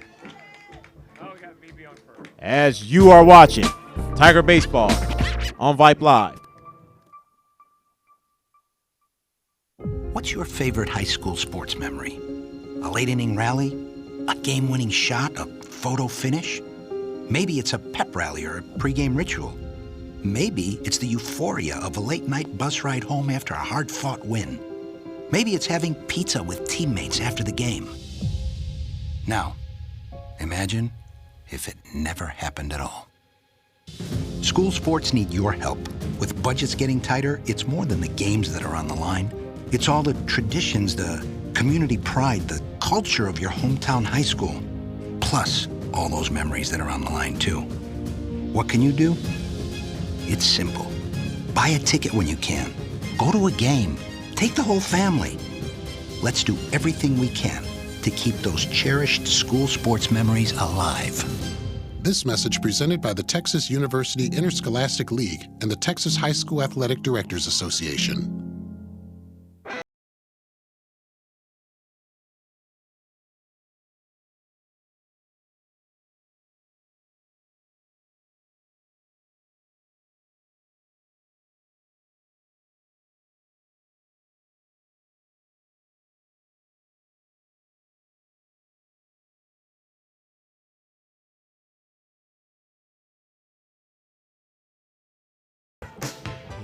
As you are watching Tiger Baseball on Vype Live. What's your favorite high school sports memory? A late inning rally? A game-winning shot? A photo finish? Maybe it's a pep rally or a pregame ritual. Maybe it's the euphoria of a late-night bus ride home after a hard-fought win. Maybe it's having pizza with teammates after the game. Now, imagine if it never happened at all. School sports need your help. With budgets getting tighter, it's more than the games that are on the line. It's all the traditions, the community pride, the culture of your hometown high school. Plus, all those memories that are on the line, too. What can you do? It's simple. Buy a ticket when you can. Go to a game. Take the whole family. Let's do everything we can to keep those cherished school sports memories alive. This message presented by the Texas University Interscholastic League and the Texas High School Athletic Directors Association.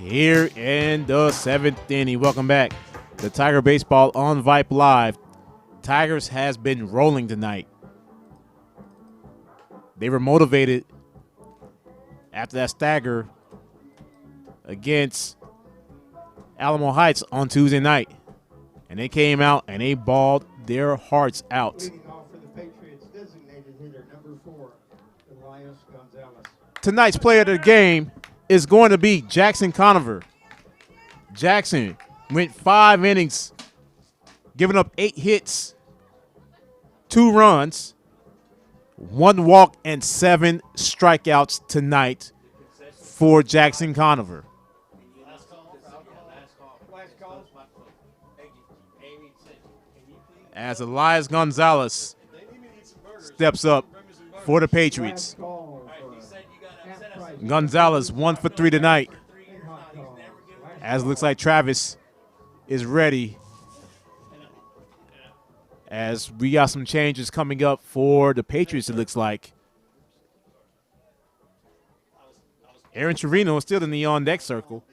Here in the seventh inning. Welcome back to Tiger Baseball on Vype Live. Tigers has been rolling tonight. They were motivated after that stagger against Alamo Heights on Tuesday night. And they came out and they balled their hearts out. Leading off for the Patriots, designated hitter number 4, Elias Gonzalez. Tonight's player of the game is going to be Jackson Conover. Jackson went 5 innings, giving up 8 hits, 2 runs, 1 walk, and 7 strikeouts tonight for Jackson Conover. As Elias Gonzalez steps up for the Patriots. Gonzalez 1 for 3 tonight. As it looks like Travis is ready. As we got some changes coming up for the Patriots, it looks like. Aaron Trevino is still in the on-deck circle.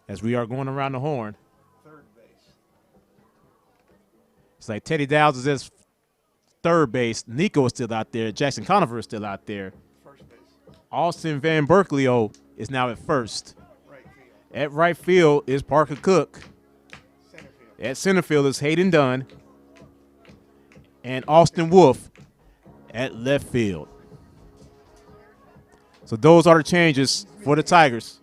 As we are going around the horn. It's like Teddy Dowds is at third base. Nico is still out there. Jackson Conover is still out there. Austin Van Berkeley is now at first. At right field is Parker Cook. At center field is Hayden Dunn. And Austin Wolf at left field. So those are the changes for the Tigers.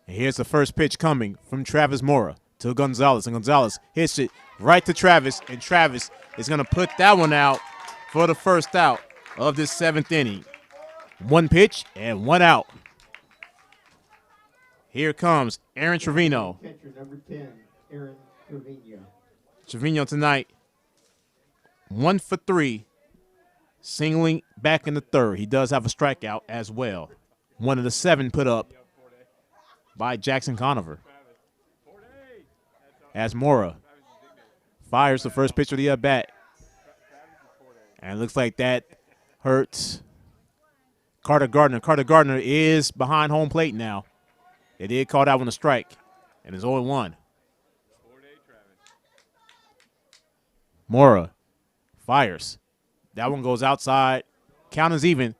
And here's the first pitch coming from Travis Mora to Gonzalez. And Gonzalez hits it right to Travis. And Travis is going to put that one out for the first out of this 7th inning. 1 pitch and 1 out. Here comes Aaron Trevino. Catcher number 10, Aaron Trevino. Trevino tonight, 1 for 3, singling back in the third. He does have a strikeout as well. One of the 7 put up by Jackson Conover. As Mora fires the first pitch of the at-bat. And it looks like that hurts Carter Gardner. Carter Gardner is behind home plate now. They did call that one a strike, and it's 0-1. Mora fires. That one goes outside. Count is even.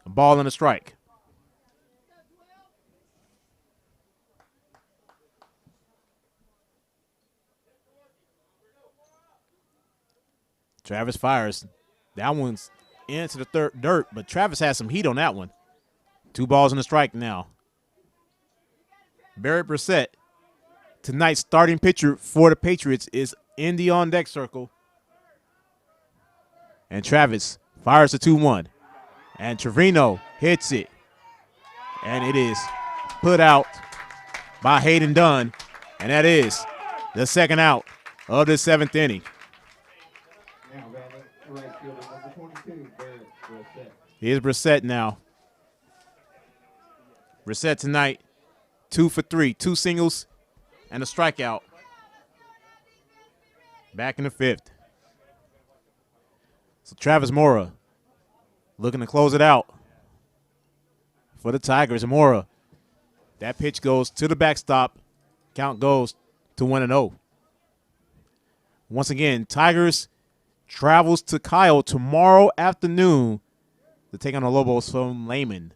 A ball and a strike. Travis fires. That one's into the third dirt, but Travis has some heat on that one. 2 balls and a strike now. Barrett Brissett, tonight's starting pitcher for the Patriots, is in the on-deck circle. And Travis fires the 2-1. And Trevino hits it. And it is put out by Hayden Dunn. And that is the second out of the 7th inning. Now batting right fielder number 22, Barrett Brissett. Here's Brissett now. Brissett tonight, 2 for 3, 2 singles, and a strikeout. Back in the 5th. So Travis Mora looking to close it out for the Tigers. Mora, that pitch goes to the backstop. Count goes to 1-0. Once again, Tigers travels to Kyle tomorrow afternoon to take on the Lobos from Lehman.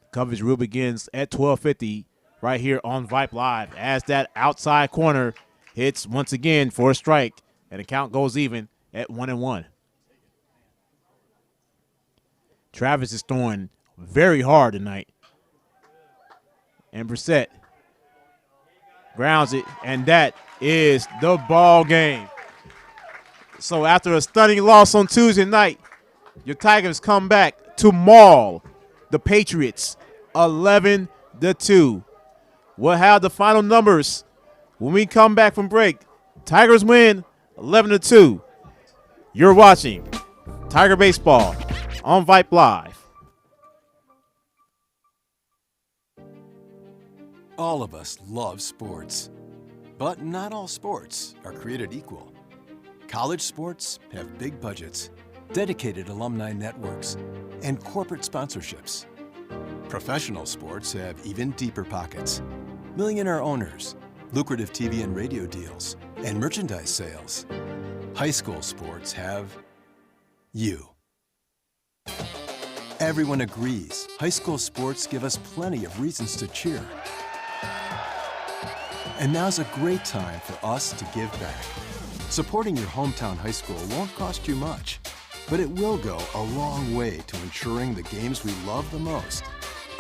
The coverage rule begins at 12:50 right here on Vype Live as that outside corner hits once again for a strike, and the count goes even at 1-1. Travis is throwing very hard tonight. And Brissett grounds it, and that is the ball game. So after a stunning loss on Tuesday night, your Tigers come back to maul the Patriots 11-2. We'll have the final numbers when we come back from break. Tigers win 11-2. You're watching Tiger Baseball on Vype Live. All of us love sports, but not all sports are created equal. College sports have big budgets, dedicated alumni networks, and corporate sponsorships. Professional sports have even deeper pockets, millionaire owners, lucrative TV and radio deals, and merchandise sales. High school sports have you. Everyone agrees high school sports give us plenty of reasons to cheer. And now's a great time for us to give back. Supporting your hometown high school won't cost you much, but it will go a long way to ensuring the games we love the most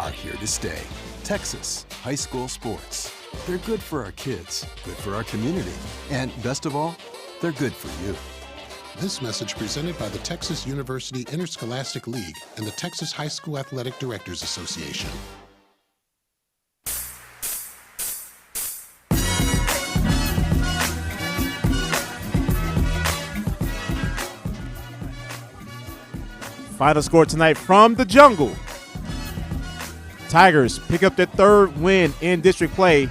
are here to stay. Texas high school sports. They're good for our kids, good for our community, and best of all, they're good for you. This message presented by the Texas University Interscholastic League and the Texas High School Athletic Directors Association. Final score tonight from the Jungle. Tigers pick up their 3rd win in district play,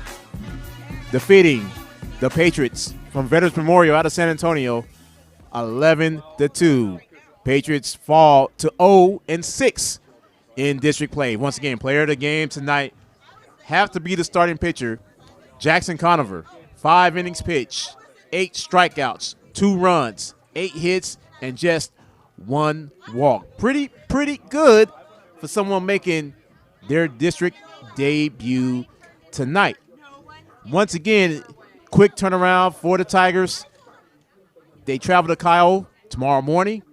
defeating the Patriots from Veterans Memorial out of San Antonio 11-2. Patriots fall to 0-6 in district play. Once again, player of the game tonight have to be the starting pitcher, Jackson Conover. 5 innings pitched, 8 strikeouts, 2 runs, 8 hits, and just 1 walk. Pretty good for someone making their district debut tonight. Once again, quick turnaround for the Tigers. They travel to Kyle tomorrow morning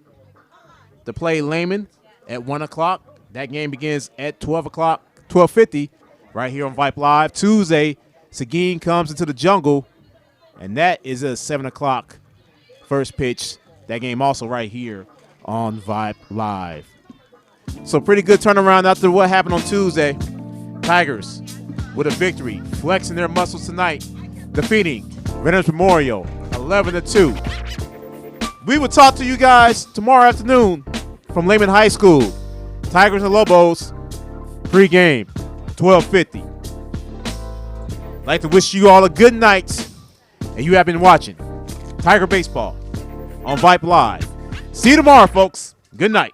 to play Lehman at 1 o'clock. That game begins at 12 o'clock, 12:50, right here on Vype Live. Tuesday, Seguin comes into the Jungle, and that is a 7 o'clock first pitch. That game also right here on Vype Live. So pretty good turnaround after what happened on Tuesday. Tigers with a victory, flexing their muscles tonight, defeating Veterans Memorial 11-2. We will talk to you guys tomorrow afternoon from Lehman High School. Tigers and Lobos, pregame, 12:50. I'd like to wish you all a good night, and you have been watching Tiger Baseball on Vype Live. See you tomorrow, folks. Good night.